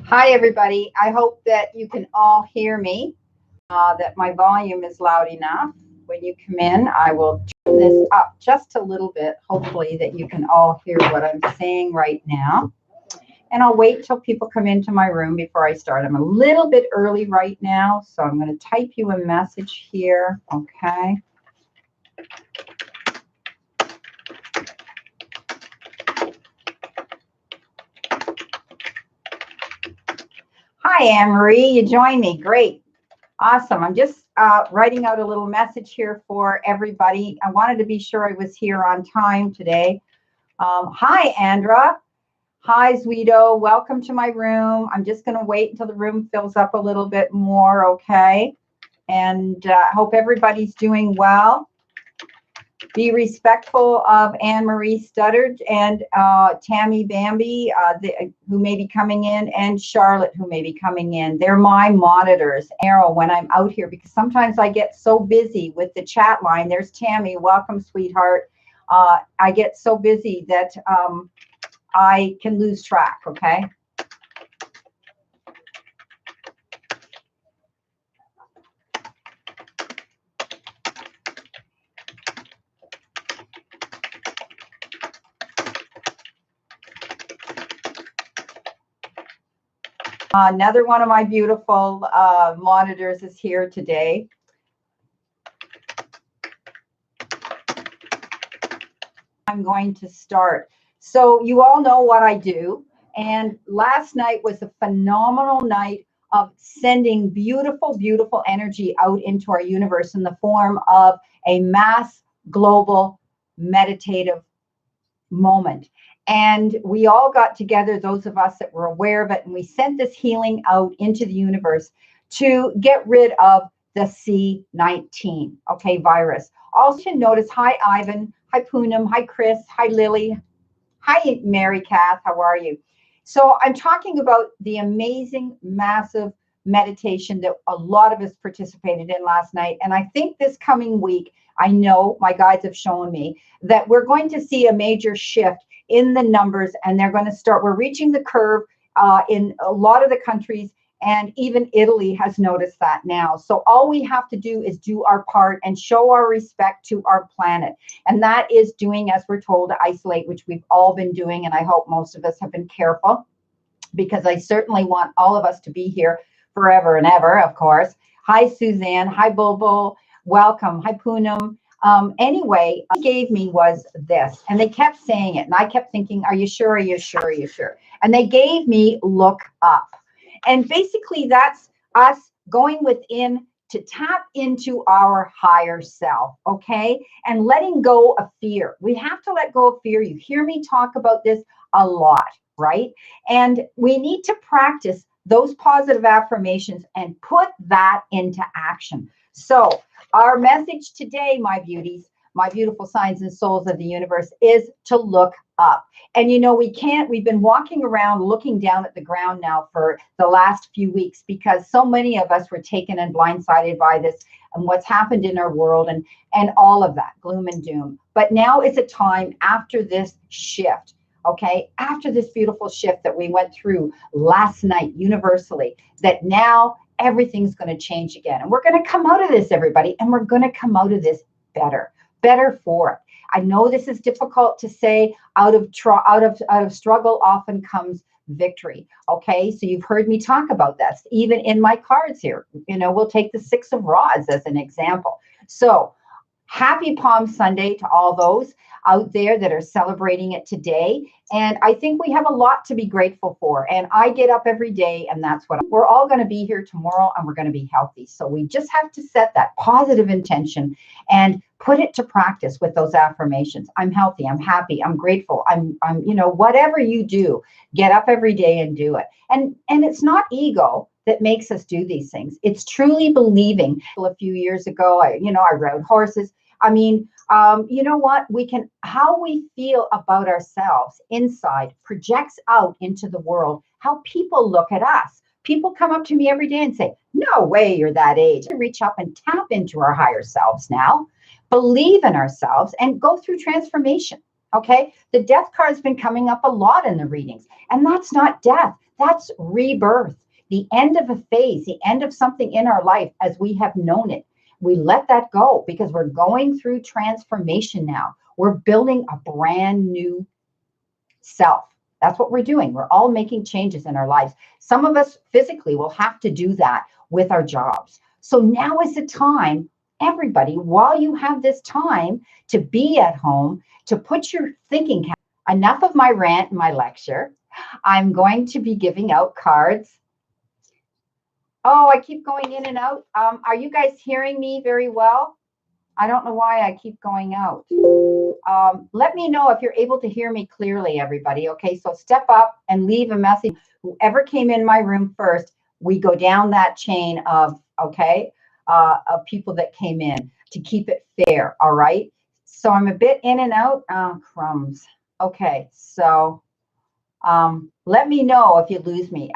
Hi, everybody. I hope that you can all hear me, that my volume is loud enough. When you come in, I will turn this up just a little bit, hopefully that you can all hear what I'm saying right now. And I'll wait till people come into my room before I start. I'm a little bit early right now, so I'm going to type you a message here, okay? Hi, Anne-Marie. You joined me. Great. Awesome. I'm just writing out a little message here for everybody. I wanted to be sure I was here on time today. Hi, Andra. Hi, Zuido. Welcome to my room. I'm just going to wait until the room fills up a little bit more, okay? And I hope everybody's doing well. Be respectful of Anne-Marie Studdard and Tammy Bambi, who may be coming in, and Charlotte, who may be coming in. They're my monitors, Arrow, when I'm out here, because sometimes I get so busy with the chat line. There's Tammy. Welcome, sweetheart. I get so busy that I can lose track, okay? Another one of my beautiful monitors is here today. I'm going to start. So you all know what I do. And last night was a phenomenal night of sending beautiful, beautiful energy out into our universe in the form of a mass global meditative moment. And we all got together, those of us that were aware of it, and we sent this healing out into the universe to get rid of the C19, okay, virus. Also notice, hi, Ivan, hi, Poonam, hi, Chris, hi, Lily, hi, Mary Kath, how are you? So I'm talking about the amazing, massive meditation that a lot of us participated in last night. And I think this coming week, I know my guides have shown me that we're going to see a major shift in the numbers, and they're going to start, we're reaching the curve in a lot of the countries, and even Italy has noticed that now. So all we have to do is do our part and show our respect to our planet. And that is doing, as we're told, to isolate, which we've all been doing. And I hope most of us have been careful, because I certainly want all of us to be here forever and ever, of course. Hi, Suzanne. Hi, Bobo. Welcome. Hi, Poonam. Anyway, what they gave me was this, and they kept saying it, and I kept thinking, are you sure? Are you sure? Are you sure? And they gave me look up. And basically that's us going within to tap into our higher self, okay? And letting go of fear. We have to let go of fear. You hear me talk about this a lot, right? And we need to practice those positive affirmations and put that into action. So our message today, my beauties, my beautiful signs and souls of the universe, is to look up. And you know, we've been walking around looking down at the ground now for the last few weeks, because so many of us were taken and blindsided by this and what's happened in our world and all of that gloom and doom. But now is a time after this shift, okay, after this beautiful shift that we went through last night universally, that now everything's going to change again. And we're going to come out of this, everybody, and we're going to come out of this better for it. I know this is difficult to say. Out of struggle often comes victory. Okay, so you've heard me talk about this, even in my cards here. You know, we'll take the Six of Rods as an example. So happy Palm Sunday to all those out there that are celebrating it today. And I think we have a lot to be grateful for. And I get up every day, and that's what we're all going to be here tomorrow, and we're going to be healthy. So we just have to set that positive intention and put it to practice with those affirmations. I'm healthy, I'm happy, I'm grateful, I'm you know, whatever you do, get up every day and do it. And it's not ego that makes us do these things. It's truly believing. A few years ago, I rode horses. I mean, you know what? How we feel about ourselves inside projects out into the world, how people look at us. People come up to me every day and say, no way you're that age. Reach up and tap into our higher selves now, believe in ourselves, and go through transformation. Okay, the death card's been coming up a lot in the readings, and that's not death, that's rebirth, the end of a phase, the end of something in our life as we have known it. We let that go because we're going through transformation now. We're building a brand new self. That's what we're doing. We're all making changes in our lives. Some of us physically will have to do that with our jobs. So now is the time, everybody, while you have this time to be at home, to put your thinking cap. Enough of my rant and my lecture. I'm going to be giving out cards. Oh, I keep going in and out. Are you guys hearing me very well? I don't know why I keep going out. Let me know if you're able to hear me clearly, everybody. Okay, so step up and leave a message. Whoever came in my room first, we go down that chain of, okay, of people that came in to keep it fair, all right? So I'm a bit in and out. Crumbs. Okay, so let me know if you lose me.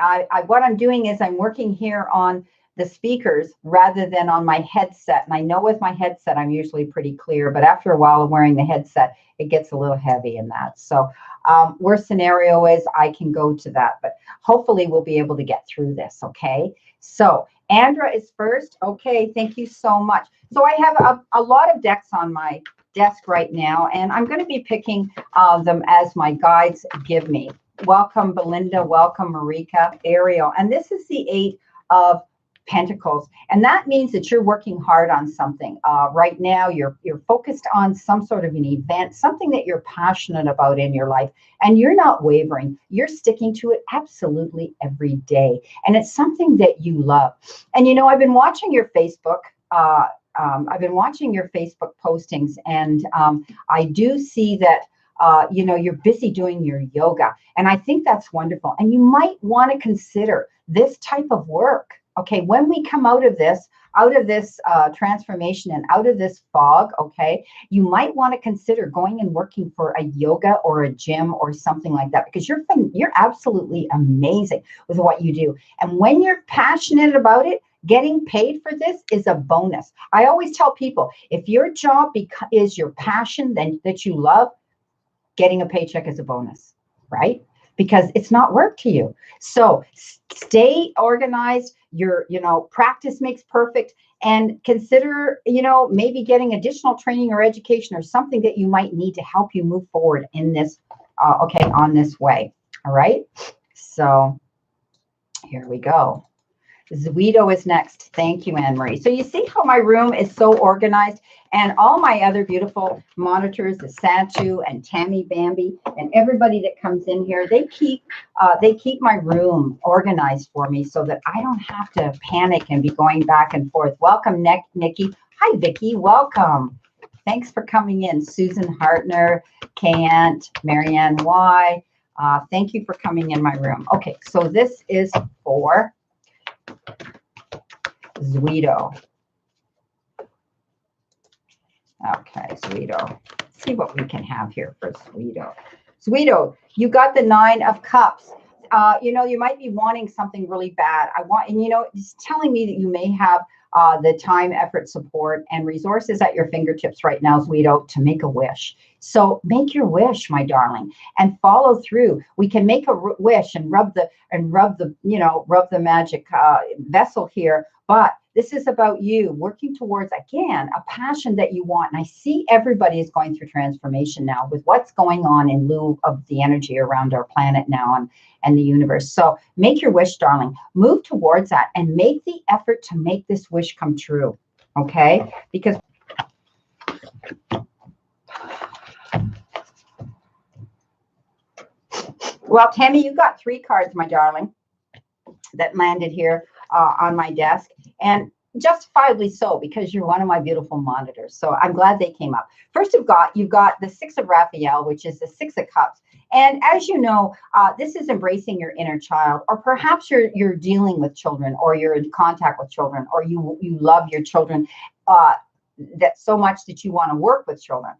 What I'm doing is I'm working here on the speakers rather than on my headset. And I know with my headset, I'm usually pretty clear, but after a while of wearing the headset, it gets a little heavy in that. So worst scenario is I can go to that, but hopefully we'll be able to get through this. Okay. So Andra is first. Okay. Thank you so much. So I have a lot of decks on my desk right now, and I'm going to be picking them as my guides give me. Welcome, Belinda. Welcome, Marika, Ariel. And this is the 8 of Pentacles, and that means that you're working hard on something right now. You're focused on some sort of an event, something that you're passionate about in your life, and you're not wavering. You're sticking to it absolutely every day, and it's something that you love. And you know, I've been watching your Facebook. I've been watching your Facebook postings, and I do see that you know, you're busy doing your yoga, and I think that's wonderful. And you might want to consider this type of work. Okay, when we come out of this transformation and out of this fog, okay, you might want to consider going and working for a yoga or a gym or something like that, because you're absolutely amazing with what you do. And when you're passionate about it, getting paid for this is a bonus. I always tell people, if your job is your passion that you love, getting a paycheck is a bonus, right? Because it's not work to you. So stay organized. Practice makes perfect, and consider, maybe getting additional training or education or something that you might need to help you move forward in this, on this way. All right. So here we go. Zuido is next. Thank you, Anne-Marie. So you see how my room is so organized, and all my other beautiful monitors, the Satu and Tammy Bambi and everybody that comes in here, they keep my room organized for me so that I don't have to panic and be going back and forth. Welcome, Nikki. Hi, Vicki. Welcome. Thanks for coming in. Susan Hartner, Kant, Marianne Y. Thank you for coming in my room. Okay, so this is for Zuido. Okay, Zuido. Let's see what we can have here for Zuido. Zuido, you got the 9 of Cups. You might be wanting something really bad. It's telling me that you may have the time, effort, support, and resources at your fingertips right now, Zuido, to make a wish. So make your wish, my darling, and follow through. We can make a wish and rub the magic vessel here, but this is about you working towards, again, a passion that you want. And I see everybody is going through transformation now with what's going on in lieu of the energy around our planet now and the universe. So make your wish, darling. Move towards that and make the effort to make this wish come true. Okay? Because well, Tammy, you got 3 cards, my darling, that landed here on my desk, and justifiably so, because you're one of my beautiful monitors. So I'm glad they came up. First, you've got the 6 of Raphael, which is the 6 of Cups. And as you know, this is embracing your inner child, or perhaps you're dealing with children, or you're in contact with children, or you love your children that so much that you want to work with children.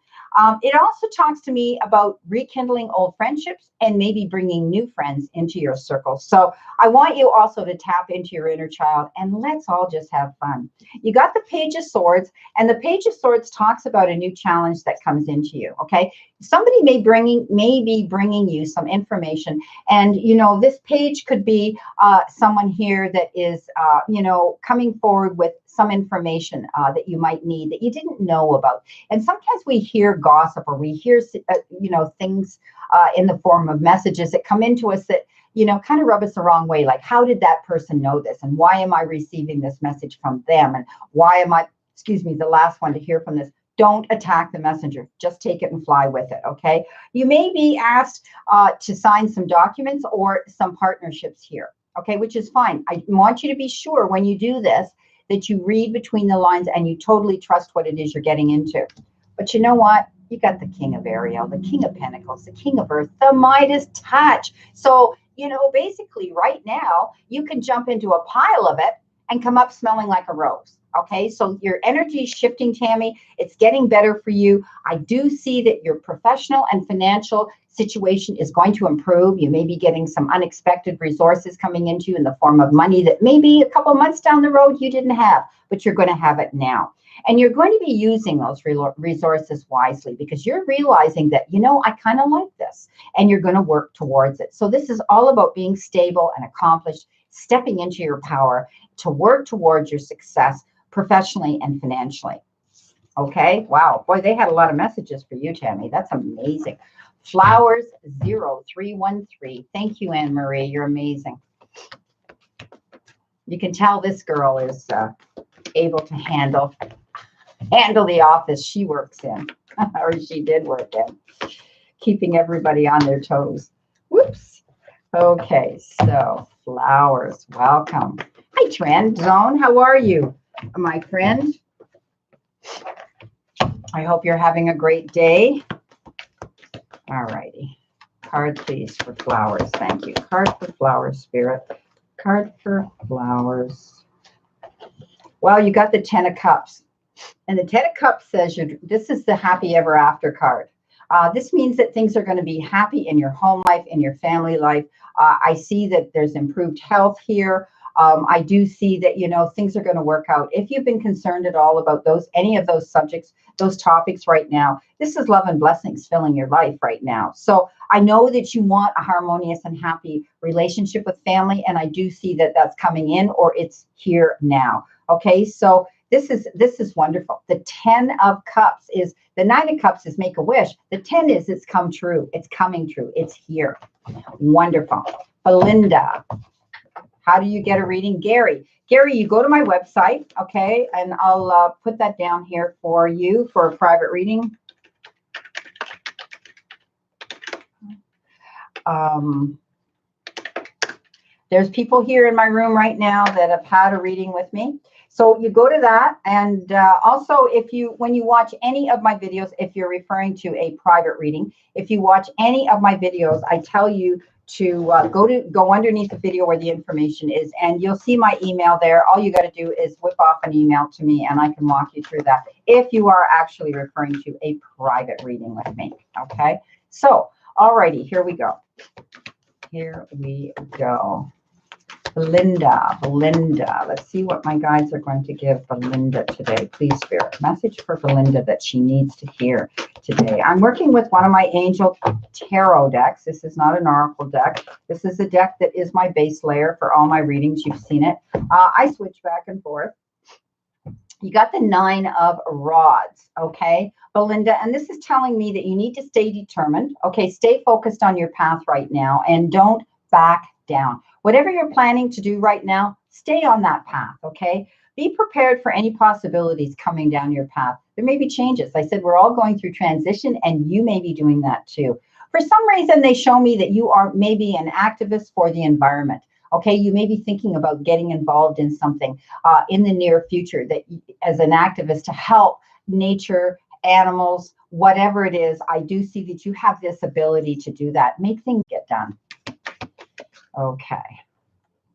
It also talks to me about rekindling old friendships and maybe bringing new friends into your circle. So I want you also to tap into your inner child, and let's all just have fun. You got the Page of Swords, and the Page of Swords talks about a new challenge that comes into you, okay? somebody may be bringing you some information, and you know, this page could be someone here that is you know, coming forward with some information that you might need that you didn't know about. And sometimes we hear gossip, or we hear you know, things in the form of messages that come into us that, you know, kind of rub us the wrong way. Like, how did that person know this, and why am I receiving this message from them, and why am I, excuse me, the last one to hear from this? Don't attack the messenger. Just take it and fly with it, okay? You may be asked to sign some documents or some partnerships here, okay, which is fine. I want you to be sure when you do this that you read between the lines and you totally trust what it is you're getting into. But you know what? You got the King of Ariel, the King of Pentacles, the King of Earth, the Midas touch. So, you know, basically right now, you can jump into a pile of it and come up smelling like a rose. Okay, so your energy is shifting, Tammy. It's getting better for you. I do see that your professional and financial situation is going to improve. You may be getting some unexpected resources coming into you in the form of money that maybe a couple months down the road you didn't have, but you're going to have it now. And you're going to be using those resources wisely, because you're realizing that, you know, I kind of like this, and you're going to work towards it. So this is all about being stable and accomplished, stepping into your power to work towards your success professionally and financially. Okay. Wow. Boy, they had a lot of messages for you, Tammy. That's amazing. Flowers 0313. Thank you, Anne Marie. You're amazing. You can tell this girl is able to handle the office she works in, or she did work in, keeping everybody on their toes. Whoops. Okay. So flowers, welcome. Hi, Trend Zone. How are you, my friend? I hope you're having a great day. All righty. Card, please, for flowers. Thank you. Card for flowers, Spirit. Card for flowers. Well, you got the 10 of Cups. And the 10 of Cups says this is the happy ever after card. This means that things are going to be happy in your home life, in your family life. I see that there's improved health here. I do see that, you know, things are going to work out. If you've been concerned at all about any of those subjects, those topics right now, this is love and blessings filling your life right now. So I know that you want a harmonious and happy relationship with family, and I do see that that's coming in, or it's here now. Okay, so this is wonderful. The 10 of Cups is, the 9 of Cups is make a wish. The 10 is it's come true. It's coming true. It's here. Wonderful. Belinda. How do you get a reading? Gary, you go to my website, okay, and I'll put that down here for you for a private reading. There's people here in my room right now that have had a reading with me. So you go to that, and also when you watch any of my videos, if you're referring to a private reading, if you watch any of my videos, I tell you to go underneath the video where the information is, and you'll see my email there. All you got to do is whip off an email to me, and I can walk you through that if you are actually referring to a private reading with me. Okay, so alrighty, here we go. Belinda, let's see what my guides are going to give Belinda today. Please, Spirit, message for Belinda that she needs to hear today. I'm working with one of my angel tarot decks. This is not an oracle deck. This is a deck that is my base layer for all my readings. You've seen it. I switch back and forth. You got the 9 of Rods, okay, Belinda, and this is telling me that you need to stay determined. Okay, stay focused on your path right now, and don't back down. Whatever you're planning to do right now, stay on that path, okay? Be prepared for any possibilities coming down your path. There may be changes. I said we're all going through transition, and you may be doing that too. For some reason, they show me that you are maybe an activist for the environment, okay? You may be thinking about getting involved in something in the near future that, as an activist, to help nature, animals, whatever it is. I do see that you have this ability to do that. Make things get done. Okay,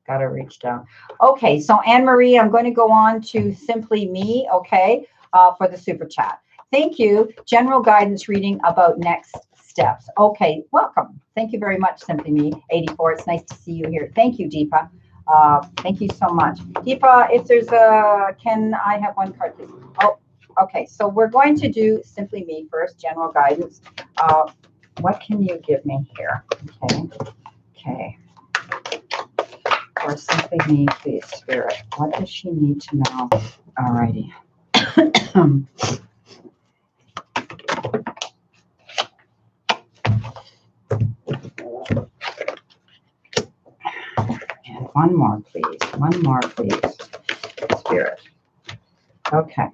got to reach down. Okay, so Anne-Marie, I'm going to go on to Simply Me, okay, for the super chat. Thank you. General guidance reading about next steps. Okay, welcome. Thank you very much, Simply Me 84. It's nice to see you here. Thank you, Deepa. Thank you so much. Deepa, if there's can I have one card, please? Oh, Okay, so we're going to do Simply Me first, general guidance. What can you give me here? Okay. Okay. For Simply Me, please, Spirit. What does she need to know? All righty. And one more, please. One more, please, Spirit. Okay.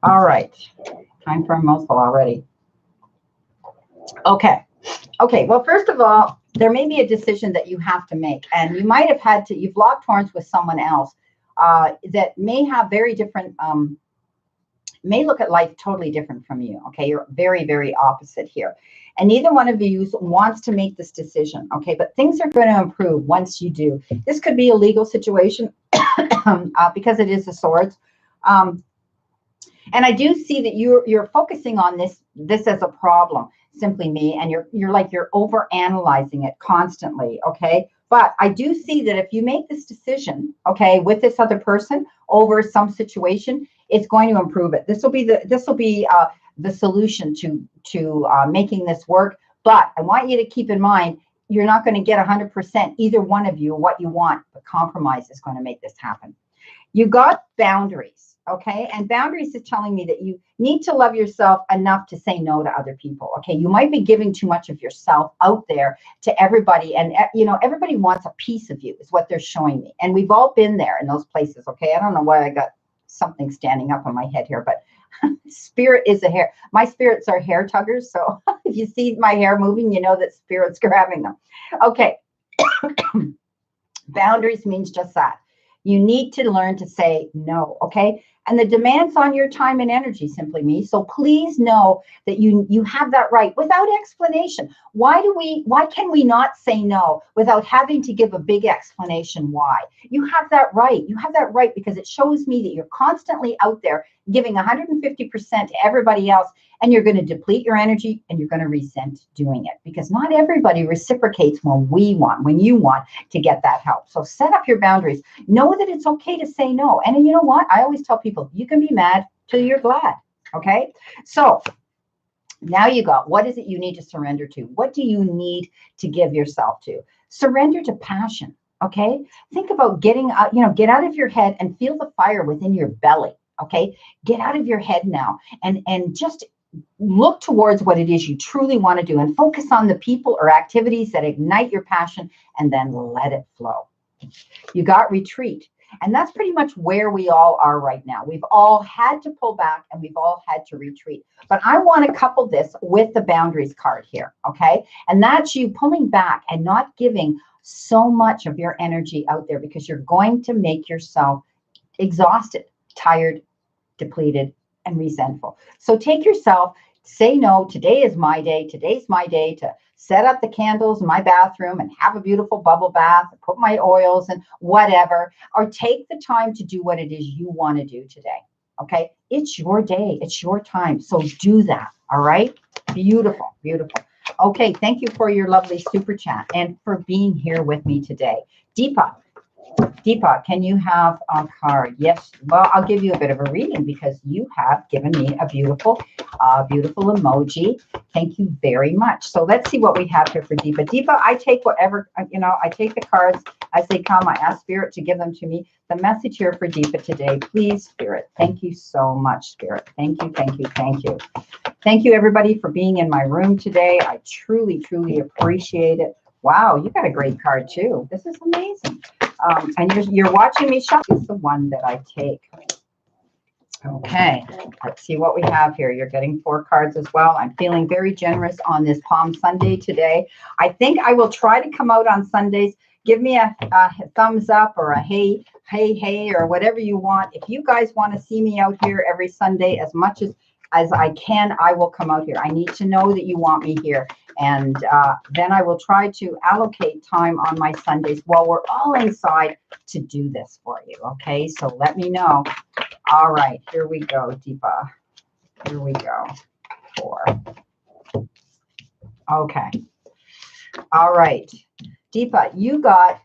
All right. Time for a mouthful already. Okay. Okay. Well, first of all, there may be a decision that you have to make, and you might have had to, you've locked horns with someone else that may have very different, may look at life totally different from you. Okay. You're very, very opposite here. And neither one of you wants to make this decision. Okay. But things are going to improve once you do. This could be a legal situation because it is the swords. And I do see that you're focusing on this as a problem, Simply Me, and you're over analyzing it constantly. Okay. But I do see that if you make this decision, okay, with this other person over some situation, it's going to improve it. This will be the solution to making this work. But I want you to keep in mind, you're not going to get 100% either one of you what you want, but compromise is going to make this happen. You got boundaries, okay? And boundaries is telling me that you need to love yourself enough to say no to other people, okay? You might be giving too much of yourself out there to everybody, and you know, everybody wants a piece of you is what they're showing me. And we've all been there in those places, okay? I don't know why I got something standing up on my head here, but spirit is a hair. My spirits are hair tuggers, so if you see my hair moving, you know that spirit's grabbing them. Okay. Boundaries means just that. You need to learn to say no, okay? And the demands on your time and energy, Simply Me. So please know that you have that right without explanation. Why can we not say no without having to give a big explanation why? You have that right. You have that right because it shows me that you're constantly out there giving 150% to everybody else, and you're going to deplete your energy and you're going to resent doing it because not everybody reciprocates when you want to get that help. So set up your boundaries. Know that it's okay to say no. And you know what? I always tell people, you can be mad till you're glad. Okay. So now you got, what is it you need to surrender to? What do you need to give yourself to? Surrender to passion. Okay. Think about getting out, get out of your head and feel the fire within your belly. Okay. Get out of your head now and just look towards what it is you truly want to do and focus on the people or activities that ignite your passion and then let it flow. You got retreat. And that's pretty much where we all are right now. We've all had to pull back and we've all had to retreat. But I want to couple this with the boundaries card here. Okay. And that's you pulling back and not giving so much of your energy out there because you're going to make yourself exhausted, tired, depleted, and resentful. So take yourself, say no, today is my day. Today's my day to set up the candles in my bathroom and have a beautiful bubble bath, put my oils and whatever, or take the time to do what it is you want to do today. Okay. It's your day. It's your time. So do that. All right. Beautiful. Beautiful. Okay. Thank you for your lovely super chat and for being here with me today. Deepa, can you have a card? Yes. Well, I'll give you a bit of a reading because you have given me a beautiful emoji. Thank you very much. So let's see what we have here for Deepa. Deepa, I take whatever, I take the cards as they come. I ask Spirit to give them to me. The message here for Deepa today, please, Spirit. Thank you so much, Spirit. Thank you, thank you, thank you. Thank you, everybody, for being in my room today. I truly, truly appreciate it. Wow, you got a great card, too. This is amazing. And you're watching me shop. This is the one that I take. Okay, let's see what we have here. You're getting 4 cards as well. I'm feeling very generous on this Palm Sunday today. I think I will try to come out on Sundays. Give me a thumbs up or a hey, or whatever you want. If you guys want to see me out here every Sunday as much as I can, I will come out here. I need to know that you want me here. And then I will try to allocate time on my Sundays while we're all inside to do this for you. Okay, so let me know. All right, here we go, Deepa. Here we go. 4. Okay. All right. Deepa, you got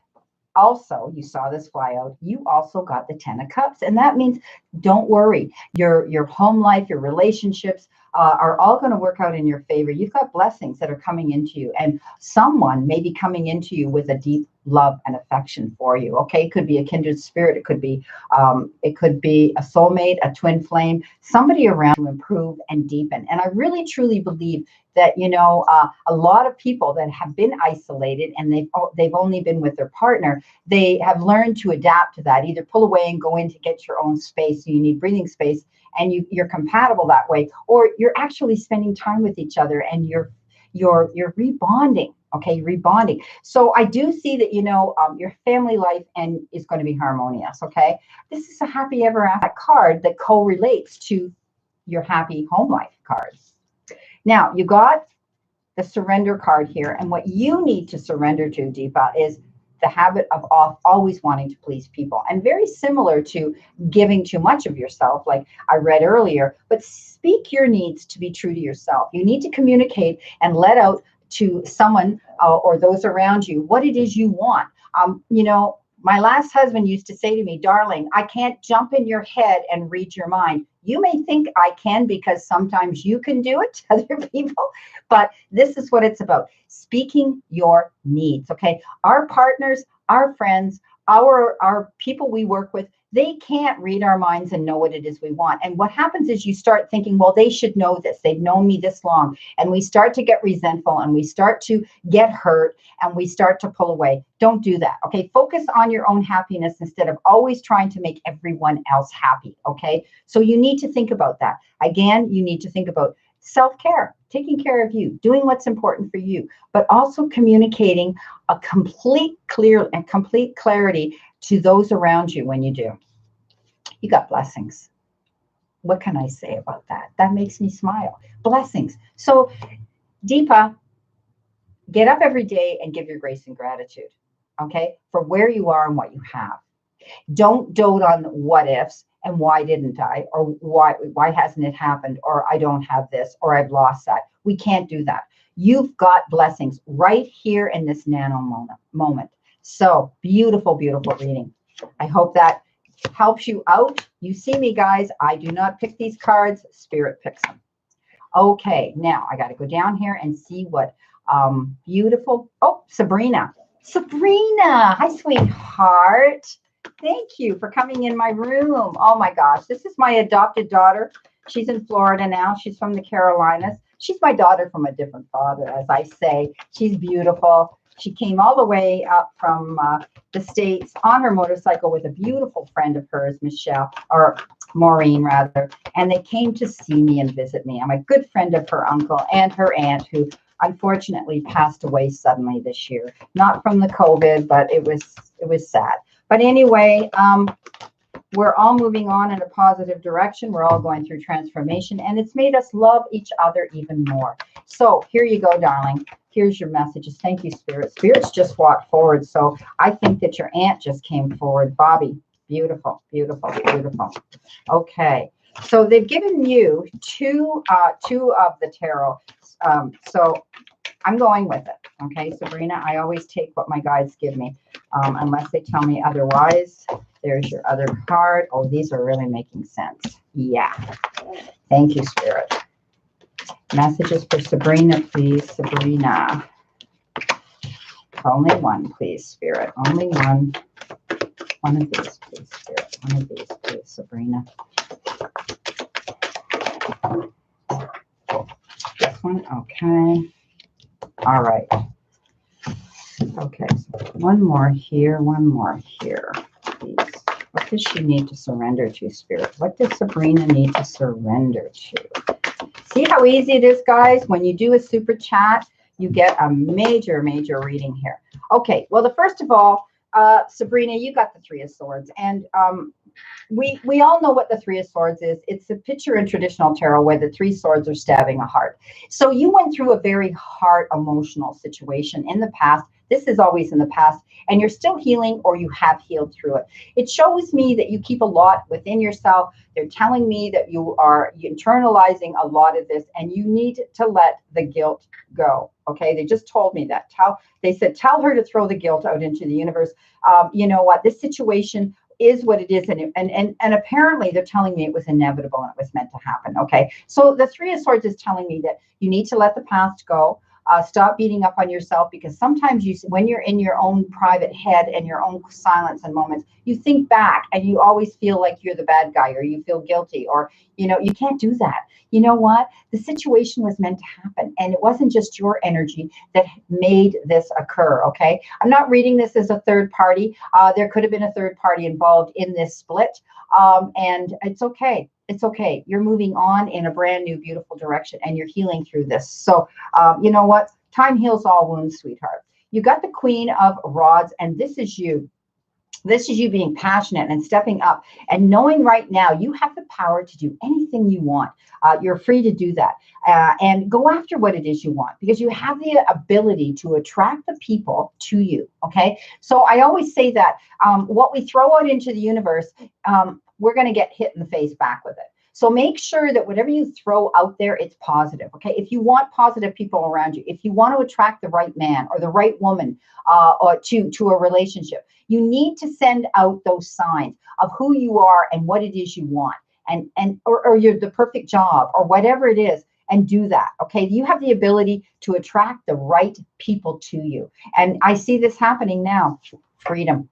also, you saw this fly out, you also got the 10 of Cups. And that means don't worry. Your home life, your relationships are all going to work out in your favor. You've got blessings that are coming into you. And someone may be coming into you with a deep love and affection for you. Okay, it could be a kindred spirit. It could be a soulmate, a twin flame, somebody around to improve and deepen. And I really, truly believe that, you know, a lot of people that have been isolated and they've only been with their partner, they have learned to adapt to that. Either pull away and go in to get your own space. So you need breathing space, and you're compatible that way, or you're actually spending time with each other and you're rebonding. Okay, rebonding. So I do see that, you know, your family life is going to be harmonious. Okay, this is a happy ever after card that correlates to your happy home life cards. Now you got the surrender card here, and what you need to surrender to, Deepa, is the habit of always wanting to please people, and very similar to giving too much of yourself, like I read earlier. But speak your needs to be true to yourself. You need to communicate and let out to someone or those around you what it is you want. You know, my last husband used to say to me, darling, I can't jump in your head and read your mind. You may think I can because sometimes you can do it to other people, but this is what it's about. Speaking your needs, okay? Our partners, our friends, our people we work with, they can't read our minds and know what it is we want. And what happens is you start thinking, well, they should know this. They've known me this long. And we start to get resentful and we start to get hurt and we start to pull away. Don't do that, okay? Focus on your own happiness instead of always trying to make everyone else happy, okay? So you need to think about that. Again, you need to think about self-care, taking care of you, doing what's important for you, but also communicating a complete clarity to those around you when you do. You got blessings. What can I say about that? That makes me smile. Blessings. So, Deepa, get up every day and give your grace and gratitude, okay, for where you are and what you have. Don't dote on what ifs and why didn't I, or why hasn't it happened, or I don't have this, or I've lost that. We can't do that. You've got blessings right here in this nano moment. So beautiful, beautiful reading. I hope that helps you out. You see me, guys. I do not pick these cards. Spirit picks them. Okay, now I got to go down here and see what beautiful. Oh, Sabrina. Sabrina. Hi, sweetheart. Thank you for coming in my room. Oh, my gosh. This is my adopted daughter. She's in Florida now. She's from the Carolinas. She's my daughter from a different father, as I say. She's beautiful. She came all the way up from the States on her motorcycle with a beautiful friend of hers, Michelle, or Maureen rather, and they came to see me and visit me. I'm a good friend of her uncle and her aunt, who unfortunately passed away suddenly this year. Not from the COVID, but it was sad. But anyway, we're all moving on in a positive direction. We're all going through transformation, and it's made us love each other even more. So here you go, darling. Here's your messages. Thank you, Spirit. Spirits just walked forward. So I think that your aunt just came forward. Bobby, beautiful, beautiful, beautiful. Okay. So they've given you two of the tarot. So I'm going with it. Okay, Sabrina, I always take what my guides give me, unless they tell me otherwise. There's your other card. Oh, these are really making sense. Yeah. Thank you, Spirit. Messages for Sabrina, please. Sabrina. Only one, please, Spirit. Only one. One of these, please, Spirit. One of these, please, Sabrina. This one, okay. All right. Okay, so one more here, please. What does she need to surrender to, Spirit? What does Sabrina need to surrender to? See how easy it is, guys? When you do a super chat, you get a major, major reading here. Okay, well, first of all, Sabrina, you got the Three of Swords. And we all know what the Three of Swords is. It's a picture in traditional tarot where the three swords are stabbing a heart. So you went through a very hard emotional situation in the past This is always in the past, and you're still healing, or you have healed through it. It shows me that you keep a lot within yourself. They're telling me that you are internalizing a lot of this, and you need to let the guilt go. Okay, they just told me that. They said, tell her to throw the guilt out into the universe. You know what? This situation is what it is, and apparently they're telling me it was inevitable and it was meant to happen. Okay, so the Three of Swords is telling me that you need to let the past go. Stop beating up on yourself, because sometimes when you're in your own private head and your own silence and moments, you think back and you always feel like you're the bad guy, or you feel guilty, or, you know, you can't do that. You know what? The situation was meant to happen, and it wasn't just your energy that made this occur. Okay, I'm not reading this as a third party. There could have been a third party involved in this split, and it's okay. It's okay. You're moving on in a brand new, beautiful direction, and you're healing through this. So, you know what? Time heals all wounds, sweetheart. You got the Queen of Rods, and this is you. This is you being passionate and stepping up and knowing right now you have the power to do anything you want. You're free to do that, and go after what it is you want, because you have the ability to attract the people to you. Okay, so I always say that what we throw out into the universe, we're going to get hit in the face back with it. So make sure that whatever you throw out there, it's positive. Okay, if you want positive people around you, if you want to attract the right man or the right woman or to a relationship, you need to send out those signs of who you are and what it is you want, or you're the perfect job or whatever it is, and do that. Okay, you have the ability to attract the right people to you, and I see this happening now. Freedom.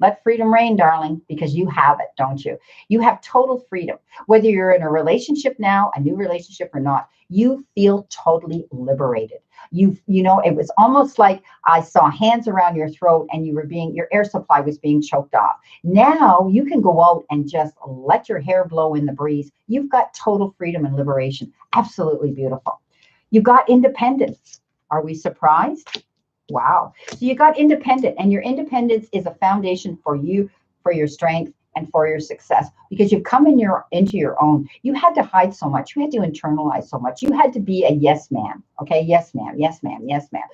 Let freedom reign, darling, because you have it, don't you? You have total freedom. Whether you're in a relationship now, a new relationship or not, you feel totally liberated. You know, it was almost like I saw hands around your throat and your air supply was being choked off. Now you can go out and just let your hair blow in the breeze. You've got total freedom and liberation. Absolutely beautiful. You got independence. Are we surprised? Wow. So you got independent, and your independence is a foundation for you, for your strength, and for your success, because you've come into your own. You had to hide so much. You had to internalize so much. You had to be a yes man. Okay. Yes, ma'am. Yes, ma'am. Yes, ma'am.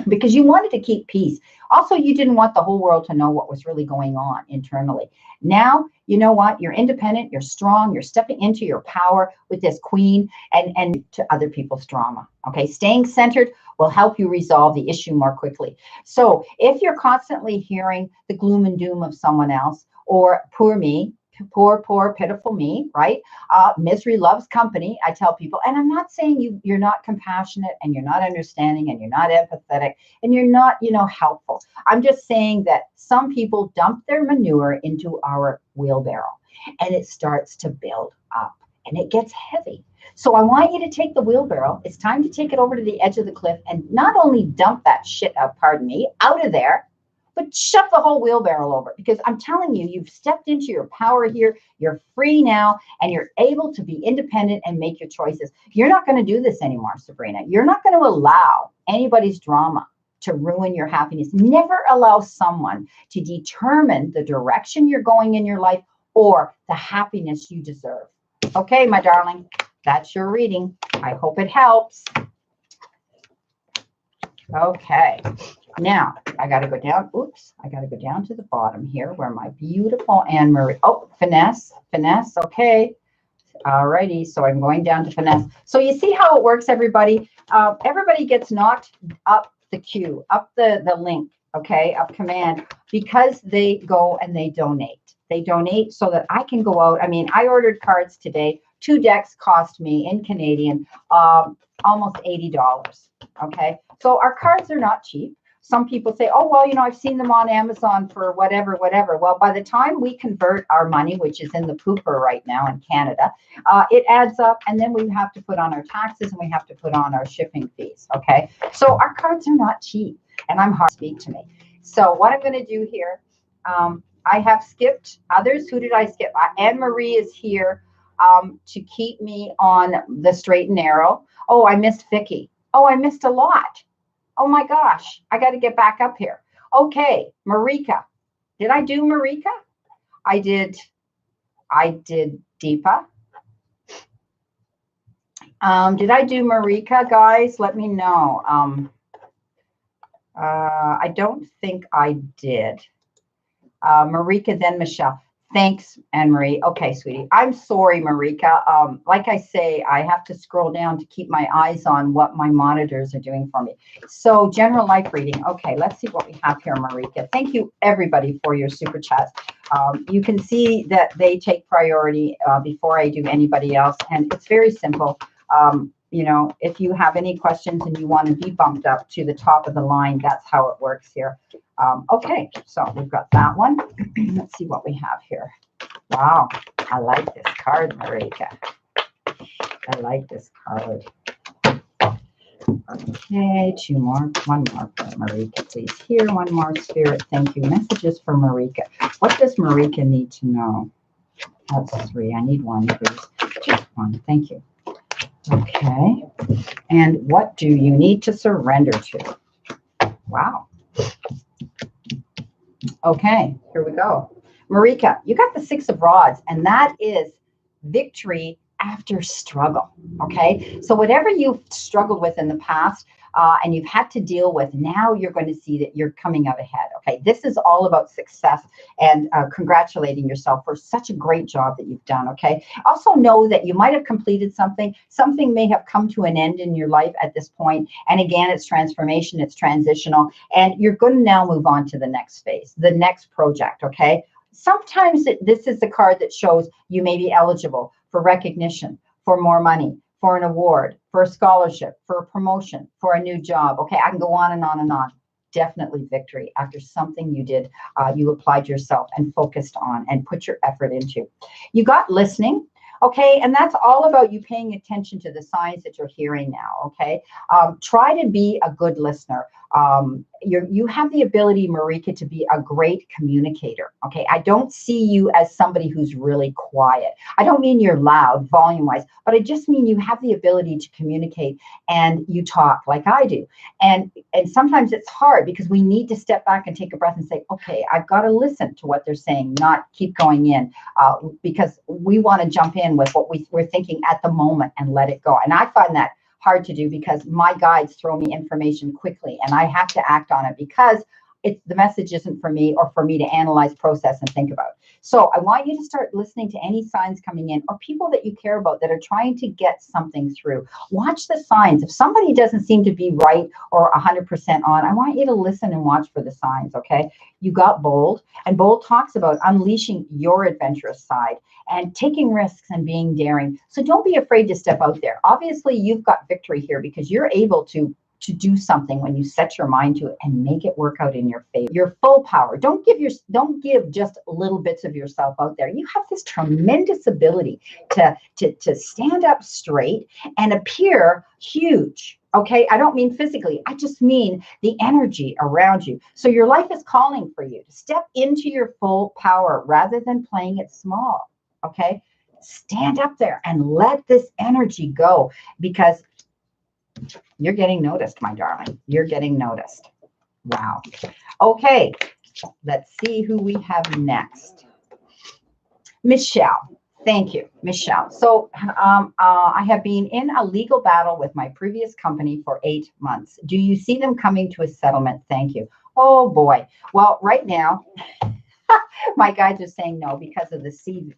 Because you wanted to keep peace. Also, you didn't want the whole world to know what was really going on internally. Now, you know what? You're independent, you're strong, you're stepping into your power with this queen and to other people's drama. Okay, staying centered will help you resolve the issue more quickly. So if you're constantly hearing the gloom and doom of someone else, or poor me, poor, pitiful me, right? Misery loves company, I tell people. And I'm not saying you're not compassionate and you're not understanding and you're not empathetic and you're not, helpful. I'm just saying that some people dump their manure into our wheelbarrow and it starts to build up and it gets heavy. So I want you to take the wheelbarrow. It's time to take it over to the edge of the cliff and not only dump that shit out, out of there, but shove the whole wheelbarrow over, because I'm telling you, you've stepped into your power here. You're free now, and you're able to be independent and make your choices. You're not going to do this anymore, Sabrina. You're not going to allow anybody's drama to ruin your happiness. Never allow someone to determine the direction you're going in your life or the happiness you deserve. Okay, my darling, that's your reading. I hope it helps. Okay. Now, I got to go down. Oops. I got to go down to the bottom here where my beautiful Anne-Marie. Oh, finesse. Okay. All righty. So I'm going down to finesse. So you see how it works, everybody? Everybody gets knocked up the queue, up the link, okay, of command, because they go and they donate. They donate so that I can go out. I mean, I ordered cards today. 2 decks cost me in Canadian almost $80. Okay. So our cards are not cheap. Some people say, oh, well, I've seen them on Amazon for whatever. Well, by the time we convert our money, which is in the pooper right now in Canada, it adds up. And then we have to put on our taxes and we have to put on our shipping fees. Okay. So our cards are not cheap, and I'm hard to speak to me. So what I'm going to do here, I have skipped others. Who did I skip? Anne-Marie is here to keep me on the straight and narrow. Oh, I missed Vicky. Oh, I missed a lot. Oh my gosh, I got to get back up here. Okay, Marika. Did I do Marika? I did Deepa. Did I do Marika, guys? Let me know. I don't think I did. Marika, then Michelle. Thanks, Anne-Marie. Okay, sweetie. I'm sorry, Marika. Like I say, I have to scroll down to keep my eyes on what my monitors are doing for me. So general life reading. Okay, let's see what we have here, Marika. Thank you, everybody, for your super chats. You can see that they take priority before I do anybody else. And it's very simple. You know, if you have any questions and you want to be bumped up to the top of the line, that's how it works here. Okay, so we've got that one. Let's see what we have here. Wow, I like this card, Marika. I like this card. Okay, two more. One more for Marika, please. Here, one more, Spirit. Thank you. Messages for Marika. What does Marika need to know? That's three. I need one, please. Just one. Thank you. Okay. And what do you need to surrender to? Wow. Okay, here we go. Marika, you got the Six of Rods, and that is victory after struggle. Okay, so whatever you've struggled with in the past and you've had to deal with, now you're going to see that you're coming out ahead. Okay, this is all about success and congratulating yourself for such a great job that you've done. Okay, also know that you might have completed something. Something may have come to an end in your life at this point, and again, it's transformation, it's transitional, and you're going to now move on to the next phase, the next project. Okay, sometimes this is the card that shows you may be eligible for recognition, for more money, for an award, for a scholarship, for a promotion, for a new job. Okay, I can go on and on and on. Definitely victory after something you did, you applied yourself and focused on and put your effort into. You got listening. Okay, and that's all about you paying attention to the signs that you're hearing now. Okay, try to be a good listener. You have the ability, Marika, to be a great communicator. Okay, I don't see you as somebody who's really quiet. I don't mean you're loud, volume-wise, but I just mean you have the ability to communicate and you talk like I do. And sometimes it's hard because we need to step back and take a breath and say, okay, I've got to listen to what they're saying, not keep going in, because we want to jump in with what we're thinking at the moment and let it go. And I find that hard to do because my guides throw me information quickly and I have to act on it because the message isn't for me or for me to analyze, process, and think about. So I want you to start listening to any signs coming in or people that you care about that are trying to get something through. Watch the signs. If somebody doesn't seem to be right or 100% on, I want you to listen and watch for the signs, okay? You got bold, and bold talks about unleashing your adventurous side and taking risks and being daring. So don't be afraid to step out there. Obviously, you've got victory here because you're able to do something when you set your mind to it and make it work out in your favor. Your full power. Don't give just little bits of yourself out there. You have this tremendous ability to stand up straight and appear huge. Okay, I don't mean physically. I just mean the energy around you. So your life is calling for you to step into your full power rather than playing it small. Okay, stand up there and let this energy go because you're getting noticed, my darling. You're getting noticed. Wow. Okay, let's see who we have next. Michelle. Thank you, Michelle. So I have been in a legal battle with my previous company for 8 months. Do you see them coming to a settlement? Thank you. Oh, boy. Well, right now, my guides are saying no because of the C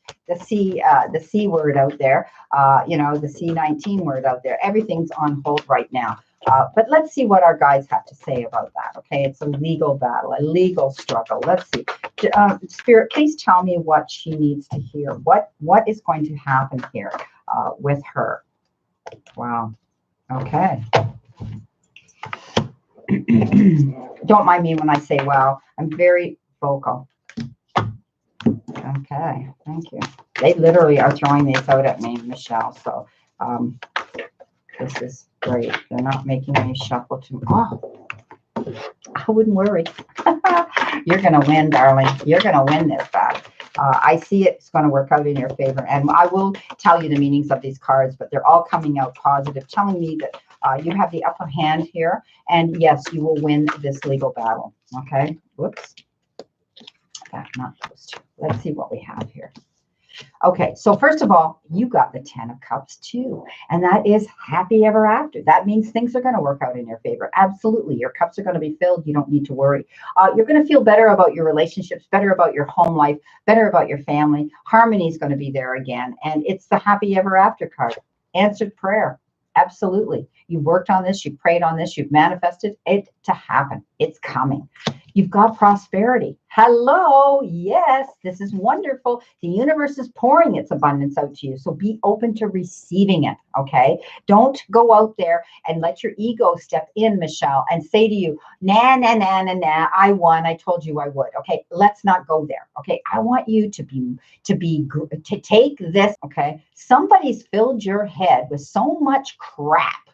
word out there, the C19 word out there. Everything's on hold right now. But let's see what our guides have to say about that. Okay, it's a legal battle, a legal struggle. Let's see. Spirit, please tell me what she needs to hear. What is going to happen here with her? Wow. Okay. Don't mind me when I say wow. I'm very vocal. Okay, thank you. They literally are throwing these out at me, Michelle. So this is great. They're not making me shuffle too. Oh, I wouldn't worry. You're going to win, darling. You're going to win this battle. I see it's going to work out in your favor. And I will tell you the meanings of these cards, but they're all coming out positive, telling me that you have the upper hand here. And yes, you will win this legal battle. Okay. Whoops. Not those two. Let's see what we have here. Okay, so first of all, you got the 10 of Cups too, and that is happy ever after. That means things are going to work out in your favor. Absolutely, your cups are going to be filled. You don't need to worry. You're going to feel better about your relationships, better about your home life, better about your family. Harmony is going to be there again, and it's the happy ever after card. Answered prayer. Absolutely. You worked on this, you prayed on this, you've manifested it to happen. It's coming. You've got prosperity. Hello. Yes, this is wonderful. The universe is pouring its abundance out to you. So be open to receiving it. Okay. Don't go out there and let your ego step in, Michelle, and say to you, nah, nah, nah, nah, nah, I won. I told you I would. Okay. Let's not go there. Okay. I want you to take this. Okay. Somebody's filled your head with so much crap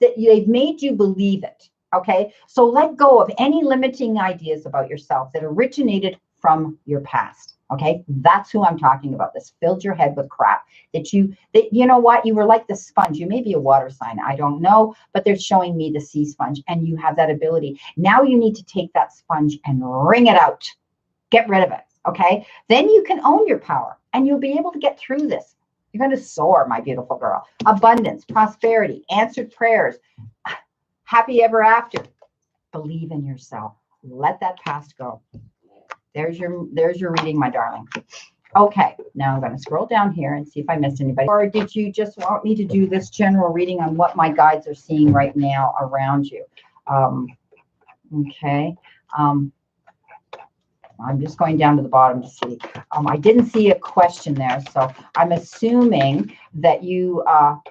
that they've made you believe it. Okay, so let go of any limiting ideas about yourself that originated from your past. Okay, that's who I'm talking about. This filled your head with crap that you know what, you were like the sponge. You may be a water sign, I don't know, but they're showing me the sea sponge, and you have that ability. Now you need to take that sponge and wring it out. Get rid of it. Okay, then you can own your power, and you'll be able to get through this. You're going to soar, my beautiful girl. Abundance, prosperity, answered prayers. Happy ever after. Believe in yourself. Let that past go. There's your reading, my darling. Okay, now I'm going to scroll down here and see if I missed anybody. Or did you just want me to do this general reading on what my guides are seeing right now around you? Okay. I'm just going down to the bottom to see. I didn't see a question there, so I'm assuming that you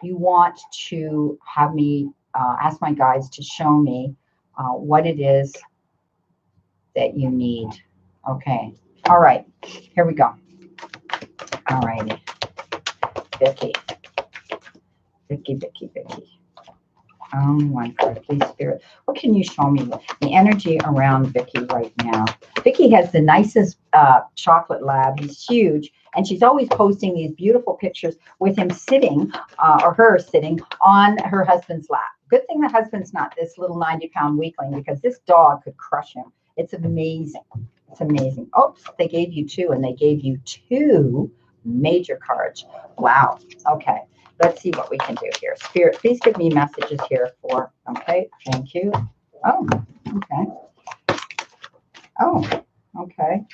want to have me ask my guides to show me what it is that you need. Okay. All right. Here we go. All righty. Vicky. One card, please, Spirit. What can you show me? The energy around Vicky right now. Vicky has the nicest chocolate lab. He's huge. And she's always posting these beautiful pictures with him sitting, or her sitting, on her husband's lap. Good thing the husband's not this little 90-pound weakling, because this dog could crush him. It's amazing. It's amazing. Oops, they gave you two, and they gave you two major cards. Wow. Okay. Let's see what we can do here. Spirit, please give me messages here for, okay, thank you. Oh, okay. Oh, okay.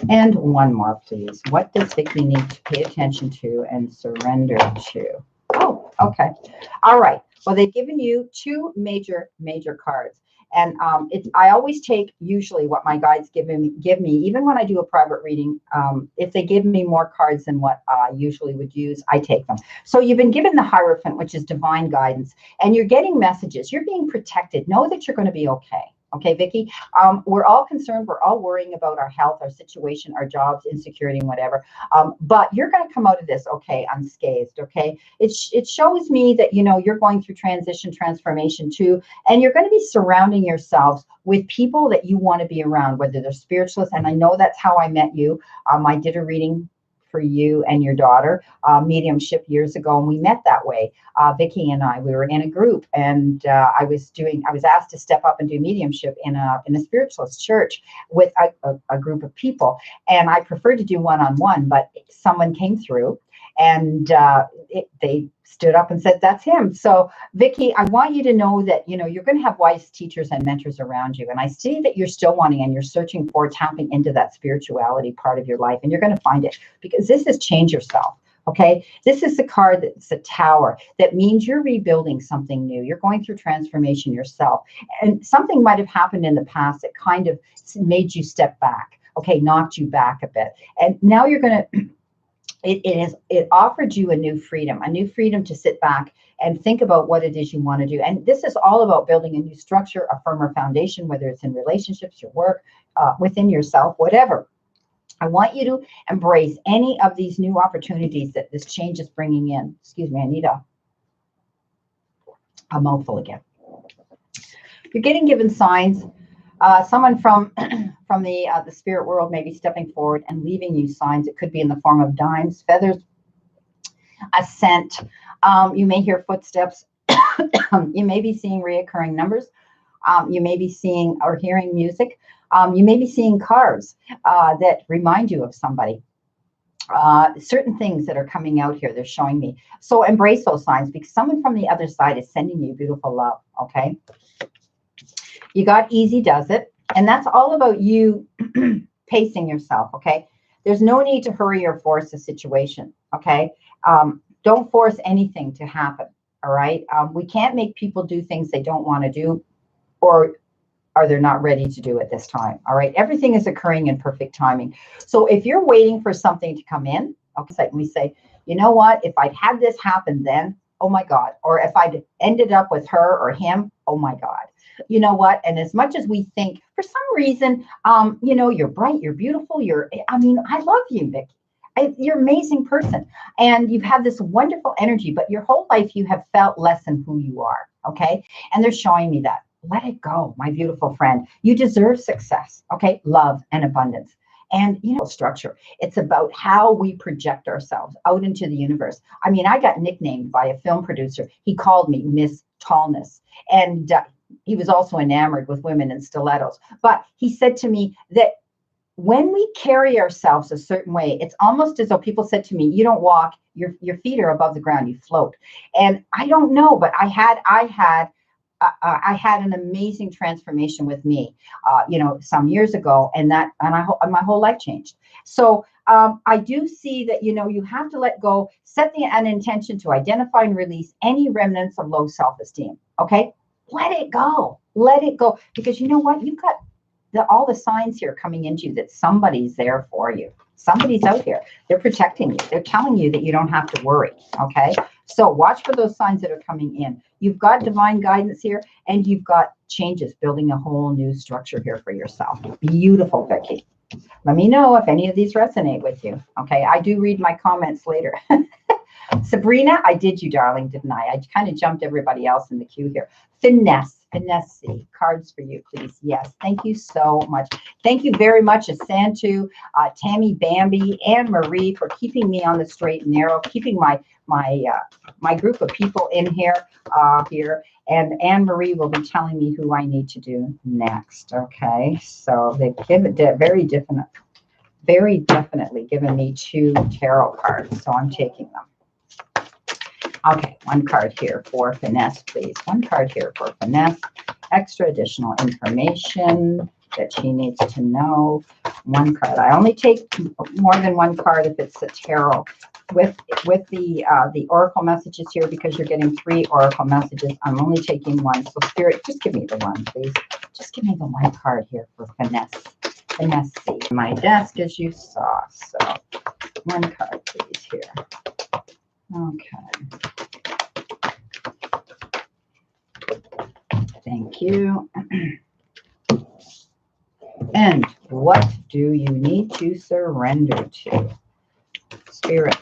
And one more, please. What does Vicky need to pay attention to and surrender to? Oh, okay. All right. Well, they've given you two major cards. And I always take usually what my guides give me, even when I do a private reading. If they give me more cards than what I usually would use, I take them. So you've been given the Hierophant, which is divine guidance, and you're getting messages. You're being protected. Know that you're going to be okay. Okay, Vicky, we're all concerned. We're all worrying about our health, our situation, our jobs, insecurity, and whatever. But you're going to come out of this okay, unscathed. Okay, it shows me that you're going through transition, transformation too, and you're going to be surrounding yourselves with people that you want to be around, whether they're spiritualists. And I know that's how I met you. I did a reading for you and your daughter, mediumship years ago, and we met that way. Vicky and we were in a group, and I was asked to step up and do mediumship in a spiritualist church with a group of people, and I preferred to do one-on-one, but someone came through, and they stood up and said, that's him. So Vicky, I want you to know that, you're going to have wise teachers and mentors around you. And I see that you're still wanting and you're searching for, tapping into that spirituality part of your life. And you're going to find it, because this is change yourself. Okay. This is the card that's a Tower. That means you're rebuilding something new. You're going through transformation yourself. And something might have happened in the past that kind of made you step back. Okay. Knocked you back a bit. And now you're going to, it offered you a new freedom to sit back and think about what it is you want to do. And this is all about building a new structure, a firmer foundation, whether it's in relationships, your work, within yourself, whatever. I want you to embrace any of these new opportunities that this change is bringing in. Excuse me, I need a mouthful again. You're getting given signs. Someone from the spirit world may be stepping forward and leaving you signs. It could be in the form of dimes, feathers, a scent. You may hear footsteps. You may be seeing reoccurring numbers. You may be seeing or hearing music. You may be seeing cars that remind you of somebody. certain things that are coming out here. They're showing me. So embrace those signs, because someone from the other side is sending you beautiful love. Okay. You got easy does it. And that's all about you pacing yourself. Okay. There's no need to hurry or force a situation. Okay. Don't force anything to happen. All right. We can't make people do things they don't want to do, or they're not ready to do it this time. All right. Everything is occurring in perfect timing. So if you're waiting for something to come in, okay, like we say, you know what, if I'd had this happen then, oh my God. Or if I'd ended up with her or him, oh my God. You know what? And as much as we think for some reason, you know, you're bright, you're beautiful, I mean, I love you, Vicky. You're an amazing person, and you've had this wonderful energy, but your whole life you have felt less than who you are. Okay. And they're showing me that. Let it go, my beautiful friend. You deserve success. Okay. Love and abundance. And, you know, structure. It's about how we project ourselves out into the universe. I mean, I got nicknamed by a film producer. He called me Miss Tallness. And he was also enamored with women in stilettos. But he said to me that when we carry ourselves a certain way, it's almost as though people said to me, you don't walk, your feet are above the ground, you float. And I don't know, but I had an amazing transformation with me, you know, some years ago, and my whole life changed. So I do see that, you know, you have to let go, set an intention to identify and release any remnants of low self-esteem. Okay. Let it go, because you know what? You've got all the signs here coming into you that somebody's there for you. Somebody's out here. They're protecting you. They're telling you that you don't have to worry. Okay. So watch for those signs that are coming in. You've got divine guidance here, and you've got changes, building a whole new structure here for yourself. Beautiful, Vicky. Let me know if any of these resonate with you. Okay. I do read my comments later. Sabrina, I did you, darling, didn't I? I kind of jumped everybody else in the queue here. Finesse, cards for you, please. Yes, thank you so much. Thank you very much, Asantu, Tammy, Bambi, and Marie for keeping me on the straight and narrow, keeping my group of people in here. And Anne Marie will be telling me who I need to do next. Okay, so they've given very definitely given me 2 tarot cards, so I'm taking them. Okay, 1 card here for Finesse, please. 1 card here for Finesse. Extra additional information that she needs to know. 1 card. I only take more than 1 card if it's a tarot. With the oracle messages here, because you're getting 3 oracle messages, I'm only taking 1. So Spirit, just give me the 1, please. Just give me the 1 card here for Finesse. Finesse. My desk, as you saw. So 1 card, please, here. Okay. Thank you. And what do you need to surrender to? Spirit,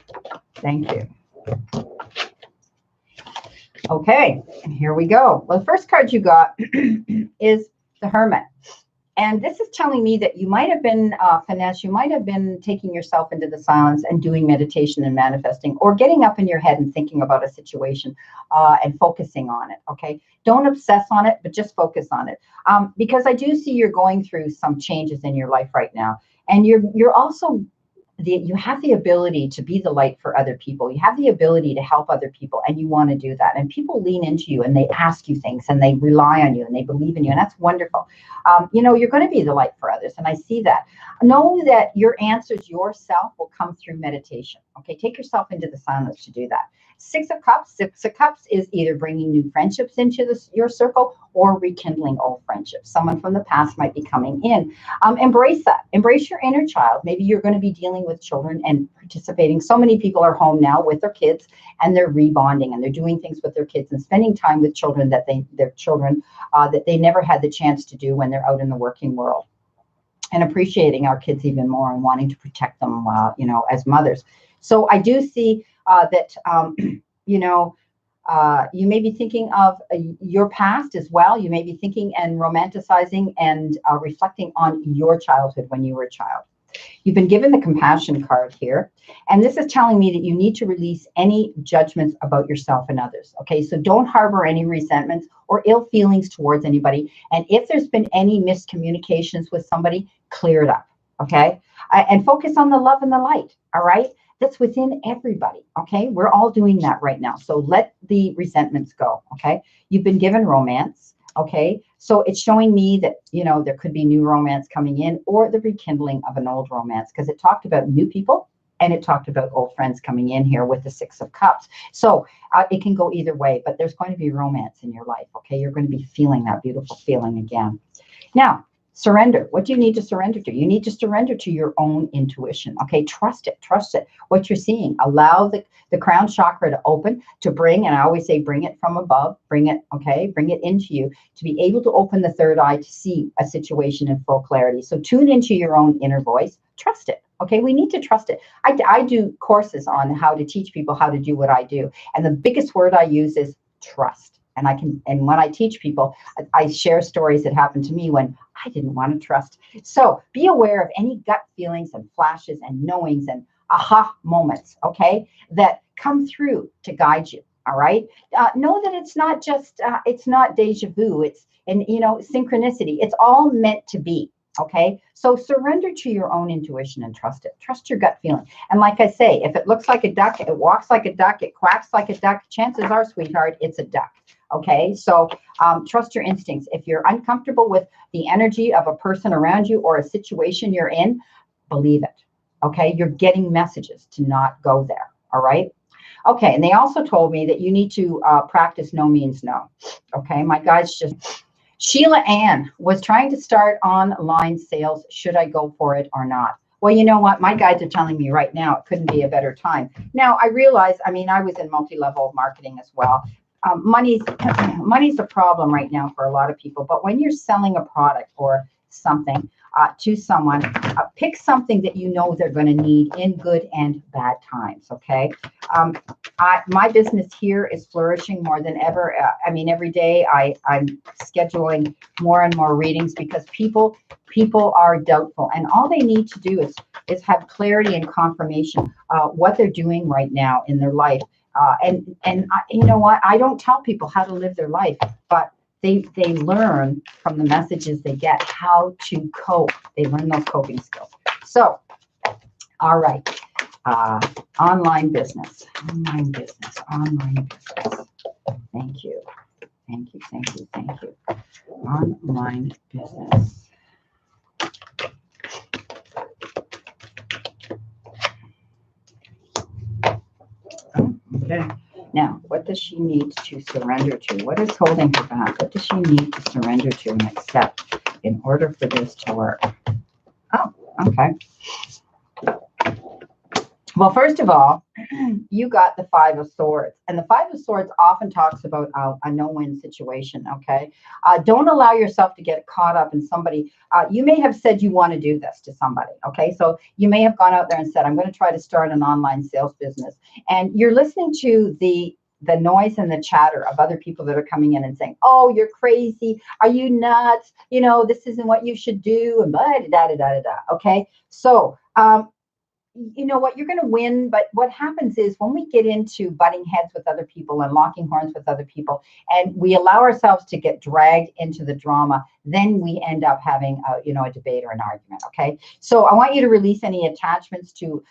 thank you. Okay, here we go. Well, the first card you got is the Hermit. And this is telling me that you might have been, Finesse, you might have been taking yourself into the silence and doing meditation and manifesting, or getting up in your head and thinking about a situation and focusing on it, okay? Don't obsess on it, but just focus on it. Because I do see you're going through some changes in your life right now. And you're also, you have the ability to be the light for other people. You have the ability to help other people, and you want to do that. And people lean into you, and they ask you things, and they rely on you, and they believe in you, and that's wonderful. You know, you're going to be the light for others, and I see that. Know that your answers yourself will come through meditation. Okay, take yourself into the silence to do that. 6 of Cups. 6 of Cups is either bringing new friendships into your circle or rekindling old friendships. Someone from the past might be coming in. Embrace that. Embrace your inner child. Maybe you're going to be dealing with children and participating. So many people are home now with their kids, and they're rebonding, and they're doing things with their kids and spending time with children that they never had the chance to do when they're out in the working world, and appreciating our kids even more and wanting to protect them, you know, as mothers. So I do see that, you know, you may be thinking of your past as well. You may be thinking and romanticizing and reflecting on your childhood when you were a child. You've been given the compassion card here. And this is telling me that you need to release any judgments about yourself and others. Okay, so don't harbor any resentments or ill feelings towards anybody. And if there's been any miscommunications with somebody, clear it up. Okay, and focus on the love and the light. all right? That's within everybody, okay? We're all doing that right now. So let the resentments go, okay? You've been given romance, okay? So it's showing me that, you know, there could be new romance coming in or the rekindling of an old romance, because it talked about new people and it talked about old friends coming in here with the Six of Cups. So it can go either way, but there's going to be romance in your life, okay? You're going to be feeling that beautiful feeling again. Now, surrender. What do you need to surrender to? You need to surrender to your own intuition. Okay, trust it. Trust it. What you're seeing. Allow the crown chakra to open, to bring, and I always say bring it from above. Bring it, okay? Bring it into you to be able to open the third eye to see a situation in full clarity. So tune into your own inner voice. Trust it. Okay, we need to trust it. I do courses on how to teach people how to do what I do. And the biggest word I use is trust. And when I teach people, I share stories that happened to me when I didn't want to trust. So be aware of any gut feelings and flashes and knowings and aha moments, okay, that come through to guide you. All right. Know that it's not just, it's not deja vu. It's, and you know, synchronicity. It's all meant to be. Okay. So surrender to your own intuition and trust it. Trust your gut feeling. And like I say, if it looks like a duck, it walks like a duck, it quacks like a duck, chances are, sweetheart, it's a duck. Okay, so trust your instincts. If you're uncomfortable with the energy of a person around you or a situation you're in, believe it. Okay, you're getting messages to not go there. All right. Okay, and they also told me that you need to practice no means no. Okay, my guides just... Sheila Ann was trying to start online sales. Should I go for it or not? Well, you know what? My guides are telling me right now it couldn't be a better time. Now, I realize, I mean, I was in multi-level marketing as well. Money's a problem right now for a lot of people. But when you're selling a product or something to someone, pick something that you know they're going to need in good and bad times. Okay. My business here is flourishing more than ever. I mean, every day I'm scheduling more and more readings because people are doubtful, and all they need to do is have clarity and confirmation what they're doing right now in their life. You know what? I don't tell people how to live their life, but they learn from the messages they get how to cope. They learn those coping skills. So, all right. Online business. Thank you. Online business. Okay. Now, what does she need to surrender to? What is holding her back? What does she need to surrender to and accept in order for this to work? Oh, okay. Well, first of all, you got the Five of Swords. And the Five of Swords often talks about a no-win situation, okay? Don't allow yourself to get caught up in somebody. You may have said you want to do this to somebody, okay? So you may have gone out there and said, I'm going to try to start an online sales business. And you're listening to the noise and the chatter of other people that are coming in and saying, oh, you're crazy. Are you nuts? You know, this isn't what you should do. And blah, da, da, da, da, da, okay? So, you know what, you're going to win. But what happens is when we get into butting heads with other people and locking horns with other people, and we allow ourselves to get dragged into the drama, then we end up having a debate or an argument. Okay. So I want you to release any attachments to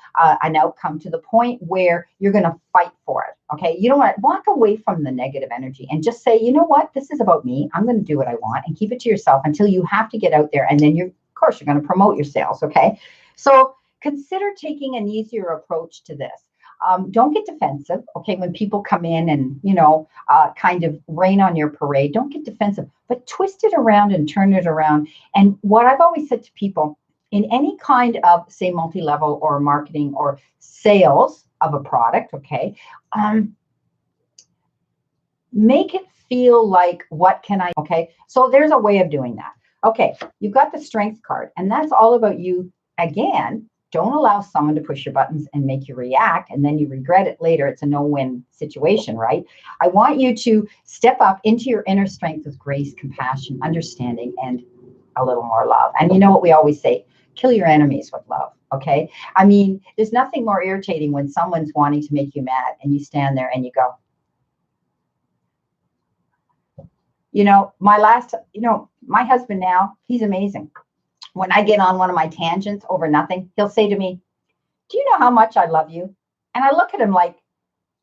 an outcome to the point where you're going to fight for it. Okay. You don't want to walk away from the negative energy and just say, you know what, this is about me. I'm going to do what I want, and keep it to yourself until you have to get out there. And then of course, you're going to promote your sales. Okay. So consider taking an easier approach to this. Don't get defensive, okay, when people come in and, kind of rain on your parade. Don't get defensive, but twist it around and turn it around. And what I've always said to people, in any kind of, say, multi-level or marketing or sales of a product, okay, make it feel like, what can I, okay? So there's a way of doing that. Okay, you've got the Strength card, and that's all about you, again. Don't allow someone to push your buttons and make you react, and then you regret it later. It's a no-win situation, right? I want you to step up into your inner strength with grace, compassion, understanding, and a little more love. And you know what we always say, kill your enemies with love, okay? I mean, there's nothing more irritating when someone's wanting to make you mad and you stand there and you go, my husband now, he's amazing. When I get on one of my tangents over nothing, he'll say to me, do you know how much I love you? And I look at him like,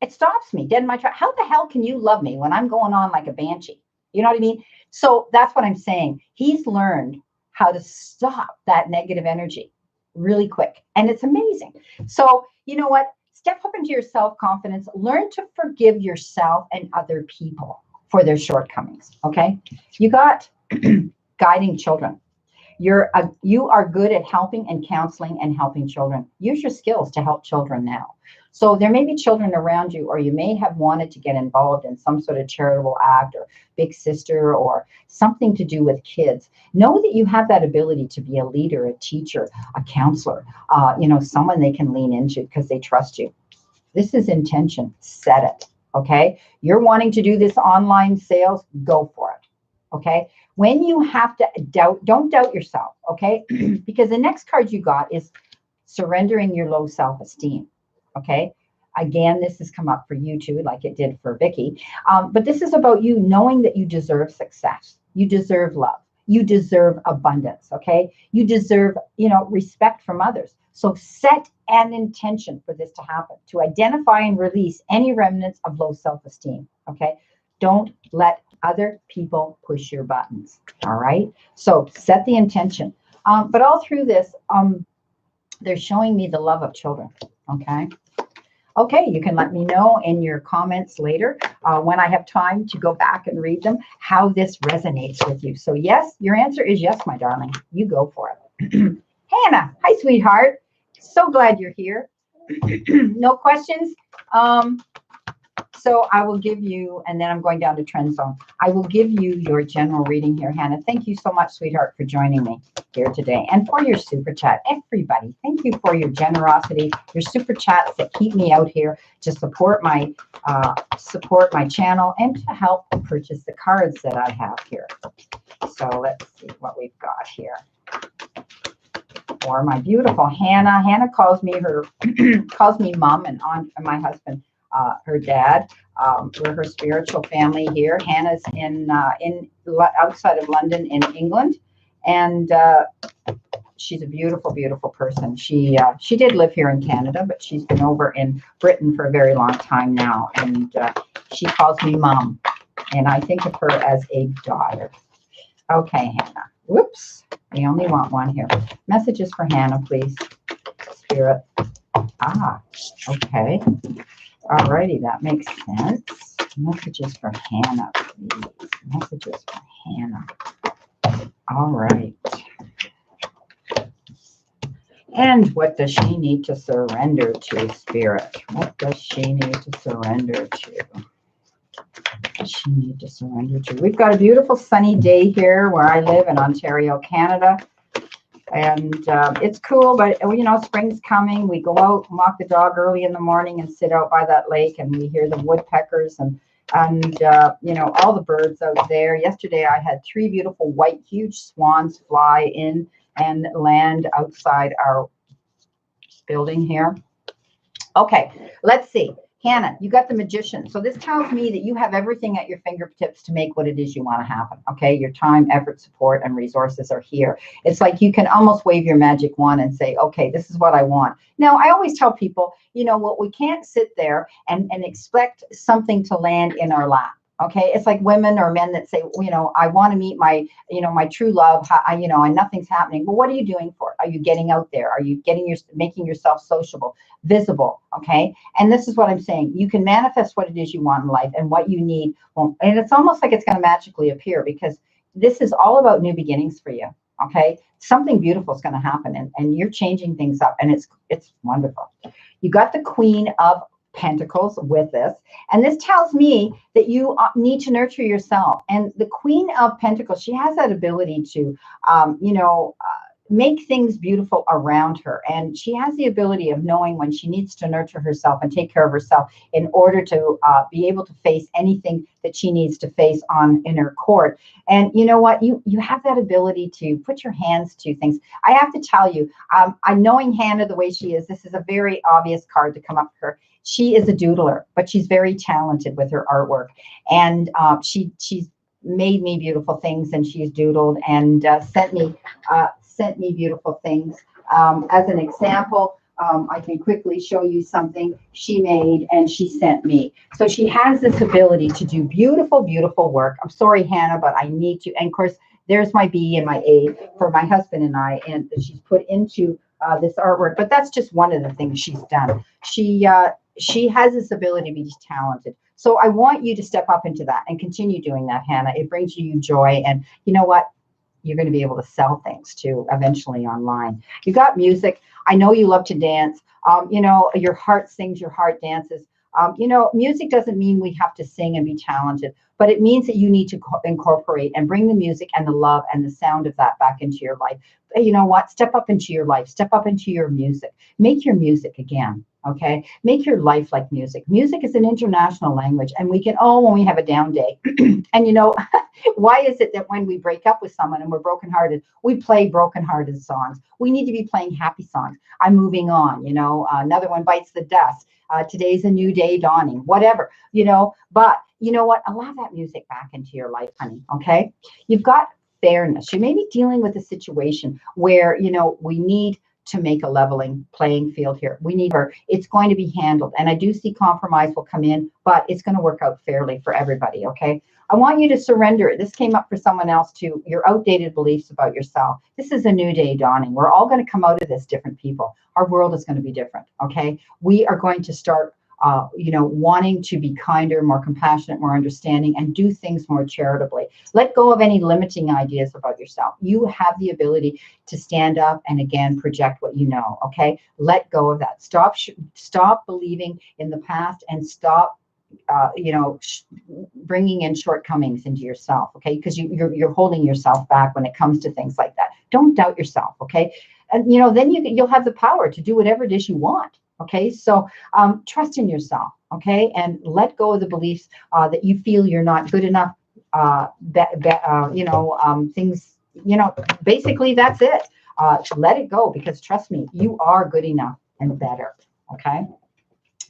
it stops me dead in my track. How the hell can you love me when I'm going on like a banshee? You know what I mean? So that's what I'm saying. He's learned how to stop that negative energy really quick. And it's amazing. So, you know what? Step up into your self-confidence. Learn to forgive yourself and other people for their shortcomings. Okay? You got guiding children. You are good at helping and counseling and helping children. Use your skills to help children now. So there may be children around you, or you may have wanted to get involved in some sort of charitable act or big sister or something to do with kids. Know that you have that ability to be a leader, a teacher, a counselor, someone they can lean into because they trust you. This is intention. Set it. Okay. You're wanting to do this online sales, go for it. Okay. When you have to doubt, don't doubt yourself. Okay. Because the next card you got is surrendering your low self-esteem. Okay. Again, this has come up for you too, like it did for Vicky. But this is about you knowing that you deserve success. You deserve love. You deserve abundance. Okay. You deserve, respect from others. So set an intention for this to happen, to identify and release any remnants of low self-esteem. Okay. Don't let other people push your buttons. All right. So set the intention. But all through this, they're showing me the love of children. Okay. Okay, you can let me know in your comments later when I have time to go back and read them, how this resonates with you. So yes, your answer is yes, my darling. You go for it. Hannah, hi, sweetheart. So glad you're here. No questions? So I will give you, and then I'm going down to trend zone. I will give you your general reading here, Hannah. Thank you so much, sweetheart, for joining me here today and for your super chat. Everybody, thank you for your generosity, your super chats that keep me out here to support my channel and to help purchase the cards that I have here. So let's see what we've got here. For my beautiful Hannah. Hannah calls me calls me mom and aunt, and my husband. Her dad. We're her spiritual family here. Hannah's in outside of London in England, and she's a beautiful, beautiful person. She did live here in Canada, but she's been over in Britain for a very long time now, and she calls me mom, and I think of her as a daughter. Okay, Hannah. Whoops, we only want one here. Messages for Hannah, please. Spirit. Okay. Alrighty, that makes sense. Messages for Hannah, please. Messages for Hannah. All right. And what does she need to surrender to, Spirit? What does she need to surrender to? What does she need to surrender to? We've got a beautiful sunny day here where I live in Ontario, Canada. And it's cool, but spring's coming. We go out and walk the dog early in the morning and sit out by that lake, and we hear the woodpeckers and all the birds out there. Yesterday, I had 3 beautiful white, huge swans fly in and land outside our building here. Okay, let's see. Hannah, you got the Magician. So this tells me that you have everything at your fingertips to make what it is you want to happen. Okay, your time, effort, support, and resources are here. It's like you can almost wave your magic wand and say, okay, this is what I want. Now, I always tell people, we can't sit there and expect something to land in our lap. Okay, it's like women or men that say, I want to meet my, my true love, and nothing's happening. But what are you doing for it? Are you getting out there? Are you making yourself sociable, visible? Okay, and this is what I'm saying. You can manifest what it is you want in life, and what you need won't. And it's almost like it's going to magically appear, because this is all about new beginnings for you. Okay, something beautiful is going to happen, and you're changing things up, and it's wonderful. You got the Queen of Pentacles with this, and this tells me that you need to nurture yourself. And the Queen of Pentacles, she has that ability to make things beautiful around her, and she has the ability of knowing when she needs to nurture herself and take care of herself in order to be able to face anything that she needs to face in her court. And you know what, you have that ability to put your hands to things. I have to tell you, I'm knowing Hannah the way she is. This is a very obvious card to come up for her. She is a doodler, but she's very talented with her artwork, and she's made me beautiful things, and she's doodled and sent me beautiful things. As an example, I can quickly show you something she made and she sent me. So she has this ability to do beautiful, beautiful work. I'm sorry, Hannah, but I need to. And of course, there's my B and my A for my husband and I, and she's put into this artwork. But that's just one of the things she's done. She has this ability to be talented. So I want you to step up into that and continue doing that, Hannah. It brings you joy. And you know what? You're going to be able to sell things too eventually online. You got music. I know you love to dance. You know, your heart sings, your heart dances. You know, music doesn't mean we have to sing and be talented, but it means that you need to incorporate and bring the music and the love and the sound of that back into your life. You know what? Step up into your life. Step up into your music. Make your music again. Okay. Make your life like music. Music is an international language, and we can, when we have a down day. And you know, why is it that when we break up with someone and we're brokenhearted, we play brokenhearted songs? We need to be playing happy songs. I'm moving on, you know, another one bites the dust. Today's a new day dawning, whatever, you know, but you know what? Allow that music back into your life, honey. Okay. You've got fairness. You may be dealing with a situation where, you know, we need to make a leveling playing field here. We need her. It's going to be handled. And I do see compromise will come in, but it's going to work out fairly for everybody. Okay. I want you to surrender it. This came up for someone else too. Your outdated beliefs about yourself. This is a new day dawning. We're all going to come out of this different people. Our world is going to be different. Okay. We are going to start you know, wanting to be kinder, more compassionate, more understanding, and do things more charitably. Let go of any limiting ideas about yourself. You have the ability to stand up and again project what you know. Okay, let go of that. Stop believing in the past and stop you know, bringing in shortcomings into yourself. Okay, because you're holding yourself back when it comes to things like that. Don't doubt yourself. Okay, and you know, then you'll have the power to do whatever it is you want. Okay, so trust in yourself, okay, and let go of the beliefs that you feel you're not good enough, you know, things, you know, basically that's it. Let it go, because trust me, you are good enough and better, okay?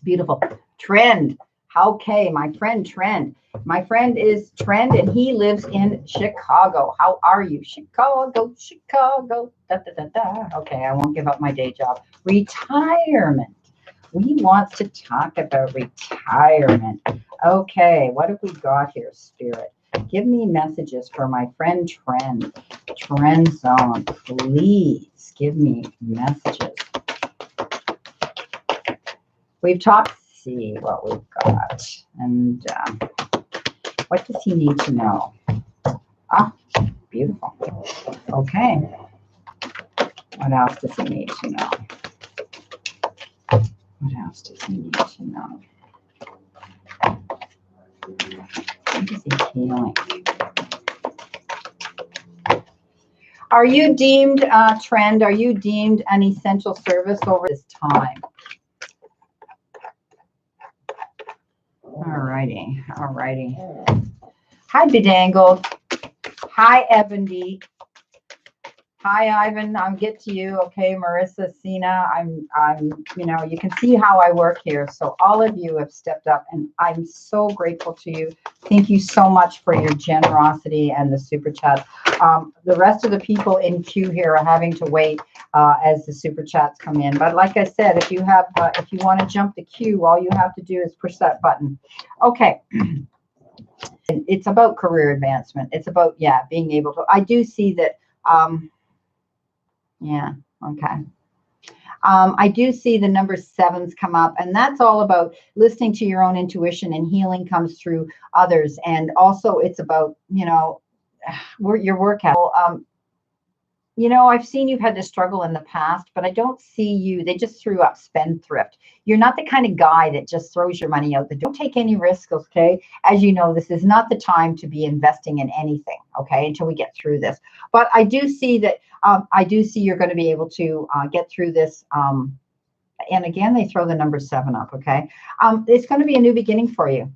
Beautiful. Trend. Okay, my friend Trend. My friend is Trend, and he lives in Chicago. How are you? Chicago, Chicago. Da, da, da, da. Okay, I won't give up my day job. Retirement. We want to talk about retirement. Okay, what have we got here, Spirit? Give me messages for my friend Trend. Trend Zone, please give me messages. We've talked. See what we've got, and what does he need to know? Ah, beautiful. Okay, what else does he need to know? What else does he need to know? What is he feeling? Are you deemed, Trend, are you deemed an essential service over this time? Alrighty, alrighty. Hi, Bedangled. Hi, Ebony. Hi, Ivan. I'll get to you. Okay, Marissa, Sina. I'm, you know, you can see how I work here. So all of you have stepped up, and I'm so grateful to you. Thank you so much for your generosity and the super chat. The rest of the people in queue here are having to wait as the super chats come in. But like I said, if you have, if you want to jump the queue, all you have to do is push that button. Okay. It's about career advancement. It's about, yeah, being able to. I do see that. Yeah, okay. I do see the number 7s come up, and that's all about listening to your own intuition, and healing comes through others. And also it's about, you know, your work ethic. You know, I've seen you've had to struggle in the past, but I don't see you. They just threw up spendthrift. You're not the kind of guy that just throws your money out the door. Don't take any risks, okay? As you know, this is not the time to be investing in anything, okay, until we get through this. But I do see that, I do see you're going to be able to get through this. And again, they throw the number 7 up, okay? It's going to be a new beginning for you.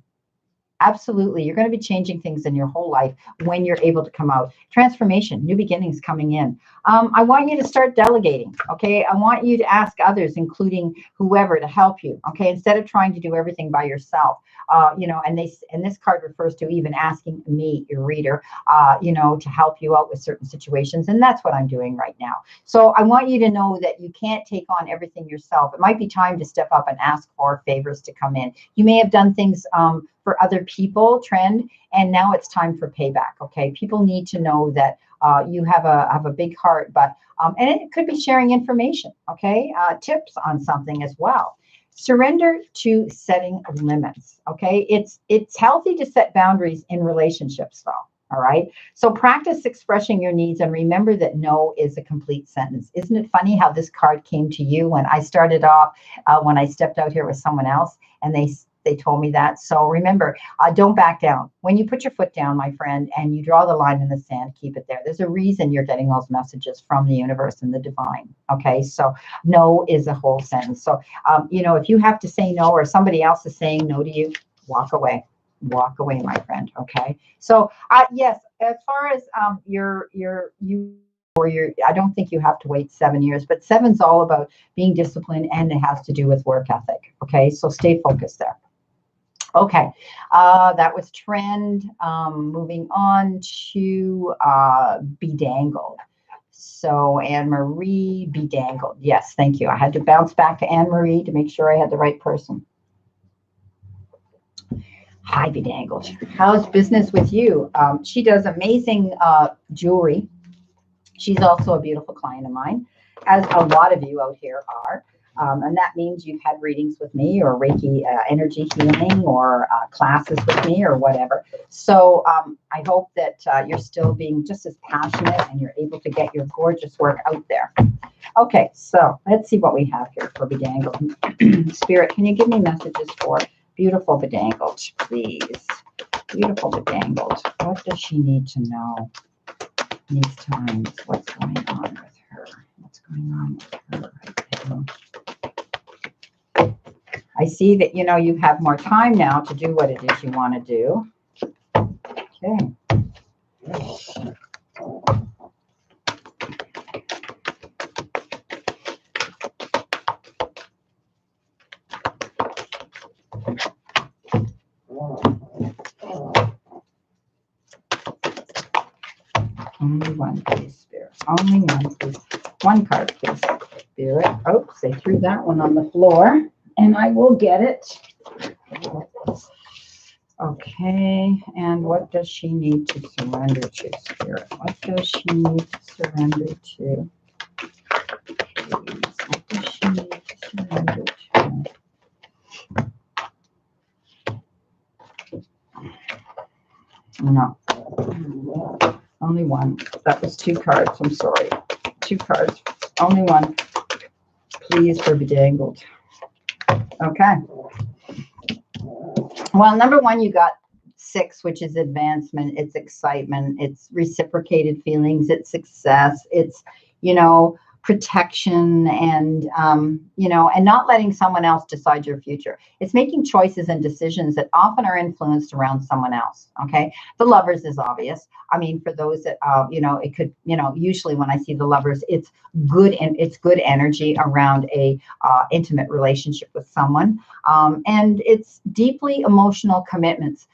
Absolutely. You're going to be changing things in your whole life when you're able to come out. Transformation, new beginnings coming in. I want you to start delegating. Okay. I want you to ask others, including whoever, to help you. Okay. Instead of trying to do everything by yourself. You know, and this card refers to even asking me, your reader, you know, to help you out with certain situations. And that's what I'm doing right now. So I want you to know that you can't take on everything yourself. It might be time to step up and ask for favors to come in. You may have done things for other people, Trend, and now it's time for payback. Okay, people need to know that you have a big heart, but and it could be sharing information. Okay, tips on something as well. Surrender to setting limits. Okay, it's healthy to set boundaries in relationships, though. All right. So practice expressing your needs and remember that no is a complete sentence. Isn't it funny how this card came to you when I started off, when I stepped out here with someone else and they told me that. So remember, don't back down. When you put your foot down, my friend, and you draw the line in the sand, keep it there. There's a reason you're getting those messages from the universe and the divine. Okay. So no is a whole sentence. So, you know, if you have to say no or somebody else is saying no to you, walk away. Walk away, my friend. Okay. So yes, as far as I don't think you have to wait 7 years, but 7's all about being disciplined and it has to do with work ethic. Okay. So stay focused there. Okay. That was Trend. Moving on to Bedangled. So Anne-Marie Bedangled. Yes. Thank you. I had to bounce back to Anne-Marie to make sure I had the right person. Hi, Bedangled. How's business with you? She does amazing jewelry. She's also a beautiful client of mine, as a lot of you out here are. And that means you've had readings with me or Reiki energy healing or classes with me or whatever. So I hope that you're still being just as passionate and you're able to get your gorgeous work out there. Okay, so let's see what we have here for Bedangled. Spirit, can you give me messages for beautiful Bedangled, please? Beautiful Bedangled. What does she need to know these times? What's going on with her? What's going on with her right now? I see that, you know, you have more time now to do what it is you want to do. Okay. Only one, please, Spirit. Only one, please. One card, please, Spirit. Oops, I threw that one on the floor, and I will get it. Okay, and what does she need to surrender to, Spirit? What does she need to surrender to? Please, what does she need to surrender to? No. Only one. That was 2 cards. I'm sorry. 2 cards. Only one. Please, for Bedangled. Okay. Well, number 1, you got 6, which is advancement. It's excitement. It's reciprocated feelings. It's success. It's, you know, protection and, you know, and not letting someone else decide your future. It's making choices and decisions that often are influenced around someone else. Okay. The Lovers is obvious. I mean, for those that, you know, it could, you know, usually when I see the Lovers, it's good and it's good energy around a intimate relationship with someone. And it's deeply emotional commitments.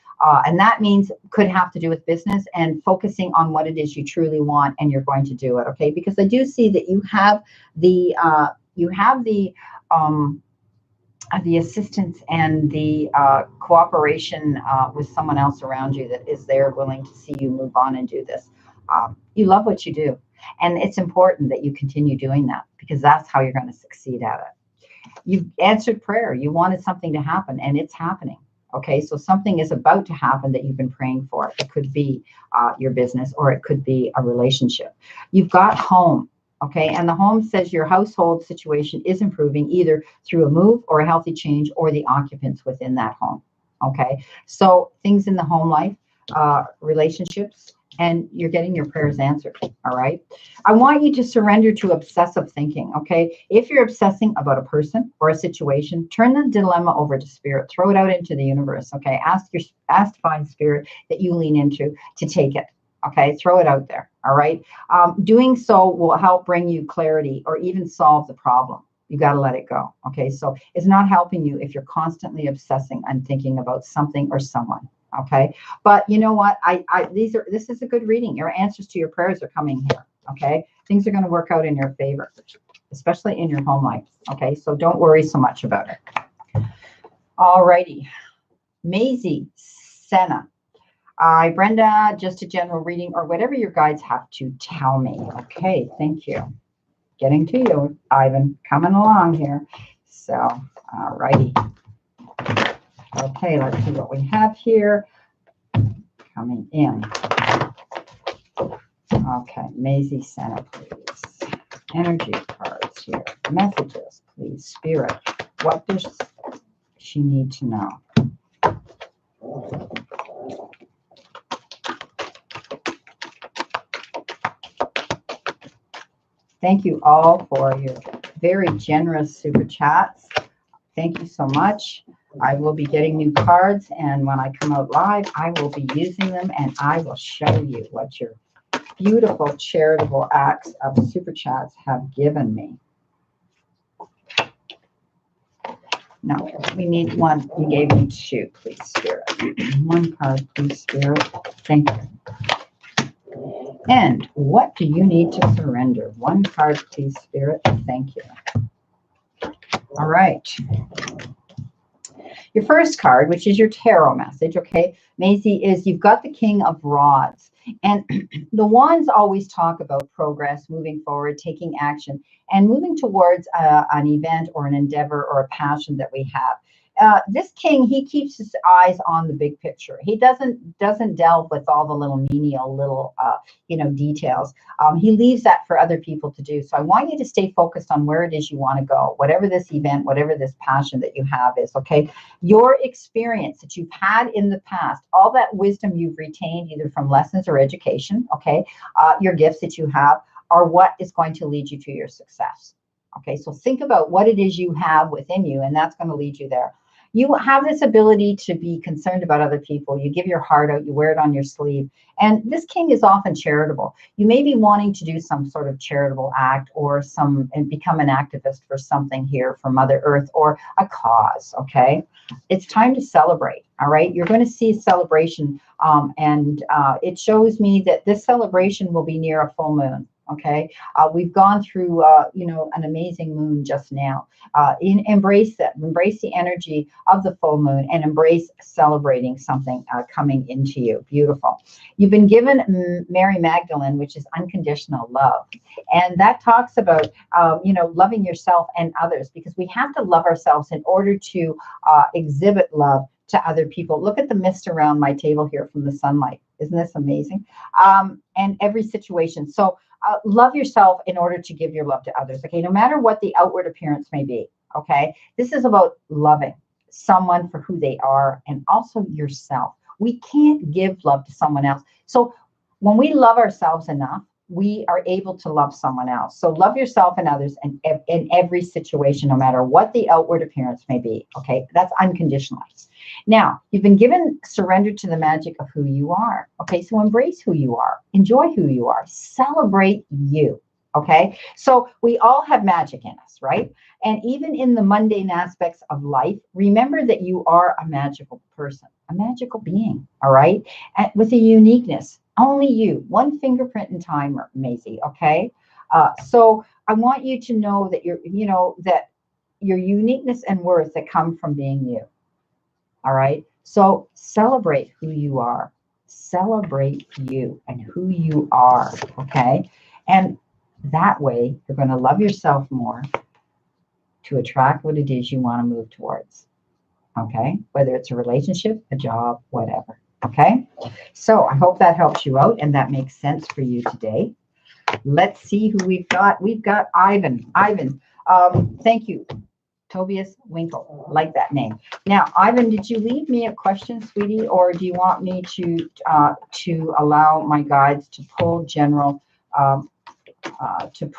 And that means could have to do with business and focusing on what it is you truly want and you're going to do it. Okay. Because I do see that you have the assistance and the cooperation with someone else around you that is there willing to see you move on and do this. You love what you do. And it's important that you continue doing that because that's how you're going to succeed at it. You've answered prayer. You wanted something to happen and it's happening. Okay, so something is about to happen that you've been praying for. It could be your business or it could be a relationship. You've got home, okay, and the home says your household situation is improving either through a move or a healthy change or the occupants within that home, okay? So things in the home life, relationships, and you're getting your prayers answered. All right. I want you to surrender to obsessive thinking. Okay. If you're obsessing about a person or a situation, turn the dilemma over to spirit, throw it out into the universe. Okay. Ask divine spirit that you lean into to take it. Okay. Throw it out there. All right. Doing so will help bring you clarity or even solve the problem. You got to let it go. Okay. So it's not helping you if you're constantly obsessing and thinking about something or someone. Okay. But you know what? This is a good reading. Your answers to your prayers are coming here. Okay. Things are going to work out in your favor, especially in your home life. Okay. So don't worry so much about it. All righty. Maisie, Senna. Brenda, just a general reading or whatever your guides have to tell me. Okay. Thank you. Getting to you, Ivan. Coming along here. So, all righty. Okay, let's see what we have here. Coming in. Okay, Maisie Senna, please. Energy cards here. Messages, please. Spirit, what does she need to know? Thank you all for your very generous super chats. Thank you so much. I will be getting new cards, and when I come out live, I will be using them, and I will show you what your beautiful charitable acts of super chats have given me. No, we need one. You gave me two, please, Spirit. One card, please, Spirit. Thank you. And what do you need to surrender? One card, please, Spirit. Thank you. All right. Your first card, which is your tarot message, okay, Maisie, is you've got the King of Rods. And the wands always talk about progress, moving forward, taking action, and moving towards an event or an endeavor or a passion that we have. This king, he keeps his eyes on the big picture. He doesn't delve with all the little menial little details. He leaves that for other people to do. So I want you to stay focused on where it is you want to go, whatever this event, whatever this passion that you have is. Okay, your experience that you've had in the past, all that wisdom you've retained either from lessons or education. Okay, your gifts that you have are what is going to lead you to your success. Okay, so think about what it is you have within you, and that's going to lead you there. You have this ability to be concerned about other people. You give your heart out, you wear it on your sleeve. And this king is often charitable. You may be wanting to do some sort of charitable act or and become an activist for something here for Mother Earth or a cause, okay? It's time to celebrate, all right? You're going to see a celebration, and it shows me that this celebration will be near a full moon. Okay, we've gone through, an amazing moon just now. Embrace that, embrace the energy of the full moon, and embrace celebrating something coming into you. Beautiful. You've been given Mary Magdalene, which is unconditional love, and that talks about, loving yourself and others, because we have to love ourselves in order to exhibit love to other people. Look at the mist around my table here from the sunlight. Isn't this amazing? And every situation. So love yourself in order to give your love to others. Okay, no matter what the outward appearance may be. Okay, this is about loving someone for who they are and also yourself. We can't give love to someone else. So when we love ourselves enough, we are able to love someone else. So love yourself and others in every situation, no matter what the outward appearance may be. Okay, that's unconditional. Now, you've been given surrender to the magic of who you are. Okay, so embrace who you are. Enjoy who you are. Celebrate you. Okay, so we all have magic in us, right? And even in the mundane aspects of life, remember that you are a magical person, a magical being, all right? And with a uniqueness. Only you, one fingerprint in time, Maisie, okay? So I want you to know that that your uniqueness and worth that come from being you. All right. So celebrate who you are. Celebrate you and who you are. Okay. And that way you're going to love yourself more to attract what it is you want to move towards. Okay. Whether it's a relationship, a job, whatever. Okay. So I hope that helps you out and that makes sense for you today. Let's see who we've got. We've got Ivan. Ivan, thank you. Tobias Winkle, like that name. Now, Ivan, did you leave me a question, sweetie, or do you want me to allow my guides to pull general,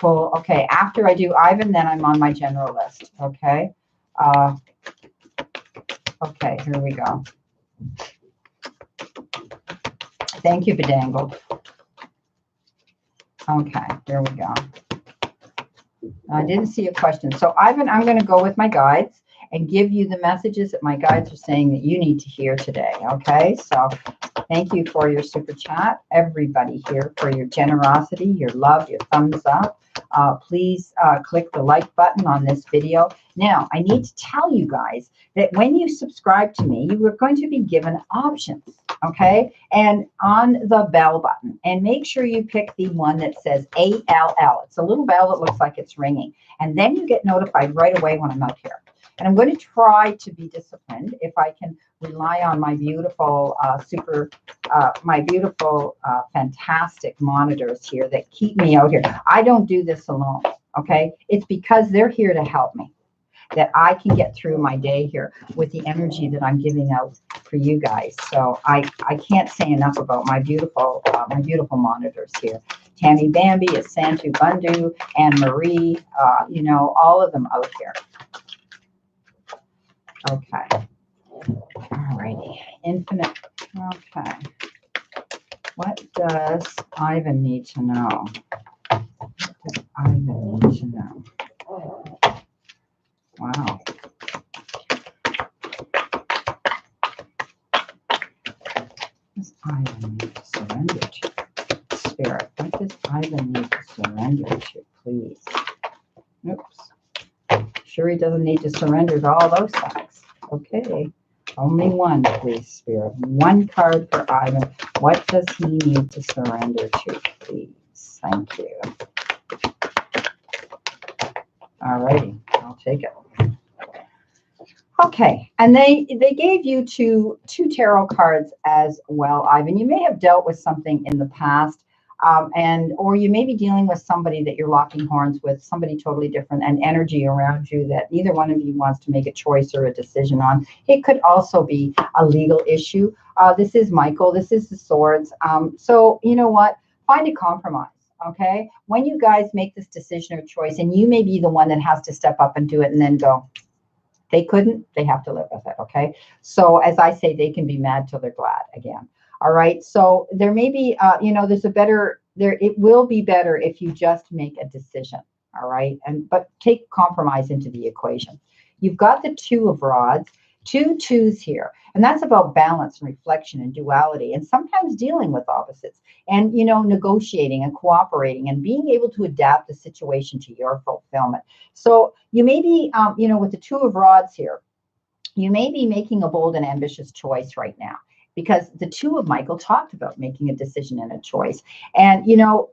okay, after I do Ivan, then I'm on my general list, okay? Okay, here we go. Thank you, Bedangled. Okay, here we go. I didn't see a question. So, Ivan, I'm going to go with my guides and give you the messages that my guides are saying that you need to hear today. Okay, so thank you for your super chat, everybody here, for your generosity, your love, your thumbs up. Please click the like button on this video. Now, I need to tell you guys that when you subscribe to me, you are going to be given options, okay? And on the bell button, and make sure you pick the one that says ALL. It's a little bell that looks like it's ringing. And then you get notified right away when I'm out here. And I'm going to try to be disciplined if I can rely on my beautiful, fantastic monitors here that keep me out here. I don't do this alone, okay? It's because they're here to help me, that I can get through my day here with the energy that I'm giving out for you guys. So I can't say enough about my beautiful monitors here. Tammy Bambi, Asantu Bundu, Anne Marie, you know, all of them out here. Okay. All righty. Infinite. Okay. What does Ivan need to know? What does Ivan need to know? Wow. What does Ivan need to surrender to? Spirit, what does Ivan need to surrender to, please? Oops. Sure he doesn't need to surrender to all those facts. Okay. Only one, please, Spirit. One card for Ivan. What does he need to surrender to, please? Thank you. All righty. I'll take it. Okay. And they gave you two tarot cards as well, Ivan. You may have dealt with something in the past. Or you may be dealing with somebody that you're locking horns with, somebody totally different, and energy around you that neither one of you wants to make a choice or a decision on. It could also be a legal issue. This is Michael. This is the Swords. So you know what? Find a compromise, okay? When you guys make this decision or choice, and you may be the one that has to step up and do it and then go, they couldn't, they have to live with it, okay? So as I say, they can be mad till they're glad again. All right. So there may be, you know, it will be better if you just make a decision. All right. But take compromise into the equation. You've got the Two of Rods, 2 twos here. And that's about balance and reflection and duality, and sometimes dealing with opposites and, you know, negotiating and cooperating and being able to adapt the situation to your fulfillment. So you may be, you know, with the Two of Rods here, you may be making a bold and ambitious choice right now, because the Two of Michael talked about making a decision and a choice. And, you know,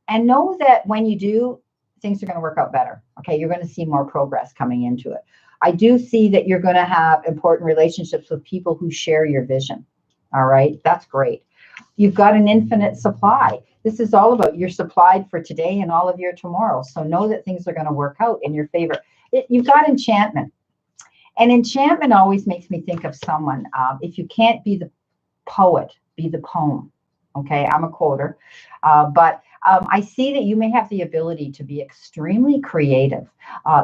and know that when you do, things are going to work out better. Okay. You're going to see more progress coming into it. I do see that you're going to have important relationships with people who share your vision. All right. That's great. You've got an infinite supply. This is all about you're supplied for today and all of your tomorrow. So know that things are going to work out in your favor. You've got enchantment. And enchantment always makes me think of someone. If you can't be the poet, be the poem. Okay, I'm a quoter. But I see that you may have the ability to be extremely creative.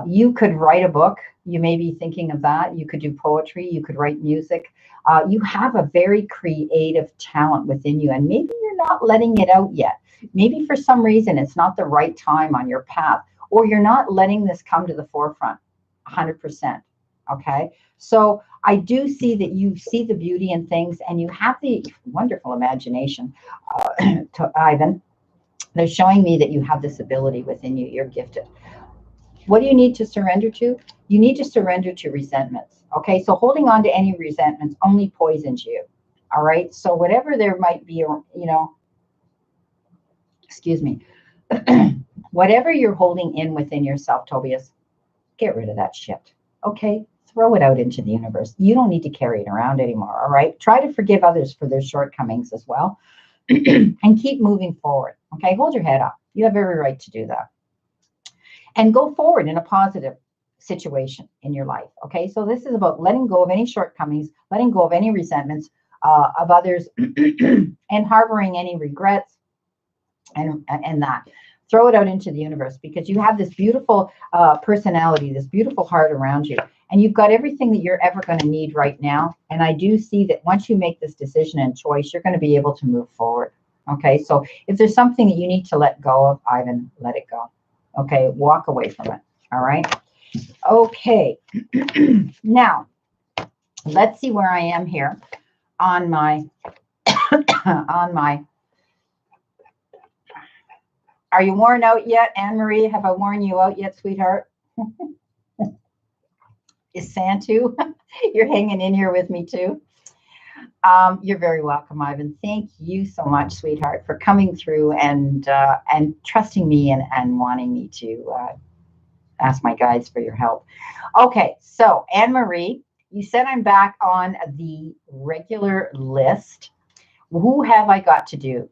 You could write a book. You may be thinking of that. You could do poetry. You could write music. You have a very creative talent within you. And maybe you're not letting it out yet. Maybe for some reason it's not the right time on your path. Or you're not letting this come to the forefront 100%. Okay, so I do see that you see the beauty in things and you have the wonderful imagination, Ivan. They're showing me that you have this ability within you. You're gifted. What do you need to surrender to? You need to surrender to resentments. Okay, so holding on to any resentments only poisons you. All right, so whatever there might be, you know, excuse me, whatever you're holding in within yourself, Tobias, get rid of that shit. Okay. Throw it out into the universe. You don't need to carry it around anymore. All right. Try to forgive others for their shortcomings as well. And keep moving forward. Okay. Hold your head up. You have every right to do that. And go forward in a positive situation in your life. Okay, so this is about letting go of any shortcomings, letting go of any resentments of others, and harboring any regrets, and that. Throw it out into the universe, because you have this beautiful personality, this beautiful heart around you, and you've got everything that you're ever going to need right now. And I do see that once you make this decision and choice, you're going to be able to move forward. Okay, so if there's something that you need to let go of, Ivan, let it go. Okay, walk away from it. All right. Okay. Now, let's see where I am here on my Are you worn out yet, Anne-Marie? Have I worn you out yet, sweetheart? Is Santu? You're hanging in here with me too. You're very welcome, Ivan. Thank you so much, sweetheart, for coming through and trusting me and wanting me to ask my guides for your help. Okay, so Anne-Marie, you said I'm back on the regular list. Who have I got to do?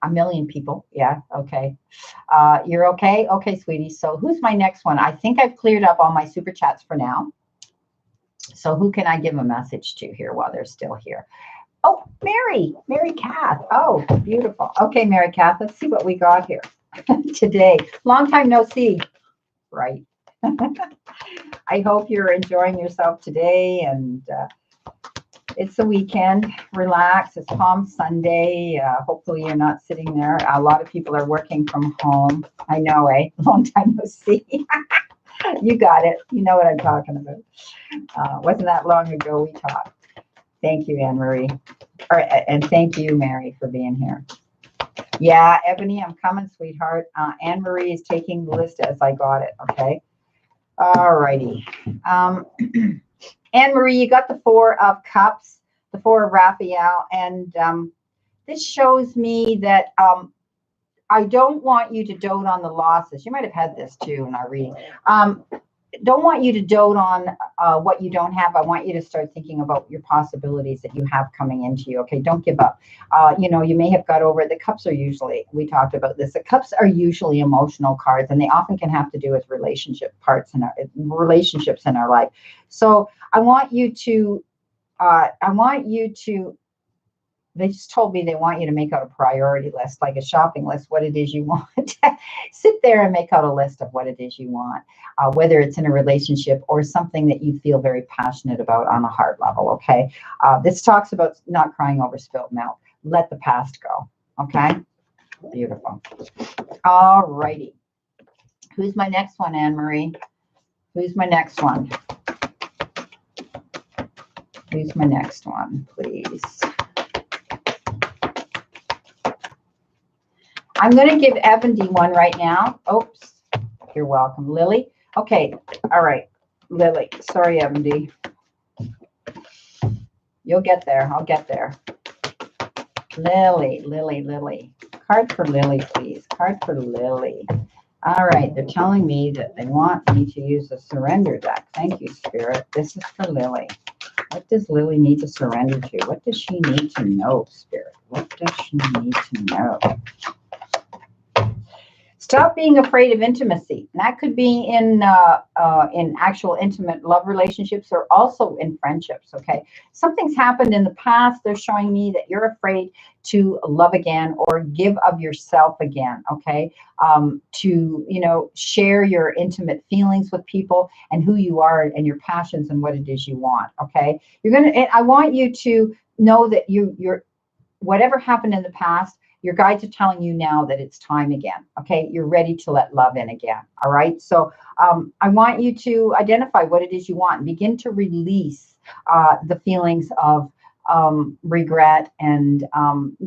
A million people. Yeah. Okay. You're okay. Okay, sweetie. So who's my next one? I think I've cleared up all my super chats for now. So who can I give a message to here while they're still here? Oh, Mary Kath. Oh, beautiful. Okay, Mary Kath, let's see what we got here today. Long time no see. Right. I hope you're enjoying yourself today, and it's the weekend. Relax. It's Palm Sunday. Hopefully you're not sitting there. A lot of people are working from home. I know, eh? Long time no see. You got it. You know what I'm talking about. Wasn't that long ago we talked. Thank you, Anne-Marie. And thank you, Mary, for being here. Yeah, Ebony, I'm coming, sweetheart. Anne-Marie is taking the list as I got it, okay? All righty. Anne-Marie, you got the 4 of Cups, the 4 of Raphael, and this shows me that I don't want you to dote on the losses. You might have had this too in our reading. Don't want you to dote on what you don't have. I want you to start thinking about your possibilities that you have coming into you. Okay, don't give up. You know, you may have got over it. The Cups are usually, we talked about this, the Cups are usually emotional cards, and they often can have to do with relationships in our life. So I want you to, they just told me they want you to make out a priority list, like a shopping list, what it is you want. Sit there and make out a list of what it is you want, whether it's in a relationship or something that you feel very passionate about on a heart level, okay? This talks about not crying over spilt milk. Let the past go, okay? Beautiful. All righty. Who's my next one, Anne-Marie? Who's my next one? Who's my next one, please? I'm going to give Ebony one right now. Oops. You're welcome. Lily? Okay. All right. Lily. Sorry, Ebony. You'll get there. I'll get there. Lily. Card for Lily, please. Card for Lily. All right. They're telling me that they want me to use a surrender deck. Thank you, Spirit. This is for Lily. What does Lily need to surrender to? What does she need to know, Spirit? What does she need to know? Stop being afraid of intimacy. And that could be in actual intimate love relationships, or also in friendships, okay? Something's happened in the past. They're showing me that you're afraid to love again or give of yourself again, okay? To, you know, share your intimate feelings with people and who you are and your passions and what it is you want, okay? I want you to know that you're whatever happened in the past, your guides are telling you now that it's time again, okay? You're ready to let love in again, all right? So I want you to identify what it is you want and begin to release the feelings of regret and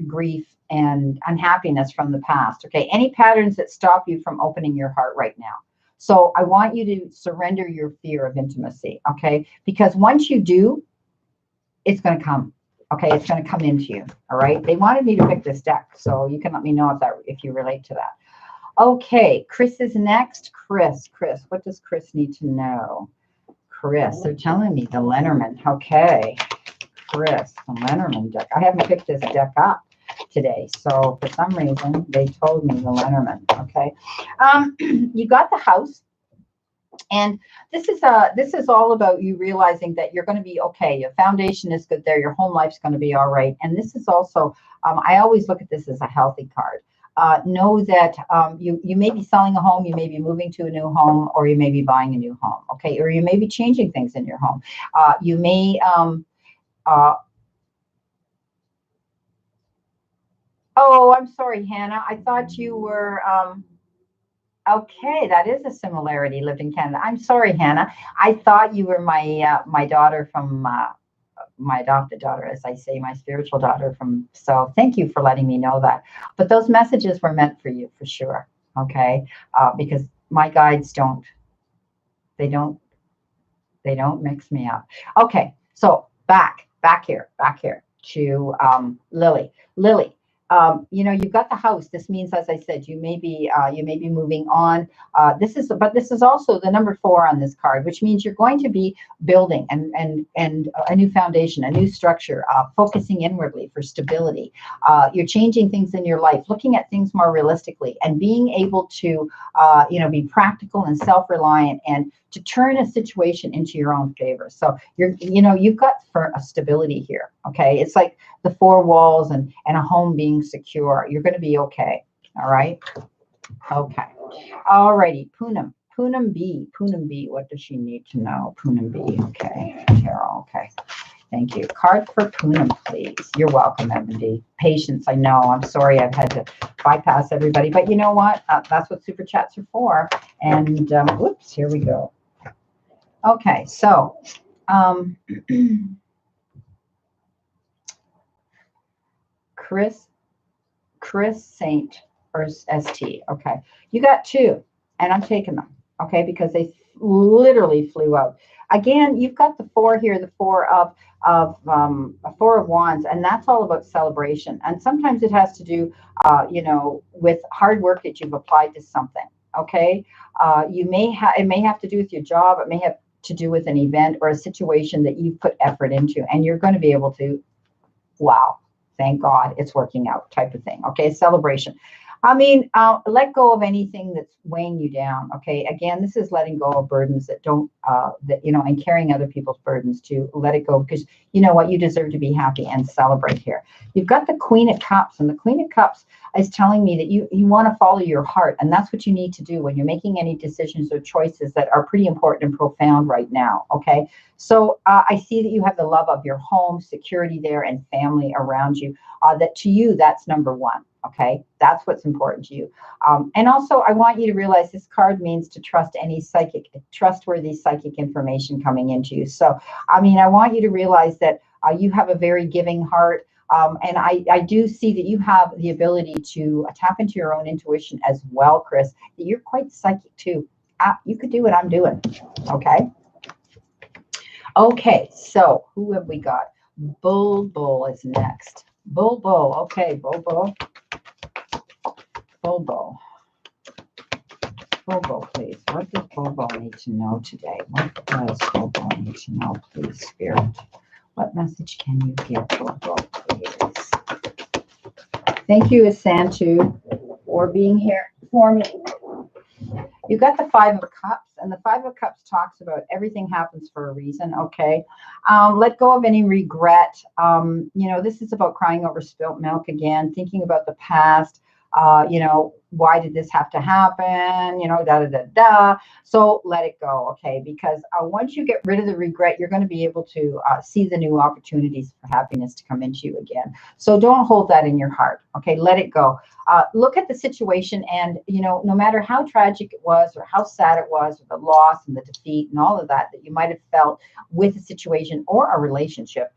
grief and unhappiness from the past, okay? Any patterns that stop you from opening your heart right now. So I want you to surrender your fear of intimacy, okay? Because once you do, it's going to come. Okay, it's going to come into you, all right? They wanted me to pick this deck, so you can let me know if you relate to that. Okay, Chris is next. Chris, what does Chris need to know? Chris, they're telling me the Lenormand. Okay, Chris, the Lenormand deck. I haven't picked this deck up today, so for some reason, they told me the Lenormand, okay? You got the House. And this is all about you realizing that you're going to be okay. Your foundation is good there. Your home life's going to be all right. And this is also, I always look at this as a healthy card. Know that you may be selling a home, you may be moving to a new home, or you may be buying a new home, okay? Or you may be changing things in your home. You may, oh, I'm sorry, Hannah. I thought you were, okay, that is a similarity, lived in Canada. I'm sorry, Hannah. I thought you were my daughter from, my adopted daughter, as I say, my spiritual daughter from, so thank you for letting me know that. But those messages were meant for you, for sure, okay? Because my guides they don't mix me up. Okay, so back here to Lily. Lily, you know, you've got the house. This means, as I said, you may be moving on. This is also the number 4 on this card, which means you're going to be building and a new foundation, a new structure, focusing inwardly for stability. You're changing things in your life, looking at things more realistically, and being able to, you know, be practical and self-reliant, and to turn a situation into your own favor. So you've got for a stability here. Okay, it's like the 4 walls and a home being secure. You're going to be okay. All right. Okay. All righty. Poonam B. What does she need to know? Poonam B. Okay. Taro. Okay. Thank you. Card for Poonam, please. You're welcome, Ebony. Patience, I know. I'm sorry I've had to bypass everybody, but you know what? That's what Super Chats are for. And whoops, here we go. Okay, so Chris Saint or ST. Okay, you got 2, and I'm taking them. Okay, because they literally flew out. Again, you've got the 4 here, the 4 of 4 of Wands, and that's all about celebration. And sometimes it has to do, you know, with hard work that you've applied to something. Okay, it may have to do with your job. It may have to do with an event or a situation that you've put effort into, and you're going to be able to, wow, thank God it's working out, type of thing. Okay, celebration. I mean, let go of anything that's weighing you down. Okay, again, this is letting go of burdens that don't, and carrying other people's burdens, to let it go, because you know what, you deserve to be happy and celebrate here. You've got the Queen of Cups, and the Queen of Cups is telling me that you want to follow your heart, and that's what you need to do when you're making any decisions or choices that are pretty important and profound right now. Okay, so I see that you have the love of your home, security there, and family around you. That to you, that's number 1. Okay, that's what's important to you. And also, I want you to realize this card means to trust any trustworthy psychic information coming into you. So, I mean, I want you to realize that you have a very giving heart. And I do see that you have the ability to tap into your own intuition as well, Chris, that you're quite psychic too. You could do what I'm doing. Okay. Okay, so who have we got? Bull is next. Bull. Okay, Bull. Bull, please. What does Bull need to know today? What does Bull need to know, please, Spirit? What message can you give Bull, please? Thank you, Asantu, for being here for me. You got the 5 of Cups, and the 5 of Cups talks about everything happens for a reason. Okay, let go of any regret. You know, this is about crying over spilt milk again, thinking about the past. You know, why did this have to happen? You know, So let it go, okay? Because once you get rid of the regret, you're going to be able to see the new opportunities for happiness to come into you again. So don't hold that in your heart, okay? Let it go. Look at the situation, and, you know, no matter how tragic it was or how sad it was, or the loss and the defeat and all of that you might have felt with a situation or a relationship,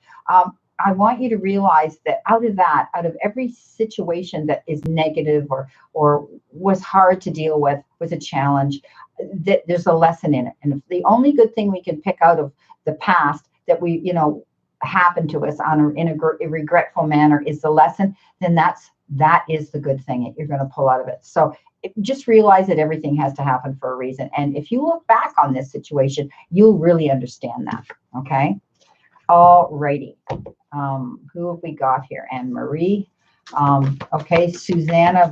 I want you to realize that out of every situation that is negative or was hard to deal with, was a challenge, that there's a lesson in it. And if the only good thing we can pick out of the past that we, you know, happened to us in a regretful manner is the lesson, then that is the good thing that you're going to pull out of it. So just realize that everything has to happen for a reason. And if you look back on this situation, you'll really understand that. Okay. All righty. Who have we got here? Anne Marie. Okay, Susanna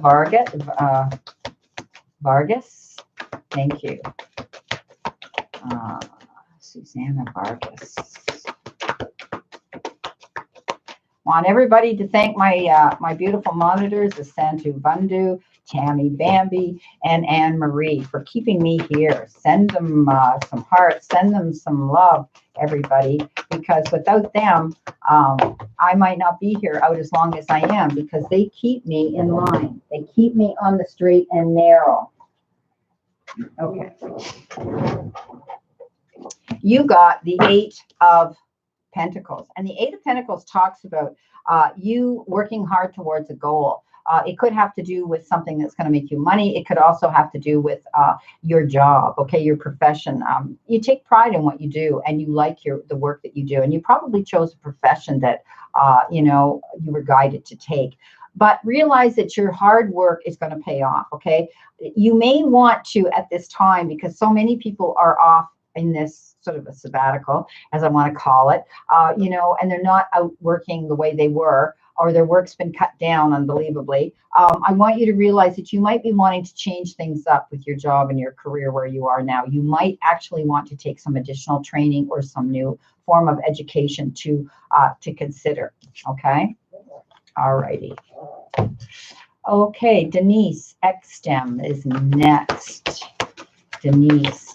Vargas. Thank you. Susanna Vargas. Want everybody to thank my my beautiful monitors, the Santu Bundu, Tammy Bambi, and Anne Marie for keeping me here. Send them some hearts, send them some love, everybody, because without them, I might not be here out as long as I am, because they keep me in line. They keep me on the straight and narrow. Okay. You got the 8 of Pentacles, and the 8 of Pentacles talks about you working hard towards a goal. It could have to do with something that's going to make you money. It could also have to do with your job, okay, your profession. You take pride in what you do, and you like the work that you do, and you probably chose a profession that you know, you were guided to take. But realize that your hard work is going to pay off, okay? You may want to at this time, because so many people are off in this sort of a sabbatical, as I want to call it, you know, and they're not out working the way they were, or their work's been cut down unbelievably. I want you to realize that you might be wanting to change things up with your job and your career where you are now. You might actually want to take some additional training or some new form of education to consider, okay? All righty. Okay, Denise Extem is next. Denise.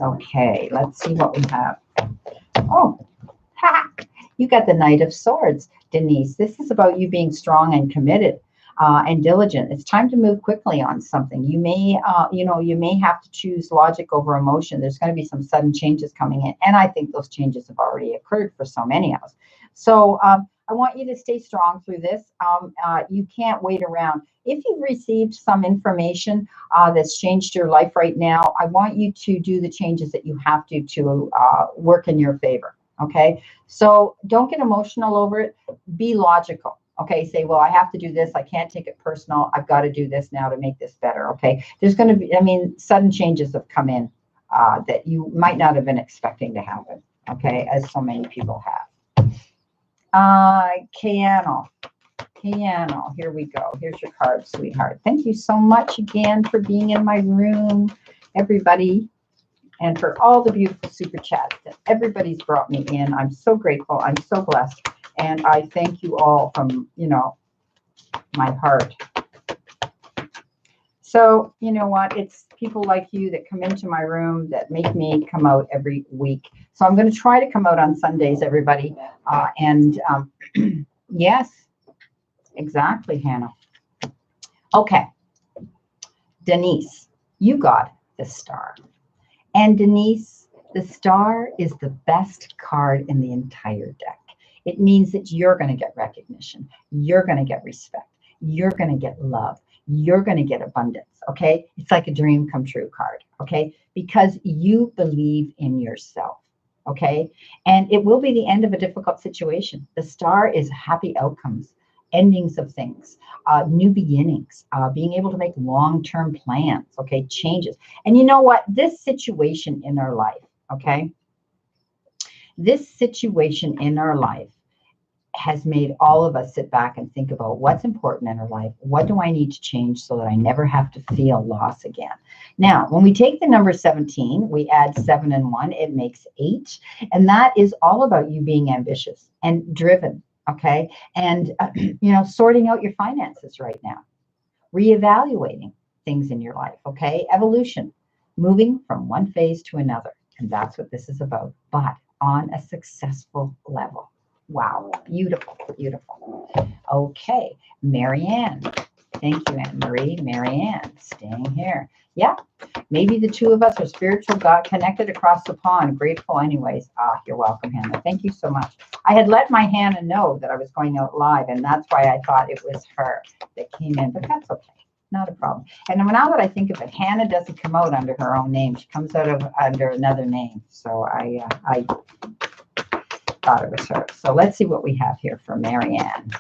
Okay, let's see what we have. Oh, ha! You got the Knight of Swords, Denise. This is about you being strong and committed and diligent. It's time to move quickly on something. You may, you know, you may have to choose logic over emotion. There's going to be some sudden changes coming in, and I think those changes have already occurred for so many of us. So I want you to stay strong through this. You can't wait around. If you've received some information that's changed your life right now, I want you to do the changes that you have to work in your favor. Okay, so don't get emotional over it. Be logical. Okay, say, well, I have to do this. I can't take it personal. I've got to do this now to make this better. Okay, there's going to be, I mean, sudden changes have come in that you might not have been expecting to happen. Okay, as so many people have. Kayano, here we go. Here's your card, sweetheart. Thank you so much again for being in my room, everybody, and for all the beautiful super chats that everybody's brought me in. I'm so grateful. I'm so blessed. And I thank you all from, you know, my heart. So, you know what? It's people like you that come into my room that make me come out every week. So I'm going to try to come out on Sundays, everybody. Yes, exactly, Hannah. Okay. Denise, you got the Star. And Denise, the Star is the best card in the entire deck. It means that you're going to get recognition. You're going to get respect. You're going to get love. You're going to get abundance, okay? It's like a dream come true card, okay? Because you believe in yourself, okay? And it will be the end of a difficult situation. The Star is happy outcomes, endings of things, new beginnings, being able to make long-term plans, okay? Changes. And you know what? This situation in our life, okay? This situation in our life has made all of us sit back and think about what's important in our life. What do I need to change so that I never have to feel loss again? Now, when we take the number 17, we add 7 and 1, it makes 8. And that is all about you being ambitious and driven, okay? And, you know, sorting out your finances right now, reevaluating things in your life, okay? Evolution, moving from one phase to another. And that's what this is about, but on a successful level. Wow, beautiful, beautiful. Okay, Marianne. Thank you, Anne Marie. Marianne, staying here. Yeah, maybe the two of us are spiritual, got connected across the pond. Grateful anyways. You're welcome, Hannah. Thank you so much. I had let my Hannah know that I was going out live, and that's why I thought it was her that came in, but that's okay. Not a problem. And now that I think of it, Hannah doesn't come out under her own name. She comes out under another name. So I thought it was her. So let's see what we have here for Marianne.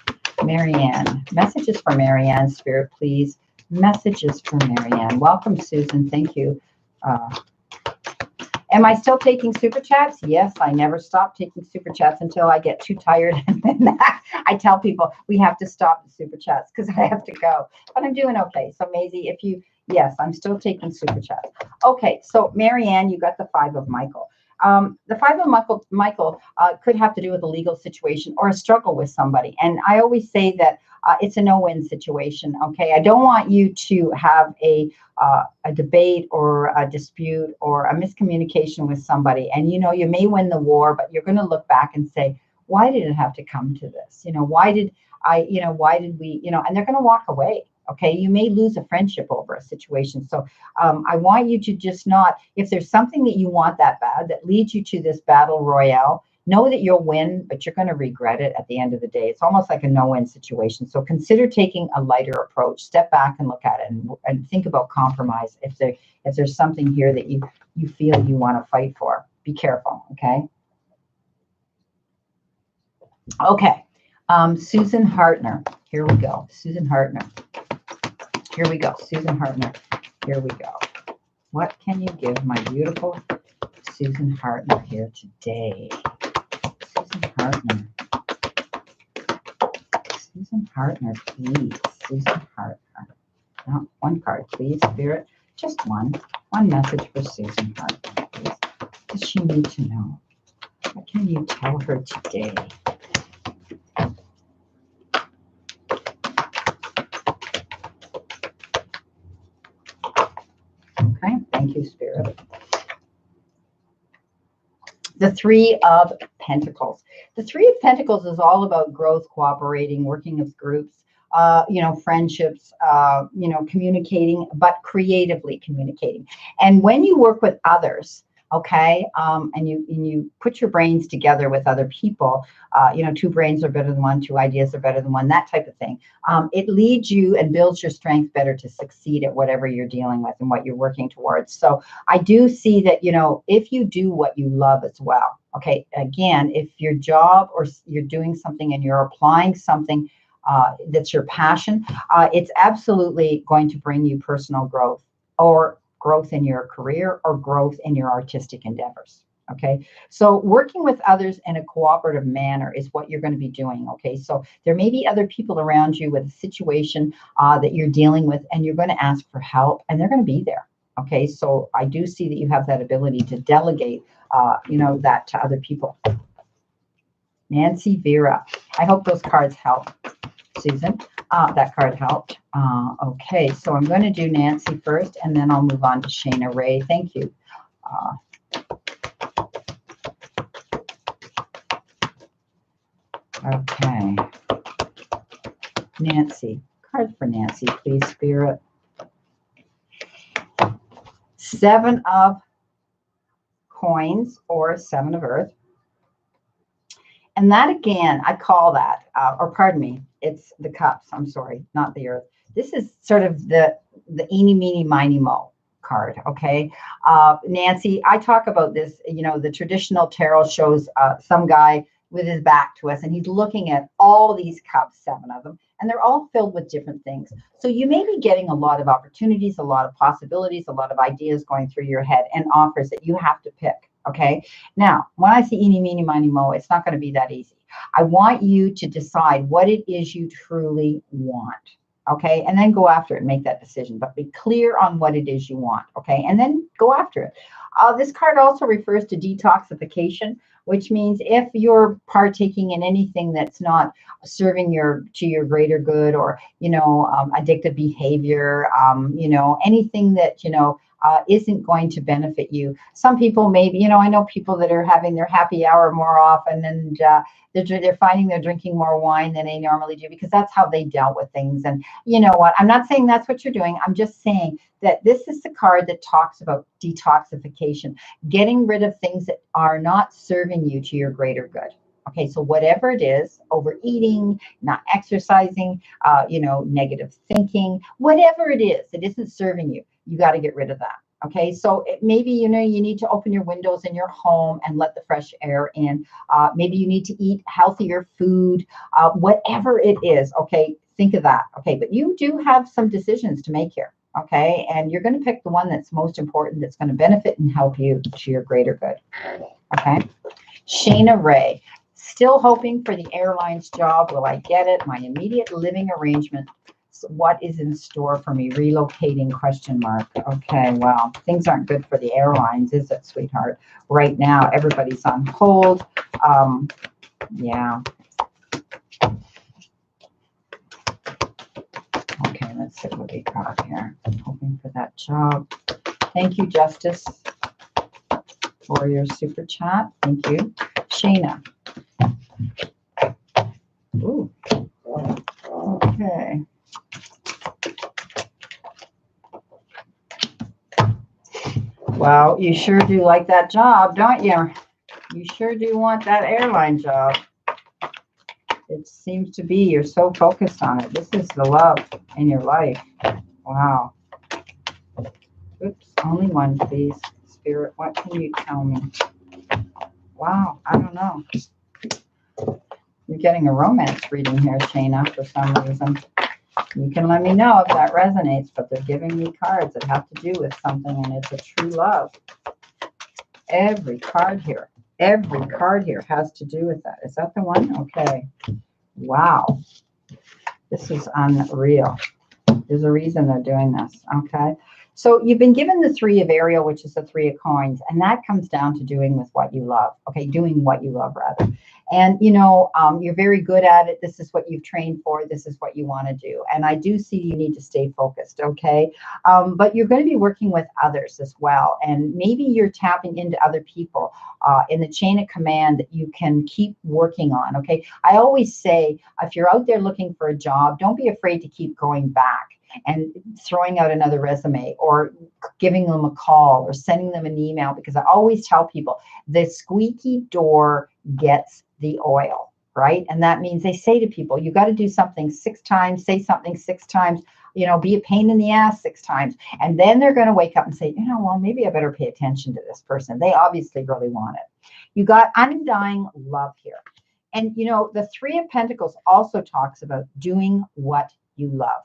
Marianne, messages for Marianne, Spirit, please. Messages for Marianne. Welcome, Susan. Thank you. Am I still taking super chats? Yes, I never stop taking super chats until I get too tired. And then I tell people we have to stop the super chats because I have to go. But I'm doing okay. So Maisie, if Yes, I'm still taking super chats. Okay, so Marianne, you got the 5 of Michael. The 5 of Michael could have to do with a legal situation or a struggle with somebody. And I always say that it's a no-win situation. Okay, I don't want you to have a debate or a dispute or a miscommunication with somebody. And you know, you may win the war, but you're going to look back and say, why did it have to come to this? You know, why did we? You know, and they're going to walk away. Okay, you may lose a friendship over a situation. So I want you to just not, if there's something that you want that bad that leads you to this battle royale, know that you'll win, but you're going to regret it at the end of the day. It's almost like a no-win situation. So consider taking a lighter approach. Step back and look at it and think about compromise. If there's something here that you feel you want to fight for, be careful, okay? Okay, Susan Hartner. Here we go. Susan Hartner. Here we go. Susan Hartner. Here we go. What can you give my beautiful Susan Hartner here today? Susan Hartner. Susan Hartner, please. Susan Hartner. No, one card, please, Spirit. Just one. One message for Susan Hartner, please. What does she need to know? What can you tell her today? Okay, thank you, Spirit. The 3 of Pentacles. The 3 of Pentacles is all about growth, cooperating, working with groups, you know, friendships, you know, communicating, but creatively communicating. And when you work with others, okay, and you put your brains together with other people, you know, 2 brains are better than 1, 2 ideas are better than 1, that type of thing. It leads you and builds your strength better to succeed at whatever you're dealing with and what you're working towards. So I do see that, you know, if you do what you love as well, okay, again, if your job or you're doing something and you're applying something that's your passion, it's absolutely going to bring you personal growth or growth in your career or growth in your artistic endeavors. Okay, so working with others in a cooperative manner is what you're going to be doing. Okay, so there may be other people around you with a situation that you're dealing with, and you're going to ask for help, and they're going to be there. Okay, so I do see that you have that ability to delegate, you know, that to other people. Nancy Vera, I hope those cards help. Susan, that card helped. Okay, so I'm going to do Nancy first, and then I'll move on to Shayna Ray. Thank you. Okay. Nancy. Card for Nancy, please, Spirit. 7 of Coins or 7 of Earth. And that, again, I call that, or pardon me, it's the Cups. I'm sorry, not the Earth. This is sort of the eeny, meeny, miny, mo card, okay? Nancy, I talk about this, you know, the traditional tarot shows some guy with his back to us, and he's looking at all these cups, 7 of them, and they're all filled with different things. So you may be getting a lot of opportunities, a lot of possibilities, a lot of ideas going through your head and offers that you have to pick. Okay. Now, when I say eeny, meeny, miny, mo, it's not going to be that easy. I want you to decide what it is you truly want. Okay. And then go after it and make that decision, but be clear on what it is you want. Okay. And then go after it. This card also refers to detoxification, which means if you're partaking in anything that's not serving to your greater good, or, you know, addictive behavior, you know, anything that, you know, isn't going to benefit you. Some people maybe, you know, I know people that are having their happy hour more often, and they're finding they're drinking more wine than they normally do because that's how they dealt with things. And you know what? I'm not saying that's what you're doing. I'm just saying that this is the card that talks about detoxification, getting rid of things that are not serving you to your greater good. Okay, so whatever it is, overeating, not exercising, you know, negative thinking, whatever it is that isn't serving you, you got to get rid of that. Okay, so maybe, you know, you need to open your windows in your home and let the fresh air in. Maybe you need to eat healthier food, whatever it is. Okay, think of that. Okay, but you do have some decisions to make here. Okay, and you're going to pick the one that's most important, that's going to benefit and help you to your greater good. Okay, Shayna Ray. Still hoping for the airlines job. Will I get it? My immediate living arrangement what is in store for me? Relocating, question mark. Okay, well, things aren't good for the airlines, is it, sweetheart? Right now, everybody's on hold. Yeah. Okay, let's see what we got here. I'm hoping for that job. Thank you, Justice, for your super chat. Thank you. Shayna. Ooh. Okay. Well, you sure do like that job, don't you? You sure do want that airline job. It seems to be you're so focused on it. This is the love in your life. Wow. Oops, only one, please. Spirit, what can you tell me? Wow, I don't know. You're getting a romance reading here, Shayna, for some reason. You can let me know if that resonates, but they're giving me cards that have to do with something, and it's a true love. Every card here has to do with that. Is that the one? Okay. Wow. This is unreal. There's a reason they're doing this. Okay. So you've been given the 3 of Ariel, which is the 3 of coins, and that comes down to doing with what you love. Okay. Doing what you love, rather. And, you know, you're very good at it. This is what you've trained for. This is what you want to do. And I do see you need to stay focused. Okay. But you're going to be working with others as well. And maybe you're tapping into other people in the chain of command that you can keep working on. Okay. I always say, if you're out there looking for a job, don't be afraid to keep going back and throwing out another resume or giving them a call or sending them an email, because I always tell people the squeaky door gets the oil, right? And that means they say to people, you got to do something 6 times, say something 6 times, you know, be a pain in the ass 6 times. And then they're going to wake up and say, you know, well, maybe I better pay attention to this person. They obviously really want it. You got undying love here. And, you know, the 3 of Pentacles also talks about doing what you love.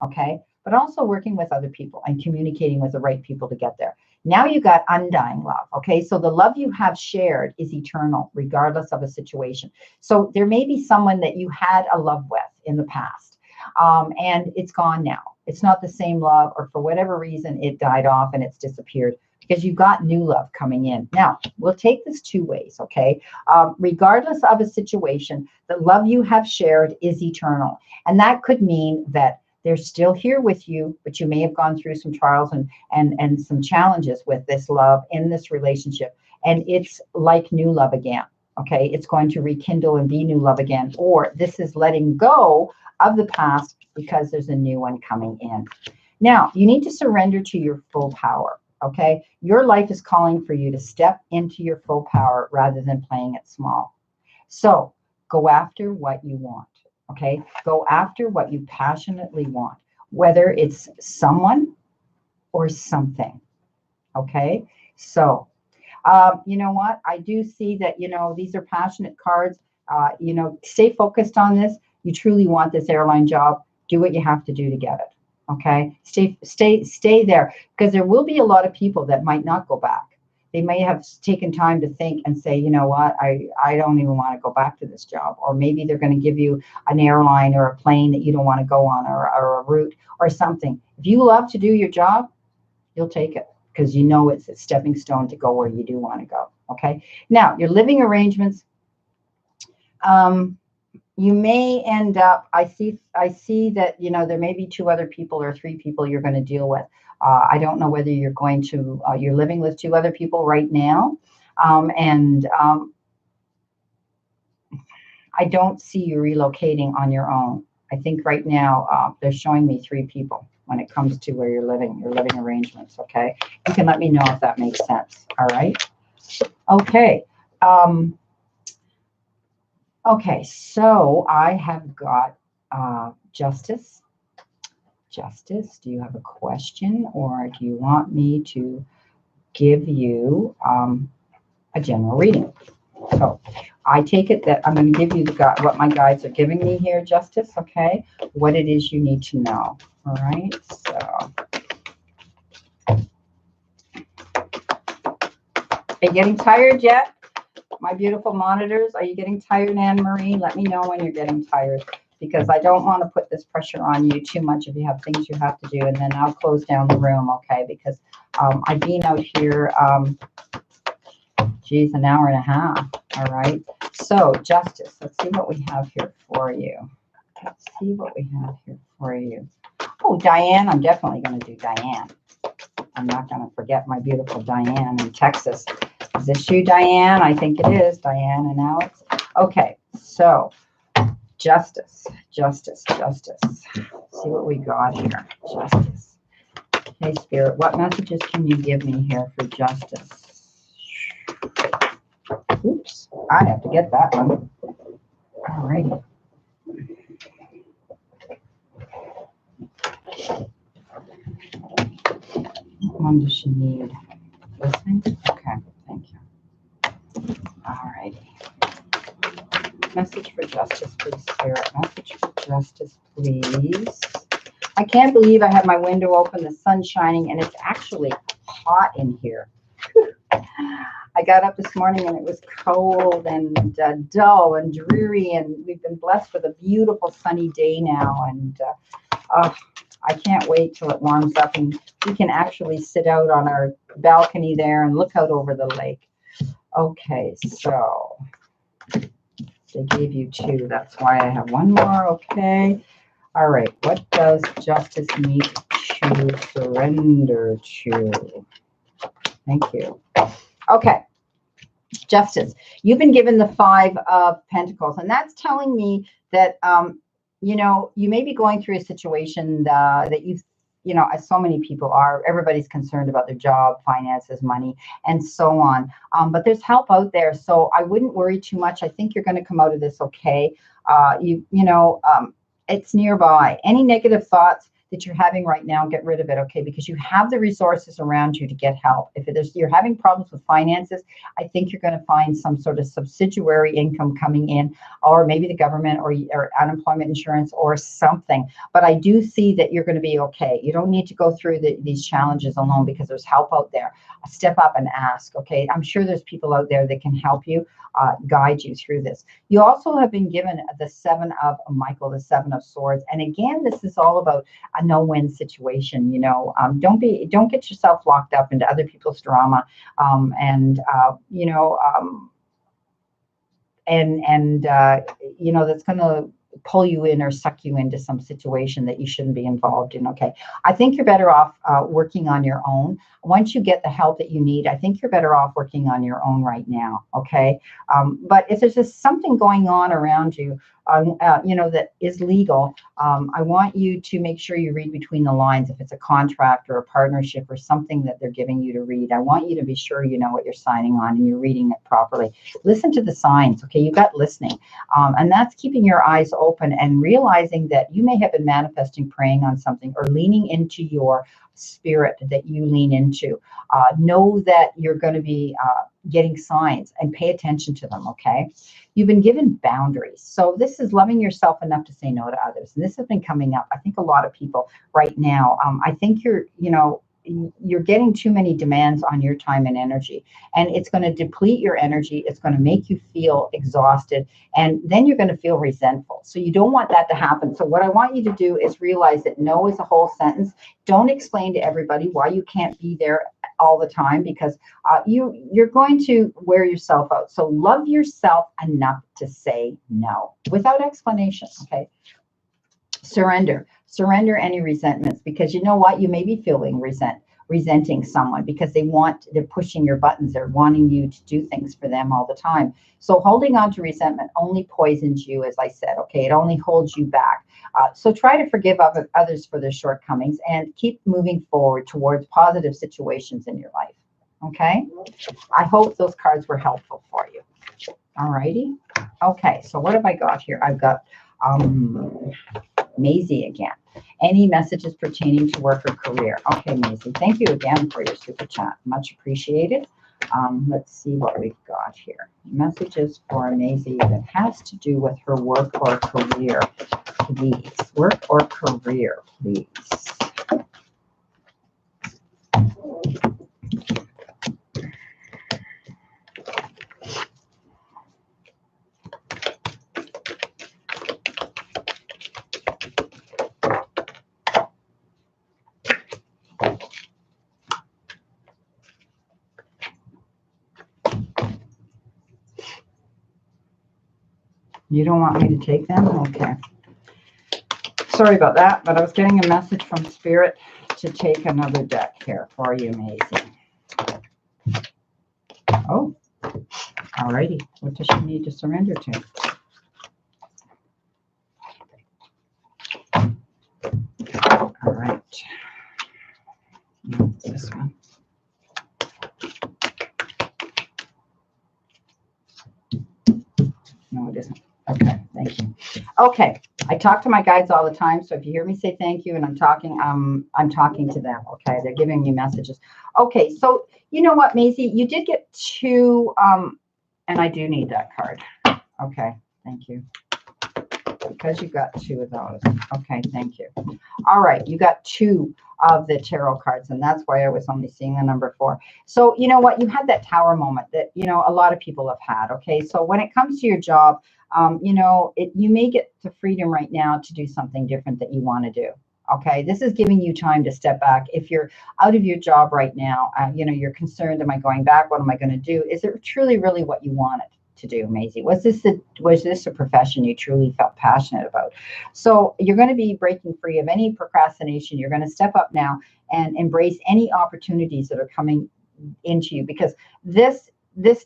Okay. But also working with other people and communicating with the right people to get there. Now you got undying love. Okay. So the love you have shared is eternal, regardless of a situation. So there may be someone that you had a love with in the past, and it's gone now. It's not the same love, or for whatever reason, it died off and it's disappeared, because you've got new love coming in. Now, we'll take this 2 ways. Okay. Regardless of a situation, the love you have shared is eternal. And that could mean that they're still here with you, but you may have gone through some trials and some challenges with this love in this relationship. And it's like new love again. Okay. It's going to rekindle and be new love again. Or this is letting go of the past because there's a new one coming in. Now, you need to surrender to your full power. Okay. Your life is calling for you to step into your full power rather than playing it small. So go after what you want. Okay, go after what you passionately want, whether it's someone or something. Okay, so you know what? I do see that, you know, these are passionate cards. You know, stay focused on this. You truly want this airline job. Do what you have to do to get it. Okay, stay there, because there will be a lot of people that might not go back. They may have taken time to think and say, you know what, I don't even want to go back to this job. Or maybe they're going to give you an airline or a plane that you don't want to go on, or a route or something. If you love to do your job, you'll take it, because you know it's a stepping stone to go where you do want to go. Okay. Now, your living arrangements, you may end up, I see that, you know, there may be 2 other people or 3 people you're going to deal with. I don't know whether you're going to, you're living with 2 other people right now. I don't see you relocating on your own. I think right now they're showing me 3 people when it comes to where you're living, your living arrangements. Okay. You can let me know if that makes sense. All right. Okay. Okay. So I have got Justice. Justice, do you have a question, or do you want me to give you a general reading? So I take it that I'm going to give you what my guides are giving me here, Justice, okay? What it is you need to know, all right? So, are you getting tired yet? My beautiful monitors, are you getting tired, Anne-Marie? Let me know when you're getting tired. because I don't want to put this pressure on you too much if you have things you have to do, and then I'll close down the room, okay? Because I've been out here, geez, an hour and a half, all right? So, Justice, let's see what we have here for you. Let's see what we have here for you. Oh, Diane, I'm definitely going to do Diane. I'm not going to forget my beautiful Diane in Texas. Is this you, Diane? I think it is, Diane and Alex. Okay, so Justice, Justice, Justice. Let's see what we got here. Justice. Okay, Spirit, what messages can you give me here for Justice? Oops, I have to get that one. All righty. What one does she need? Listening? Okay, thank you. All righty. Message for Justice, please, Spirit. Message for Justice, please. I can't believe I have my window open, the sun shining, and it's actually hot in here. I got up this morning and it was cold and dull and dreary, and we've been blessed with a beautiful sunny day now, and I can't wait till it warms up and we can actually sit out on our balcony there and look out over the lake. Okay, so they gave you two. That's why I have one more. Okay. All right. What does Justice need to surrender to? Thank you. Okay. Justice, you've been given the 5 of Pentacles, and that's telling me that, you know, you may be going through a situation that you've, you know, as so many people are, everybody's concerned about their job, finances, money, and so on. But there's help out there, so I wouldn't worry too much. I think you're going to come out of this okay. You know, it's nearby. Any negative thoughts that you're having right now, get rid of it, okay? Because you have the resources around you to get help. If you're having problems with finances, I think you're going to find some sort of subsidiary income coming in, or maybe the government or unemployment insurance or something. But I do see that you're going to be okay. You don't need to go through these challenges alone, because there's help out there. Step up and ask, okay? I'm sure there's people out there that can help you, guide you through this. You also have been given the 7 of Michael, the 7 of Swords. And again, this is all about a no-win situation. You know, don't get yourself locked up into other people's drama, you know, you know, that's going to pull you in or suck you into some situation that you shouldn't be involved in. Okay, I think you're better off working on your own. Once you get the help that you need, I think you're better off working on your own right now. Okay, but if there's just something going on around you, you know, that is legal, I want you to make sure you read between the lines. If it's a contract or a partnership or something that they're giving you to read, I want you to be sure you know what you're signing on and you're reading it properly. Listen to the signs, okay? You've got listening, and that's keeping your eyes open and realizing that you may have been manifesting, praying on something, or leaning into your spirit that you lean into. Know that you're going to be getting signs, and pay attention to them, okay? You've been given boundaries. So this is loving yourself enough to say no to others. And this has been coming up, I think, a lot of people right now. I think you're getting too many demands on your time and energy, and it's going to deplete your energy. It's going to make you feel exhausted, and then you're going to feel resentful. So you don't want that to happen. So what I want you to do is realize that no is a whole sentence. Don't explain to everybody why you can't be there all the time, because you're going to wear yourself out. So love yourself enough to say no without explanation, okay? Surrender any resentments, because you know what? You may be feeling resenting someone because they're pushing your buttons. They're wanting you to do things for them all the time. So holding on to resentment only poisons you, as I said, okay? It only holds you back. So try to forgive others for their shortcomings and keep moving forward towards positive situations in your life, okay? I hope those cards were helpful for you. All righty. Okay, so what have I got here? I've got Maisie again. Any messages pertaining to work or career? Okay, Maisie, thank you again for your super chat. Much appreciated. Let's see what we've got here. Messages for Maisie that has to do with her work or career, please. Work or career, please. You don't want me to take them? Okay. Sorry about that, but I was getting a message from Spirit to take another deck here for you, Maisie. Oh, alrighty. What does she need to surrender to? All right. No, it's this one. No, it isn't. Okay, thank you. Okay, I talk to my guides all the time, so if you hear me say thank you and I'm talking to them. Okay, they're giving me messages. Okay, so you know what, Maisie, you did get two, and I do need that card. Okay, thank you. Because you got two of those. Okay, thank you. All right, you got two of the tarot cards, and that's why I was only seeing the number 4. So you know what, you had that tower moment that, you know, a lot of people have had. Okay, so when it comes to your job, you know, you may get the freedom right now to do something different that you want to do. Okay, this is giving you time to step back. If you're out of your job right now, you know, you're concerned, am I going back? What am I going to do? Is it truly really what you wanted to do, Maisie? Was this a profession you truly felt passionate about? So you're going to be breaking free of any procrastination. You're going to step up now and embrace any opportunities that are coming into you, because this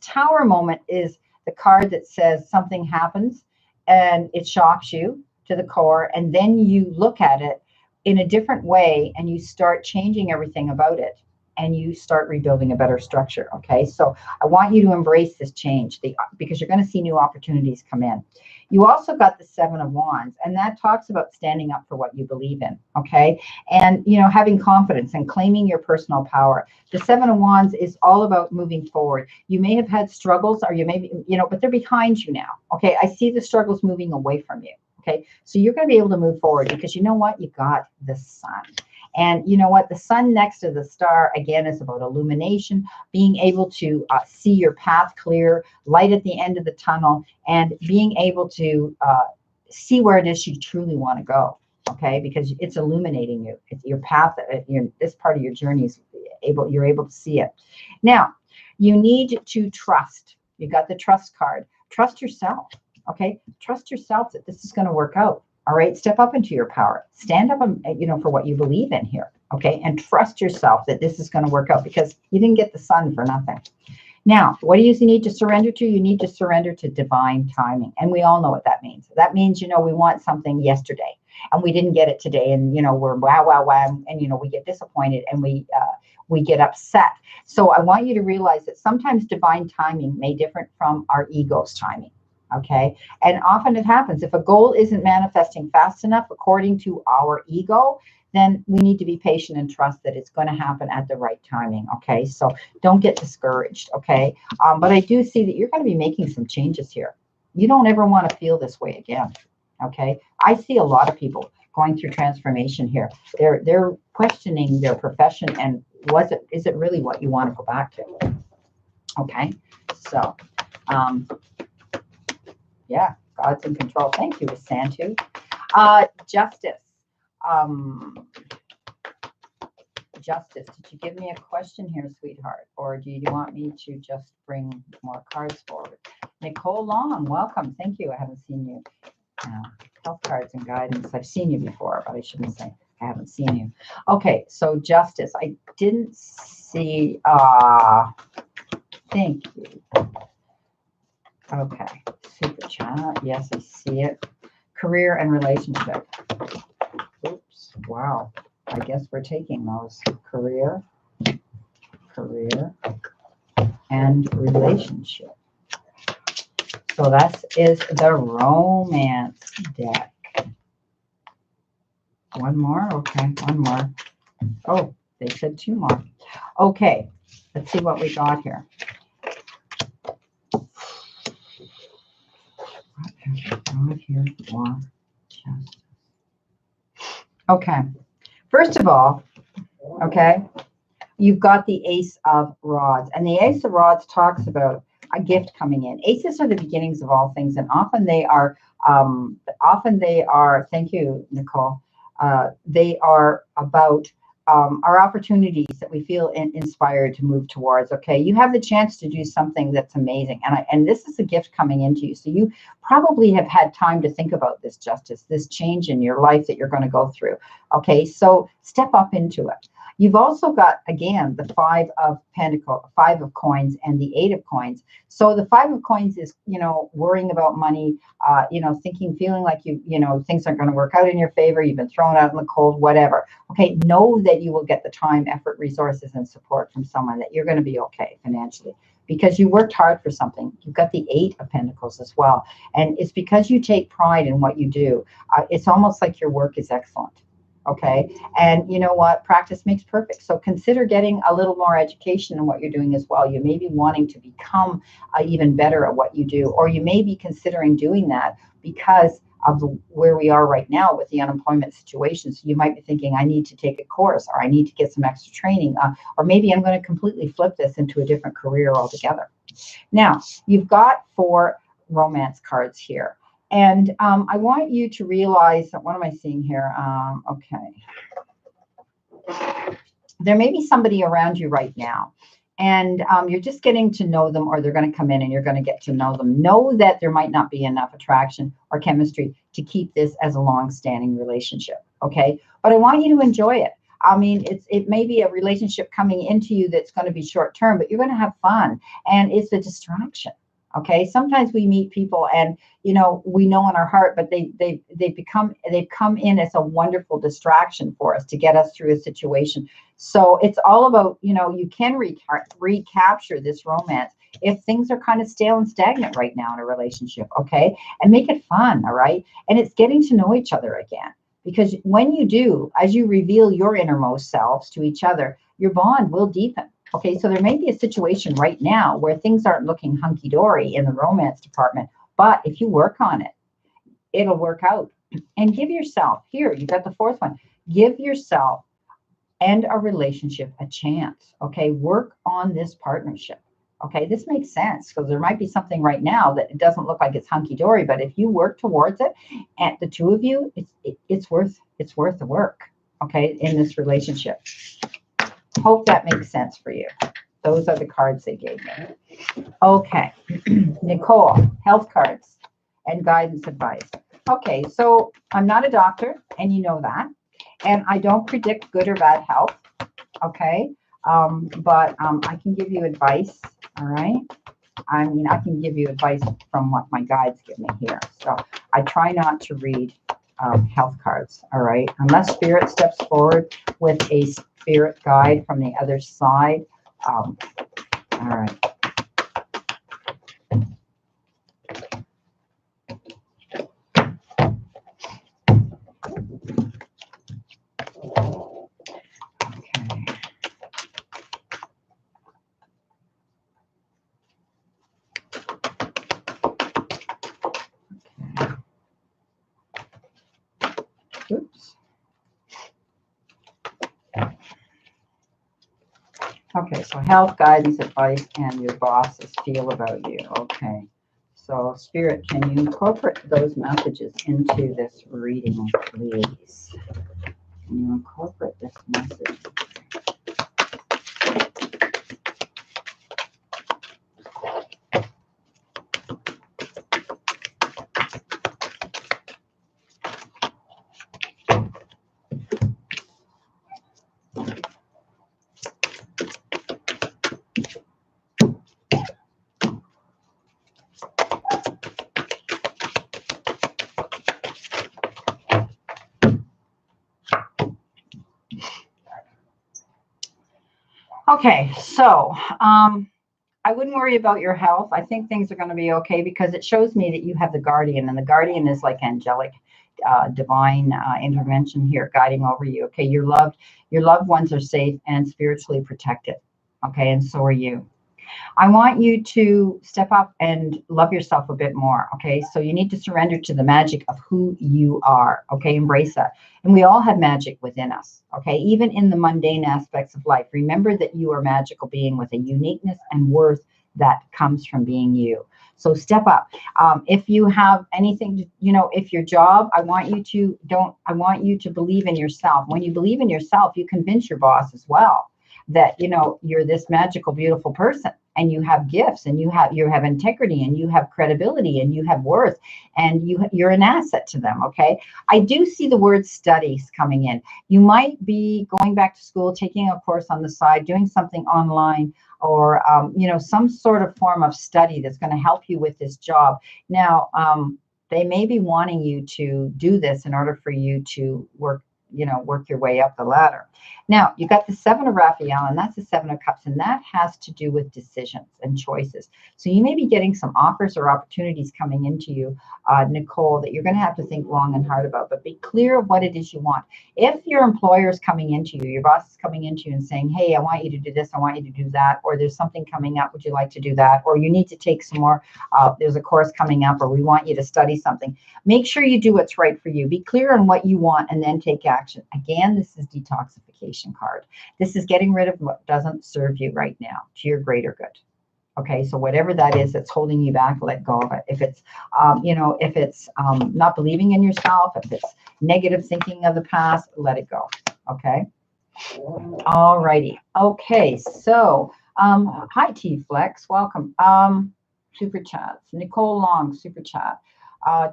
tower moment is the card that says something happens and it shocks you to the core, and then you look at it in a different way and you start changing everything about it, and you start rebuilding a better structure. Okay, so I want you to embrace this change because you're going to see new opportunities come in. You also got the 7 of Wands, and that talks about standing up for what you believe in. Okay, and you know, having confidence and claiming your personal power. The 7 of Wands is all about moving forward. You may have had struggles, or you may be, you know, but they're behind you now. Okay, I see the struggles moving away from you. Okay, so you're going to be able to move forward because you know what, you got the sun. And you know what? The sun next to the star, again, is about illumination, being able to see your path clear, light at the end of the tunnel, and being able to see where it is you truly want to go. Okay, because it's illuminating you. It's your path. This part of your journey is you're able to see it. Now, you need to trust. You got the trust card. Trust yourself. Okay, trust yourself that this is going to work out. All right, step up into your power. Stand up, you know, for what you believe in here. Okay, and trust yourself that this is going to work out, because you didn't get the sun for nothing. Now, what do you need to surrender to? You need to surrender to divine timing, and we all know what that means. That means, you know, we want something yesterday, and we didn't get it today, and you know, we're wow, and you know, we get disappointed, and we get upset. So I want you to realize that sometimes divine timing may differ from our ego's timing. Okay, and often it happens. If a goal isn't manifesting fast enough according to our ego, then we need to be patient and trust that it's going to happen at the right timing. Okay, so don't get discouraged. Okay, but I do see that you're going to be making some changes here. You don't ever want to feel this way again. Okay, I see a lot of people going through transformation here. They're questioning their profession, and is it really what you want to go back to? Okay, so yeah, God's in control. Thank you, Santu. Justice. Justice. Did you give me a question here, sweetheart? Or do you want me to just bring more cards forward? Nicole Long, welcome. Thank you. I haven't seen you. Health cards and guidance. I've seen you before, but I shouldn't say I haven't seen you. Okay, so justice. I didn't see. Thank you. Okay, super chat. Yes, I see it. Career and relationship. Oops, wow. I guess we're taking those. Career, and relationship. So that is the romance deck. One more? Okay, one more. Oh, they said 2 more. Okay, let's see what we got here. Okay, first of all, okay, you've got the Ace of Rods, and the Ace of Rods talks about a gift coming in. Aces are the beginnings of all things, and often they are, thank you, Nicole, they are about are opportunities that we feel inspired to move towards. Okay, you have the chance to do something that's amazing, and this is a gift coming into you. So you probably have had time to think about this justice, this change in your life that you're going to go through. Okay, so step up into it. You've also got, again, the Five of Pentacles, Five of Coins, and the Eight of Coins. So the Five of Coins is, worrying about money, thinking, feeling like things aren't going to work out in your favor. You've been thrown out in the cold, whatever. Okay, know that you will get the time, effort, resources, and support from someone, that you're going to be okay financially because you worked hard for something. You've got the Eight of Pentacles as well. And it's because you take pride in what you do. It's almost like your work is excellent. Okay. And you know what? Practice makes perfect. So consider getting a little more education in what you're doing as well. You may be wanting to become even better at what you do, or you may be considering doing that because of where we are right now with the unemployment situation. So you might be thinking, I need to take a course, or I need to get some extra training, or maybe I'm going to completely flip this into a different career altogether. Now, you've got 4 romance cards here. And I want you to realize that, what am I seeing here? Okay. There may be somebody around you right now, and you're just getting to know them, or they're going to come in and you're going to get to know them. Know that there might not be enough attraction or chemistry to keep this as a long-standing relationship, okay? But I want you to enjoy it. I mean, it may be a relationship coming into you that's going to be short-term, but you're going to have fun, and it's a distraction. Okay, sometimes we meet people and, we know in our heart, but they've come in as a wonderful distraction for us to get us through a situation. So it's all about, you can recapture this romance if things are kind of stale and stagnant right now in a relationship. Okay, and make it fun. All right, and it's getting to know each other again, because when you do, as you reveal your innermost selves to each other, your bond will deepen. Okay, so there may be a situation right now where things aren't looking hunky-dory in the romance department, but if you work on it, it'll work out. And give yourself, here, you've got the 4th one, give yourself and a relationship a chance. Okay, work on this partnership. Okay, this makes sense because there might be something right now that it doesn't look like it's hunky-dory, but if you work towards it, and the 2 of you, it's worth the work, okay, in this relationship. Hope that makes sense for you. Those are the cards they gave me. Okay, Nicole, health cards and guidance advice. Okay, so I'm not a doctor, and you know that, and I don't predict good or bad health. Okay, but I can give you advice. All right. I mean, I can give you advice from what my guides give me here. So I try not to read health cards. All right, unless Spirit steps forward with a spirit guide from the other side. All right. Oops. Okay, so health, guidance, advice, and your boss's feel about you. Okay, so Spirit, can you incorporate those messages into this reading, please? Can you incorporate this message? Okay, so I wouldn't worry about your health. I think things are going to be okay because it shows me that you have the guardian, and the guardian is like angelic, divine intervention here, guiding over you. Okay, your loved ones are safe and spiritually protected. Okay, and so are you. I want you to step up and love yourself a bit more. Okay, so you need to surrender to the magic of who you are. Okay, embrace that. And we all have magic within us. Okay, even in the mundane aspects of life, remember that you are a magical being with a uniqueness and worth that comes from being you. So step up. If you have anything to, if your job, I want you to believe in yourself. When you believe in yourself, you convince your boss as well that, you're this magical, beautiful person, and you have gifts, and you have integrity, and you have credibility, and you have worth, and you're an asset to them. Okay. I do see the word studies coming in. You might be going back to school, taking a course on the side, doing something online, or, some sort of form of study that's going to help you with this job. Now, they may be wanting you to do this in order for you to work your way up the ladder. Now, you got the 7 of Raphael, and that's the 7 of Cups, and that has to do with decisions and choices. So you may be getting some offers or opportunities coming into you, Nicole, that you're going to have to think long and hard about, but be clear of what it is you want. If your employer is coming into you, your boss is coming into you and saying, hey, I want you to do this, I want you to do that, or there's something coming up, would you like to do that? Or you need to take some more, there's a course coming up, or we want you to study something. Make sure you do what's right for you. Be clear on what you want and then take action. Again, this is detoxification card. This is getting rid of what doesn't serve you right now to your greater good. Okay, so whatever that is that's holding you back, let go of it. If it's, not believing in yourself, if it's negative thinking of the past, let it go. Okay. All righty. Okay, so hi T-Flex, welcome. Super chats. Nicole Long, super chat.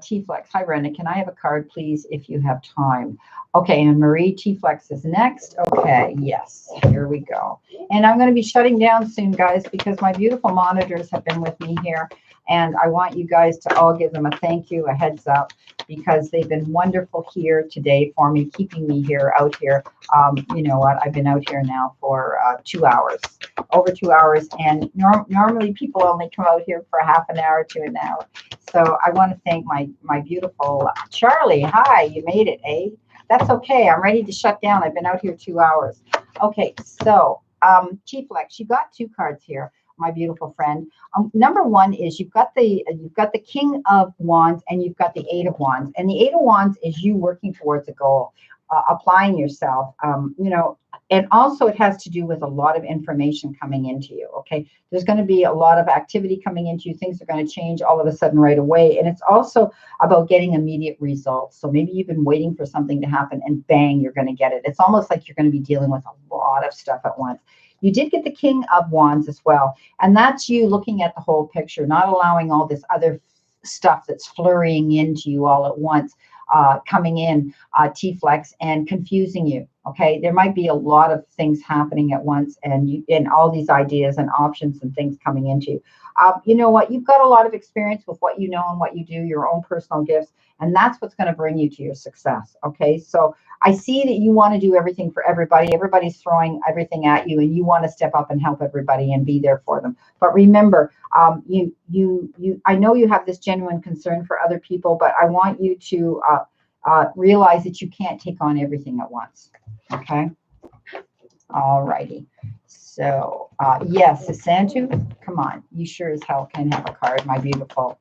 T-Flex, hi Brenda, can I have a card please if you have time? Okay, and Marie, T-Flex is next. Okay, yes, here we go. And I'm going to be shutting down soon, guys, because my beautiful monitors have been with me here, and I want you guys to all give them a thank you, a heads up, because they've been wonderful here today for me, keeping me here, out here. You know what, I've been out here now for 2 hours, over 2 hours, and normally people only come out here for half an hour to an hour. So I want to thank my beautiful Charlie. Hi, you made it, eh? That's okay. I'm ready to shut down. I've been out here 2 hours. Okay, so T-Flex, you got 2 cards here, my beautiful friend. Number 1 is you've got the King of Wands and you've got the 8 of Wands, and the 8 of Wands is you working towards a goal, applying yourself. And also it has to do with a lot of information coming into you. Okay, there's going to be a lot of activity coming into you. Things are going to change all of a sudden right away, and it's also about getting immediate results. So maybe you've been waiting for something to happen, and bang, you're going to get it. It's almost like you're going to be dealing with a lot of stuff at once. You did get the King of Wands as well, and that's you looking at the whole picture, not allowing all this other stuff that's flurrying into you all at once, coming in, T-Flex, and confusing you. Okay, there might be a lot of things happening at once, and all these ideas and options and things coming into you. You know what? You've got a lot of experience with what you know and what you do, your own personal gifts, and that's what's going to bring you to your success. Okay, so I see that you want to do everything for everybody. Everybody's throwing everything at you, and you want to step up and help everybody and be there for them. But remember, I know you have this genuine concern for other people, but I want you to realize that you can't take on everything at once. Okay. All righty. So yes, Santu, come on. You sure as hell can have a card. My beautiful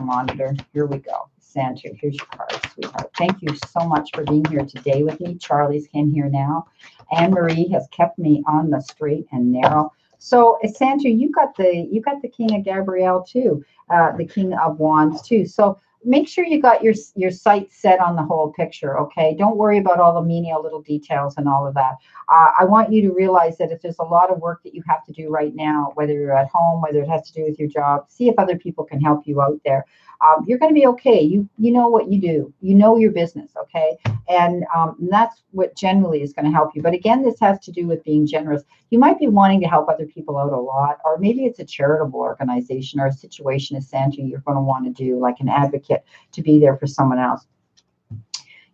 monitor. Here we go. Santu, here's your card, sweetheart. Thank you so much for being here today with me. Charlie's in here now. Anne Marie has kept me on the straight and narrow. So Santu, you got the King of Gabrielle too, the King of Wands too. So make sure you got your sights set on the whole picture, okay? Don't worry about all the menial little details and all of that. I want you to realize that if there's a lot of work that you have to do right now, whether you're at home, whether it has to do with your job, see if other people can help you out there. You're going to be okay. You know what you do. You know your business, okay? And that's what generally is going to help you. But again, this has to do with being generous. You might be wanting to help other people out a lot, or maybe it's a charitable organization or a situation, as Santu, you're going to want to do, like an advocate, to be there for someone else.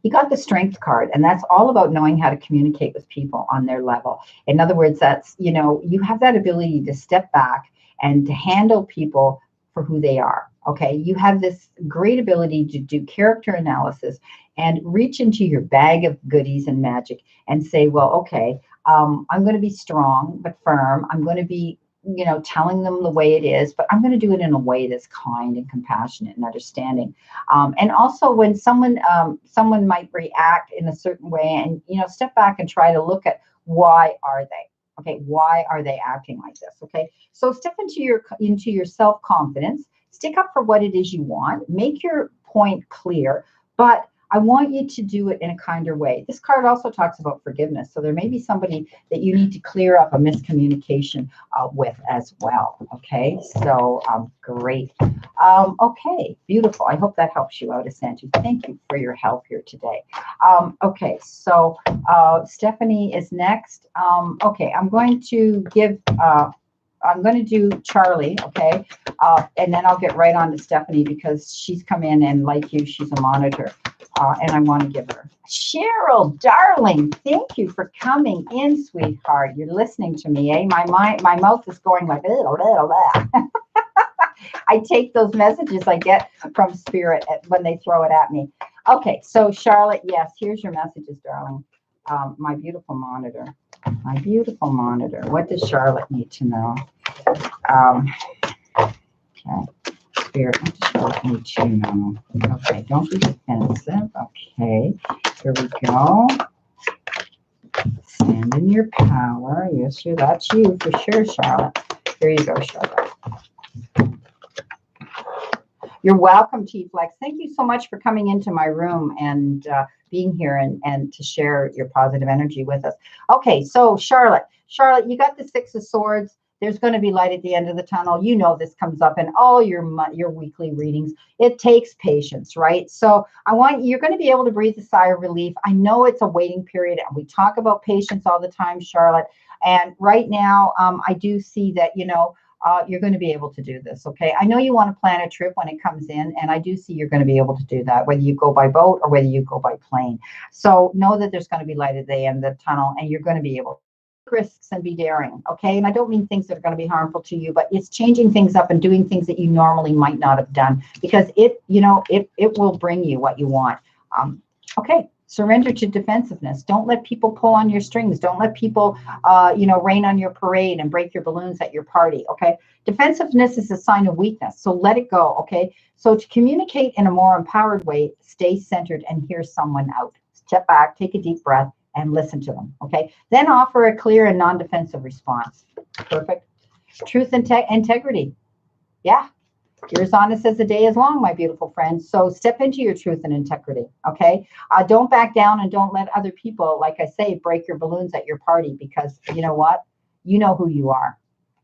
You got the Strength card, and that's all about knowing how to communicate with people on their level. In other words, that's, you have that ability to step back and to handle people for who they are. Okay, you have this great ability to do character analysis and reach into your bag of goodies and magic and say, well, okay, I'm going to be strong but firm. I'm going to be, telling them the way it is, but I'm going to do it in a way that's kind and compassionate and understanding. And also when someone might react in a certain way, and, step back and try to look at why are they? Okay, why are they acting like this? Okay, so step into your self-confidence. Stick up for what it is you want. Make your point clear, but I want you to do it in a kinder way. This card also talks about forgiveness. So there may be somebody that you need to clear up a miscommunication with as well. Okay, so great. Okay, beautiful. I hope that helps you out, Asantu. Thank you for your help here today. Okay, so Stephanie is next. Okay, I'm going to do Charlie, okay? And then I'll get right on to Stephanie because she's come in and like you, she's a monitor. And I want to give her. Cheryl, darling, thank you for coming in, sweetheart. You're listening to me, eh? My mouth is going like, I take those messages I get from Spirit when they throw it at me. Okay, so Charlotte, yes, here's your messages, darling. My beautiful monitor. My beautiful monitor. What does Charlotte need to know? Okay. Spirit, what does Charlotte need to know? Okay, don't be defensive. Okay, here we go. Stand in your power. Yes, that's you for sure, Charlotte. Here you go, Charlotte. You're welcome, T-Flex. Thank you so much for coming into my room and being here and to share your positive energy with us. Okay, so Charlotte, you got the Six of Swords. There's going to be light at the end of the tunnel. You know this comes up in all your weekly readings. It takes patience, right? So you're going to be able to breathe a sigh of relief. I know it's a waiting period, and we talk about patience all the time, Charlotte. And right now, I do see that, you're going to be able to do this, okay? I know you want to plan a trip when it comes in, and I do see you're going to be able to do that, whether you go by boat or whether you go by plane. So know that there's going to be light at the end of the tunnel, and you're going to be able to risks and be daring, okay? And I don't mean things that are going to be harmful to you, but it's changing things up and doing things that you normally might not have done because it will bring you what you want. Okay, surrender to defensiveness. Don't let people pull on your strings. Don't let people, rain on your parade and break your balloons at your party, okay? Defensiveness is a sign of weakness, so let it go, okay? So to communicate in a more empowered way, stay centered and hear someone out. Step back, take a deep breath, and listen to them, okay? Then offer a clear and non-defensive response. Perfect. Truth and integrity. Yeah. You're as honest as the day is long, my beautiful friends. So step into your truth and integrity, okay? Don't back down and don't let other people, like I say, break your balloons at your party because you know what? You know who you are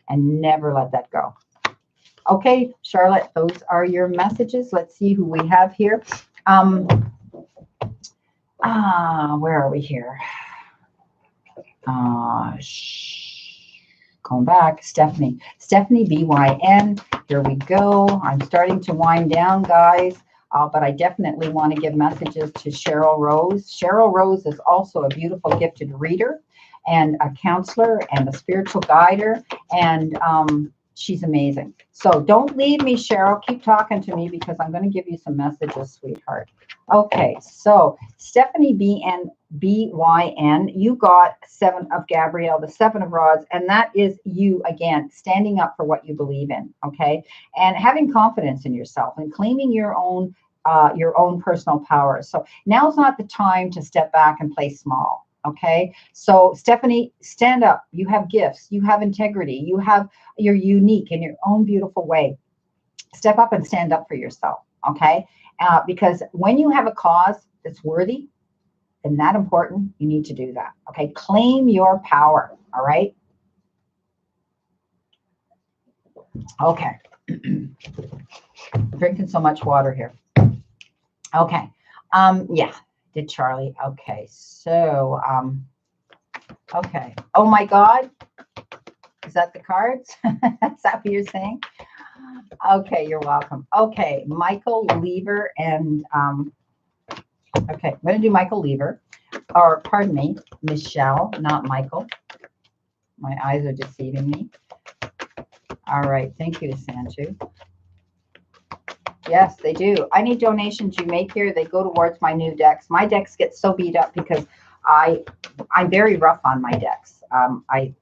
and never let that go. Okay, Charlotte, those are your messages. Let's see who we have here. Where are we here? Going back, Stephanie BYN. Here we go. I'm starting to wind down, guys, but I definitely want to give messages to Cheryl Rose. Cheryl Rose is also a beautiful gifted reader and a counselor and a spiritual guider, and she's amazing. So don't leave me, Cheryl. Keep talking to me because I'm going to give you some messages, sweetheart. Okay, so Stephanie BYN, you got 7 of Gabrielle, the 7 of Rods, and that is you, again, standing up for what you believe in, okay? And having confidence in yourself and claiming your own personal power. So now's not the time to step back and play small, okay? So Stephanie, stand up. You have gifts. You have integrity. You're unique in your own beautiful way. Step up and stand up for yourself, okay? Because when you have a cause that's worthy and that important, you need to do that, okay? Claim your power, all right? Okay. Drinking so much water here. Okay. Yeah, did Charlie. Okay, so, okay. Oh my God. Is that the cards? Is that what you're saying? Okay, you're welcome. Okay, Michael Lever and, okay, I'm going to do Michael Lever, or pardon me, Michelle, not Michael. My eyes are deceiving me. All right, thank you, Sanju. Yes, they do. Any donations you make here, they go towards my new decks. My decks get so beat up because I'm very rough on my decks. I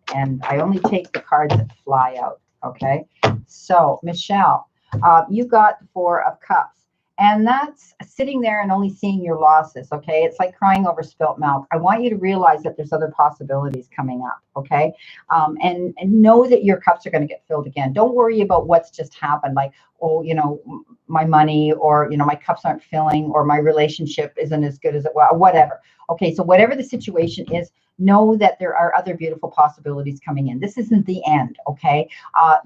only take the cards that fly out. Okay, so Michelle, you got the 4 of Cups, And that's sitting there and only seeing your losses, okay? It's like crying over spilt milk. I want you to realize that there's other possibilities coming up, okay? And know that your cups are going to get filled again. Don't worry about what's just happened, like, oh, you know, my money, or, you know, my cups aren't filling, or my relationship isn't as good as it was, whatever. Okay, so whatever the situation is, know that there are other beautiful possibilities coming in. This isn't the end, okay?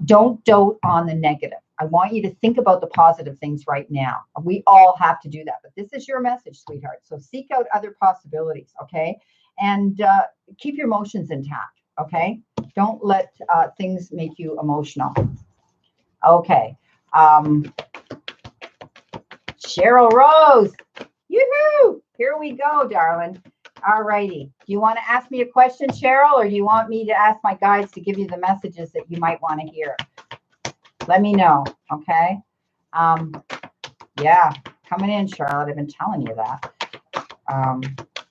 Don't dote on the negative. I want you to think about the positive things right now. We all have to do that, but this is your message, sweetheart. So seek out other possibilities, okay? And keep your emotions intact, okay? Don't let things make you emotional. Okay. Cheryl Rose. Yoo-hoo! Here we go, darling. All righty. Do you want to ask me a question, Cheryl, or do you want me to ask my guides to give you the messages that you might want to hear? Let me know, okay? Yeah, coming in, Charlotte. I've been telling you that.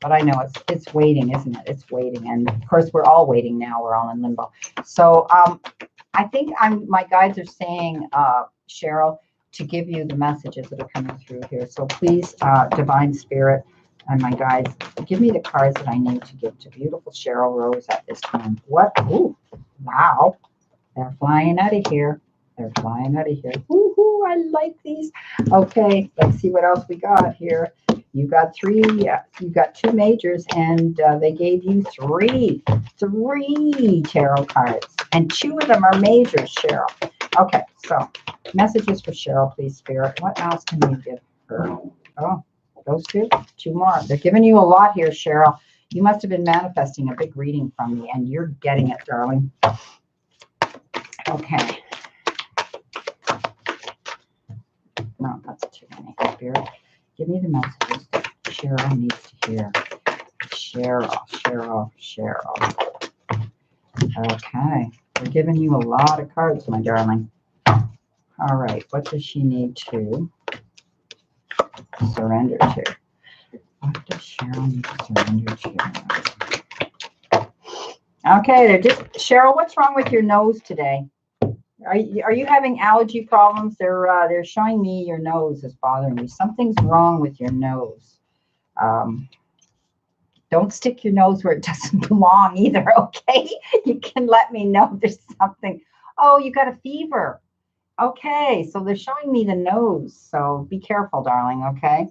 But I know it's waiting, isn't it? It's waiting. And, of course, we're all waiting now. We're all in limbo. So I think my guides are saying, Cheryl, to give you the messages that are coming through here. So please, Divine Spirit and my guides, give me the cards that I need to give to beautiful Cheryl Rose at this time. What? Ooh, wow. They're flying out of here. They're flying out of here. Woohoo, I like these. Okay, let's see what else we got here. You got three, you got two majors, and they gave you three tarot cards, and two of them are majors, Cheryl. Okay, so messages for Cheryl, please, Spirit. What else can we give her? Oh, those two more. They're giving you a lot here, Cheryl. You must have been manifesting a big reading from me, and you're getting it, darling. Okay. No, that's too many. Spirit, give me the messages that Cheryl needs to hear. Cheryl. Okay. We're giving you a lot of cards, my darling. All right. What does she need to surrender to? What does Cheryl need to surrender to? Okay. They're just, Cheryl, what's wrong with your nose today? Are you having allergy problems? They're showing me your nose is bothering you. Something's wrong with your nose. Don't stick your nose where it doesn't belong either, okay? You can let me know there's something. Oh, you got a fever. Okay, so they're showing me the nose. So be careful, darling, okay?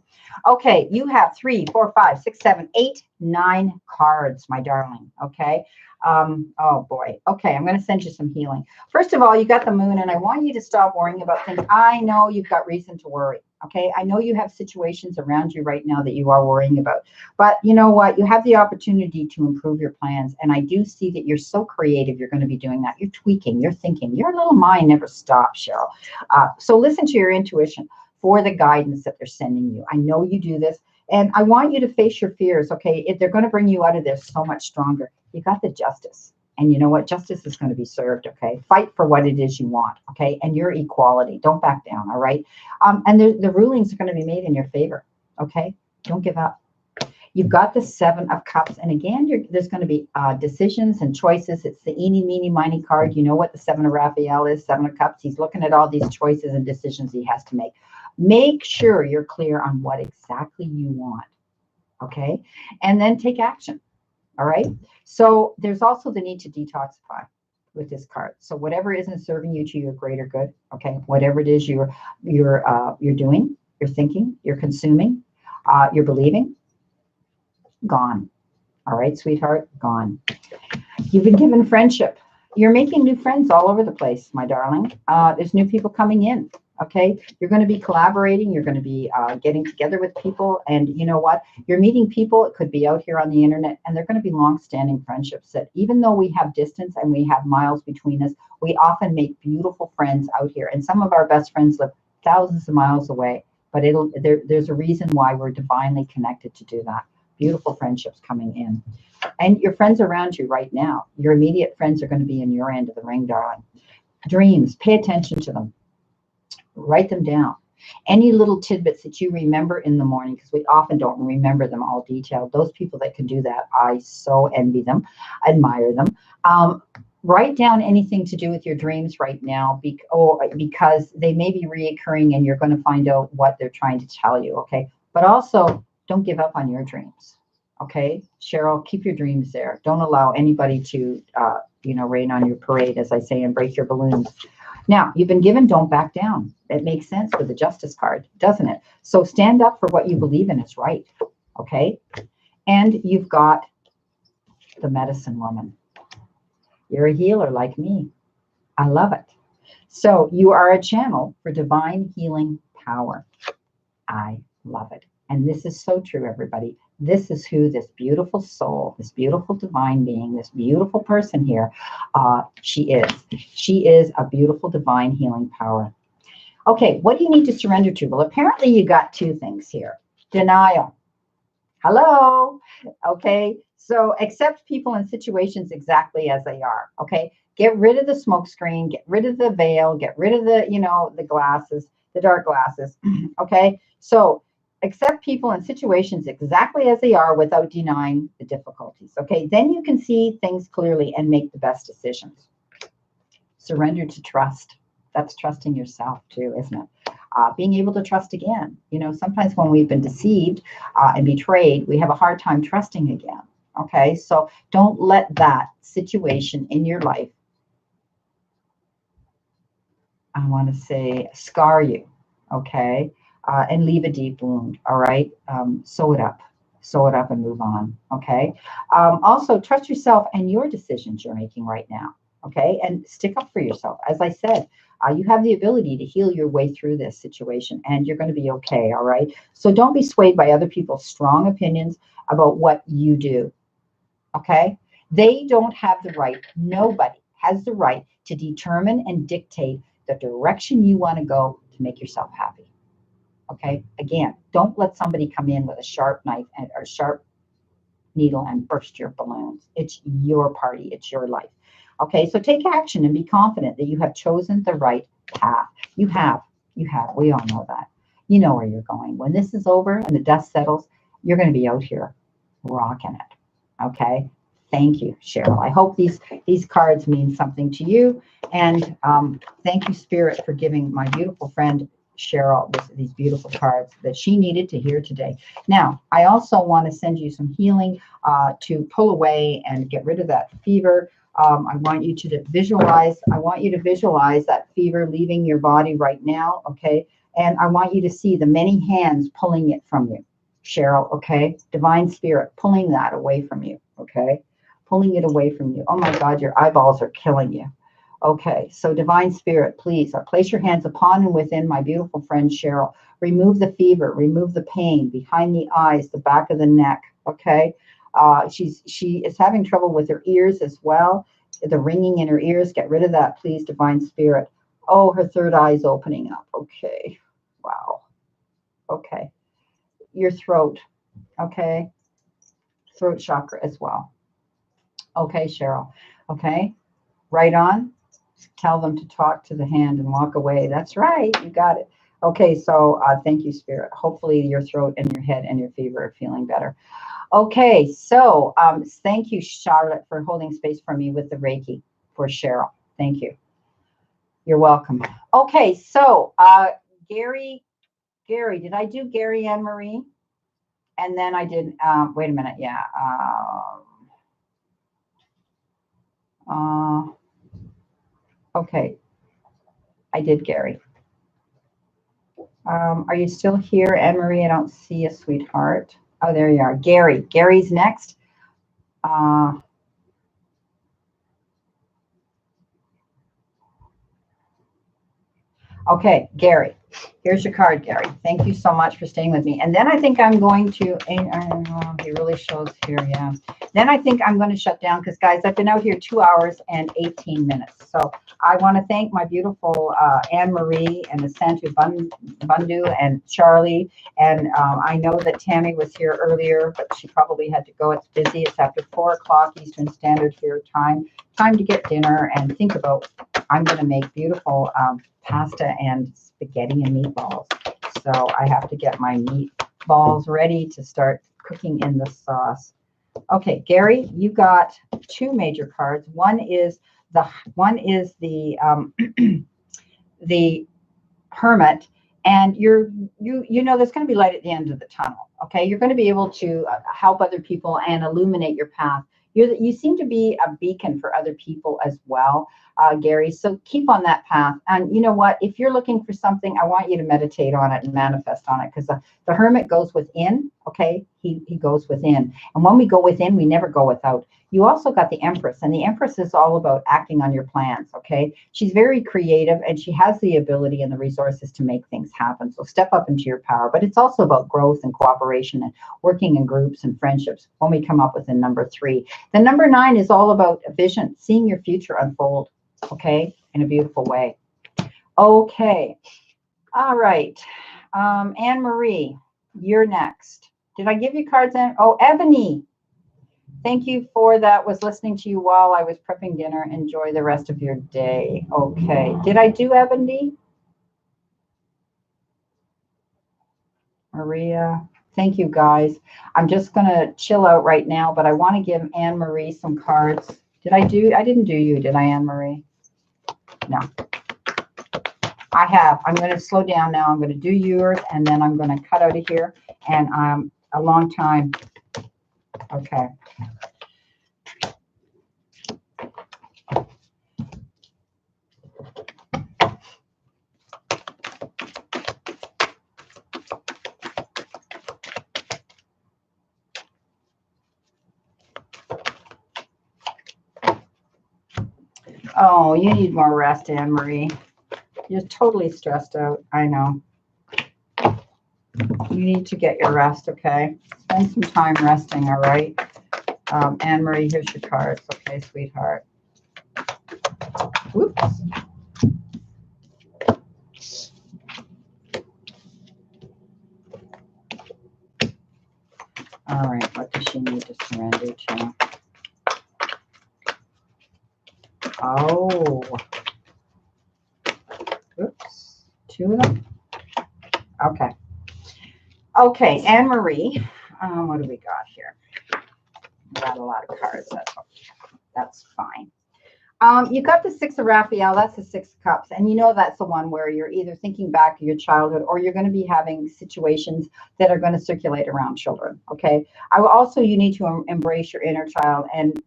Okay, you have 3, 4, 5, 6, 7, 8, 9 cards, my darling, okay? Oh boy. Okay, I'm going to send you some healing. First of all, you got the moon, and I want you to stop worrying about things. I know you've got reason to worry. Okay, I know you have situations around you right now that you are worrying about, but you know what? You have the opportunity to improve your plans, and I do see that you're so creative. You're going to be doing that. You're tweaking. You're thinking. Your little mind never stops, Cheryl. So listen to your intuition for the guidance that they're sending you. I know you do this, and I want you to face your fears. Okay, they're going to bring you out of this so much stronger. You got the justice. And you know what? Justice is going to be served, okay? Fight for what it is you want, okay? And your equality. Don't back down, all right? And the rulings are going to be made in your favor, okay? Don't give up. You've got the 7 of Cups. And again, there's going to be decisions and choices. It's the eeny, meeny, miny card. You know what the 7 of Raphael is, 7 of Cups. He's looking at all these choices and decisions he has to make. Make sure you're clear on what exactly you want, okay? And then take action. All right. So there's also the need to detoxify with this card. So whatever isn't serving you to your greater good, okay, whatever it is you're doing, you're thinking, you're consuming, you're believing, gone. All right, sweetheart, gone. You've been given friendship. You're making new friends all over the place, my darling. There's new people coming in. Okay, you're going to be collaborating. You're going to be getting together with people. And you know what? You're meeting people. It could be out here on the internet. And they're going to be long-standing friendships that even though we have distance and we have miles between us, we often make beautiful friends out here. And some of our best friends live thousands of miles away. But there's a reason why we're divinely connected to do that. Beautiful friendships coming in. And your friends around you right now, your immediate friends are going to be in your end of the ring, darling. Dreams, pay attention to them. Write them down. Any little tidbits that you remember in the morning, because we often don't remember them all detailed. Those people that can do that, I so envy them, admire them. Write down anything to do with your dreams right now, because they may be reoccurring and you're going to find out what they're trying to tell you, okay? But also, don't give up on your dreams, okay? Cheryl, keep your dreams there. Don't allow anybody to, rain on your parade, as I say, and break your balloons. Now, you've been given don't back down. It makes sense with the Justice card, doesn't it? So stand up for what you believe in is right, okay? And you've got the Medicine Woman. You're a healer like me. I love it. So you are a channel for divine healing power. I love it. And this is so true, everybody. This is who this beautiful soul, this beautiful divine being, this beautiful person here, she is. She is a beautiful divine healing power. Okay, what do you need to surrender to? Well, apparently you got two things here. Denial. Hello. Okay, so accept people and situations exactly as they are. Okay, get rid of the smoke screen, get rid of the veil, get rid of the, the glasses, the dark glasses. Okay, so accept people and situations exactly as they are without denying the difficulties. Okay, then you can see things clearly and make the best decisions. Surrender to trust. That's trusting yourself too, isn't it? Being able to trust again. Sometimes when we've been deceived and betrayed, we have a hard time trusting again. Okay, so don't let that situation in your life, I want to say, scar you. Okay, and leave a deep wound. All right, sew it up and move on. Okay, also trust yourself and your decisions you're making right now. Okay, and stick up for yourself. As I said, you have the ability to heal your way through this situation, and you're going to be okay. All right, so don't be swayed by other people's strong opinions about what you do. Okay, they don't have the right. Nobody has the right to determine and dictate the direction you want to go to make yourself happy. Okay, again, don't let somebody come in with a sharp knife or sharp needle and burst your balloons. It's your party. It's your life. Okay, so take action and be confident that you have chosen the right path. You have. We all know that. You know where you're going. When this is over and the dust settles, you're going to be out here rocking it. Okay, thank you, Cheryl. I hope these cards mean something to you. And thank you, Spirit, for giving my beautiful friend Cheryl these beautiful cards that she needed to hear today. Now, I also want to send you some healing to pull away and get rid of that fever. I want you to visualize. I want you to visualize that fever leaving your body right now. Okay, and I want you to see the many hands pulling it from you, Cheryl. Okay, divine spirit pulling that away from you. Okay, pulling it away from you. Oh my God, your eyeballs are killing you. Okay, so divine spirit, please place your hands upon and within my beautiful friend Cheryl. Remove the fever, remove the pain behind the eyes, the back of the neck. Okay, she is having trouble with her ears as well. The ringing in her ears, get rid of that, please, divine spirit. Oh, her third eye is opening up. Okay, wow. Okay, your throat. Okay, throat chakra as well. Okay, Cheryl. Okay, right on. Tell them to talk to the hand and walk away. That's right. You got it. Okay, so thank you, Spirit. Hopefully your throat and your head and your fever are feeling better. Okay, so thank you, Charlotte, for holding space for me with the Reiki for Cheryl. Thank you. You're welcome. Okay, so Gary, did I do Gary and Marie? And then I did, wait a minute, yeah. Okay, I did Gary. Are you still here, Anne-Marie? I don't see you, sweetheart. Oh, there you are. Gary. Gary's next. Okay, Gary. Here's your card, Gary. Thank you so much for staying with me. And then I think I'm going to, he really shows here, yeah. Then I think I'm going to shut down because, guys, I've been out here 2 hours and 18 minutes. So I want to thank my beautiful Anne-Marie and Asantu Bundu and Charlie. And I know that Tammy was here earlier, but she probably had to go. It's busy. It's after 4 o'clock Eastern Standard here time. Time to get dinner and think about, I'm going to make beautiful pasta and spaghetti and meatballs. So I have to get my meatballs ready to start cooking in the sauce. Okay, Gary, you got 2 major cards. One is one is the the Hermit, and you know there's going to be light at the end of the tunnel. Okay, you're going to be able to help other people and illuminate your path. You seem to be a beacon for other people as well, Gary. So keep on that path. And you know what? If you're looking for something, I want you to meditate on it and manifest on it, because the Hermit goes within. Okay, he goes within, and when we go within, we never go without. You also got the Empress, and the Empress is all about acting on your plans. Okay, she's very creative, and she has the ability and the resources to make things happen. So step up into your power. But it's also about growth and cooperation and working in groups and friendships. When we come up with the number 3, the number 9 is all about a vision, seeing your future unfold. Okay, in a beautiful way. Okay, all right, Anne Marie, you're next. Did I give you cards? Oh, Ebony. Thank you for that. Was listening to you while I was prepping dinner. Enjoy the rest of your day. Okay. Did I do Ebony? Maria. Thank you, guys. I'm just going to chill out right now, but I want to give Anne Marie some cards. I didn't do you, did I, Anne Marie? No. I have. I'm going to slow down now. I'm going to do yours, and then I'm going to cut out of here. And a long time. Okay. Oh, you need more rest, Anne Marie. You're totally stressed out. I know. You need to get your rest, okay? Spend some time resting, all right? Anne Marie, here's your cards. Okay, sweetheart. Whoops. All right, what does she need to surrender to? Oh. Oops. 2 of them? Okay. Okay, Anne Marie. What do we got here? We got a lot of cards. That's fine. You got the 6 of Raphael. That's the 6 of Cups. And you know that's the one where you're either thinking back to your childhood, or you're going to be having situations that are going to circulate around children. Okay. You need to embrace your inner child and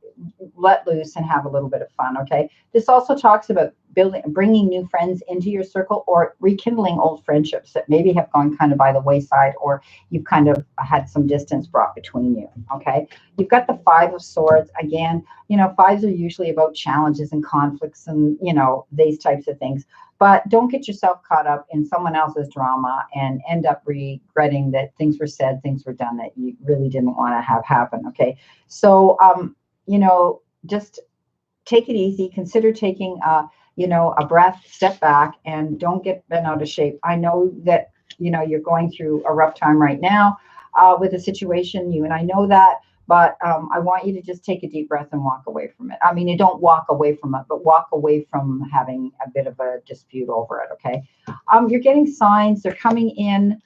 let loose and have a little bit of fun. Okay. This also talks about bringing new friends into your circle, or rekindling old friendships that maybe have gone kind of by the wayside, or you've kind of had some distance brought between you. Okay. You've got the 5 of Swords. Again, you know, 5s are usually about challenges and conflicts and, you know, these types of things. But don't get yourself caught up in someone else's drama and end up regretting that things were said, things were done that you really didn't want to have happen. Okay. So, you know, just take it easy. Consider taking a breath, step back, and don't get bent out of shape. I know that, you know, you're going through a rough time right now with a situation. You and I know that, but I want you to just take a deep breath and walk away from it. I mean, you don't walk away from it, but walk away from having a bit of a dispute over it. Okay. You're getting signs. They're coming in.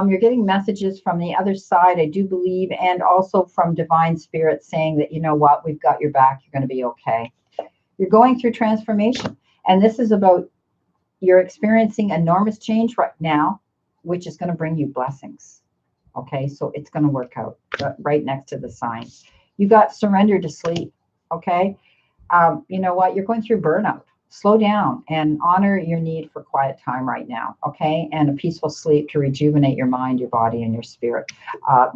You're getting messages from the other side, I do believe, and also from divine spirit saying that, you know what, we've got your back. You're going to be okay. You're going through transformation. And this is about, you're experiencing enormous change right now, which is going to bring you blessings. Okay, so it's going to work out right next to the sign. You got surrender to sleep. Okay, you know what? You're going through burnout. Slow down and honor your need for quiet time right now. Okay, and a peaceful sleep to rejuvenate your mind, your body, and your spirit.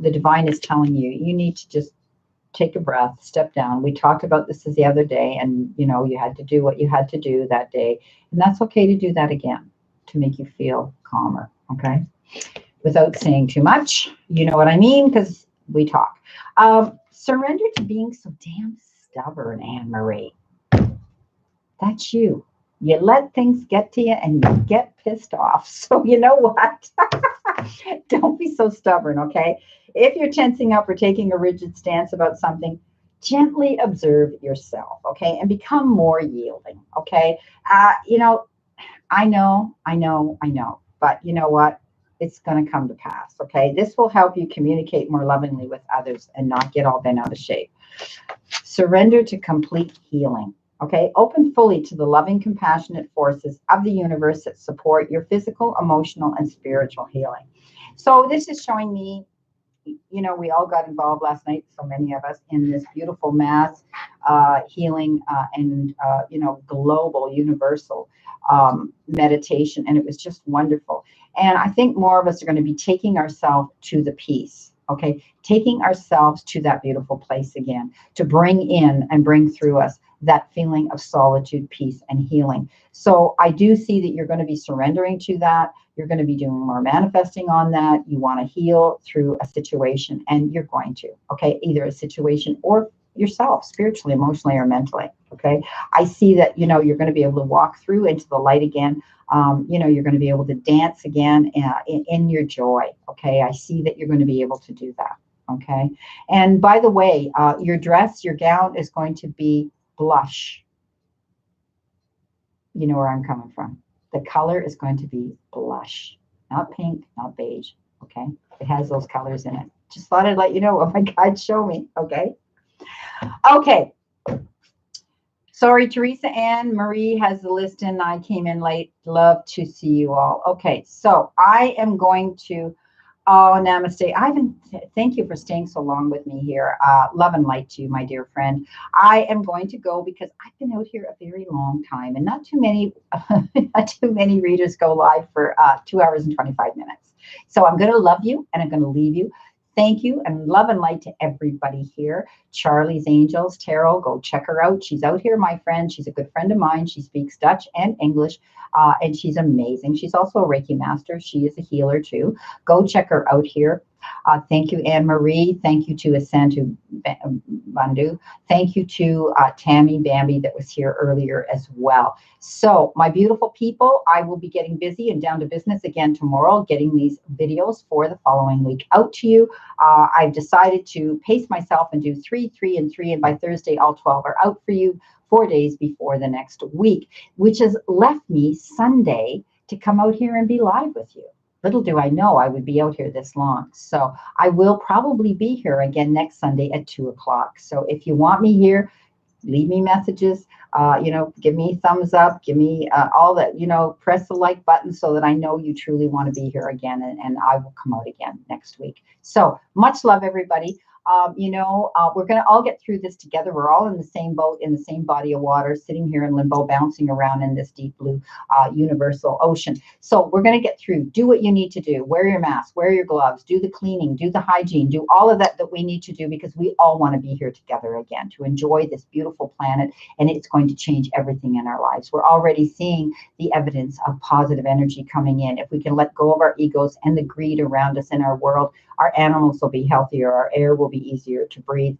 The divine is telling you, you need to just take a breath, step down. We talked about this the other day, and you know, you had to do what you had to do that day, and that's okay to do that again to make you feel calmer. Okay, without saying too much, you know what I mean, because we talk. Surrender to being so damn stubborn, Anne Marie. That's you. You let things get to you and you get pissed off. So you know what? Don't be so stubborn, okay? If you're tensing up or taking a rigid stance about something, gently observe yourself, okay? And become more yielding, okay? You know, I know. But you know what? It's going to come to pass, okay? This will help you communicate more lovingly with others and not get all bent out of shape. Surrender to complete healing. Okay, open fully to the loving, compassionate forces of the universe that support your physical, emotional, and spiritual healing. So this is showing me, you know, we all got involved last night, so many of us, in this beautiful mass healing and, you know, global, universal meditation. And it was just wonderful. And I think more of us are going to be taking ourselves to the peace. Okay, taking ourselves to that beautiful place again, to bring in and bring through us that feeling of solitude, peace, and healing. So I do see that you're going to be surrendering to that. You're going to be doing more manifesting on that. You want to heal through a situation, and you're going to, okay, either a situation or yourself, spiritually, emotionally, or mentally. Okay, I see that, you know, you're going to be able to walk through into the light again. You know, you're going to be able to dance again in your joy. Okay, I see that you're going to be able to do that. Okay, and by the way, your dress, your gown is going to be blush. You know where I'm coming from. The color is going to be blush, not pink, not beige. Okay, it has those colors in it. Just thought I'd let you know what my guides show me. Okay. Okay. Sorry, Teresa Ann Marie has the list in. I came in late. Love to see you all. Okay, so I am going to, oh, namaste. Thank you for staying so long with me here. Love and light to you, my dear friend. I am going to go because I've been out here a very long time, and not too many, not too many readers go live for 2 hours and 25 minutes. So I'm going to love you and I'm going to leave you. Thank you, and love and light to everybody here. Charlie's Angels, Taro, go check her out. She's out here, my friend. She's a good friend of mine. She speaks Dutch and English, and she's amazing. She's also a Reiki master. She is a healer too. Go check her out here. Thank you, Anne Marie. Thank you to Asantu Bandu. Thank you to Tammy Bambi that was here earlier as well. So, my beautiful people, I will be getting busy and down to business again tomorrow, getting these videos for the following week out to you. I've decided to pace myself and do 3, 3, and 3, and by Thursday, all 12 are out for you 4 days before the next week, which has left me Sunday to come out here and be live with you. Little do I know I would be out here this long. So I will probably be here again next Sunday at 2 o'clock. So if you want me here, leave me messages, you know, give me thumbs up, give me all that, you know, press the like button so that I know you truly want to be here again, and I will come out again next week. So much love, everybody. You know, we're going to all get through this together. We're all in the same boat, in the same body of water, sitting here in limbo, bouncing around in this deep blue universal ocean. So we're going to get through. Do what you need to do. Wear your mask, wear your gloves, do the cleaning, do the hygiene, do all of that we need to do, because we all want to be here together again to enjoy this beautiful planet, and it's going to change everything in our lives. We're already seeing the evidence of positive energy coming in. If we can let go of our egos and the greed around us in our world, our animals will be healthier, our air will be easier to breathe.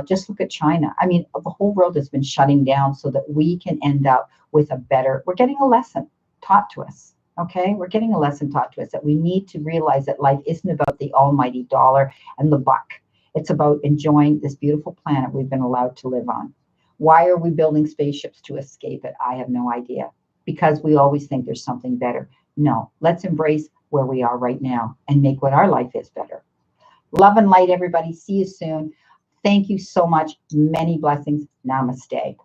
Just look at China. I mean, the whole world has been shutting down so that we can end up with a better, we're getting a lesson taught to us. Okay, we're getting a lesson taught to us that we need to realize that life isn't about the almighty dollar and the buck. It's about enjoying this beautiful planet we've been allowed to live on. Why are we building spaceships to escape it? I have no idea. Because we always think there's something better. No, let's embrace where we are right now and make what our life is better. Love and light, everybody. See you soon. Thank you so much. Many blessings. Namaste.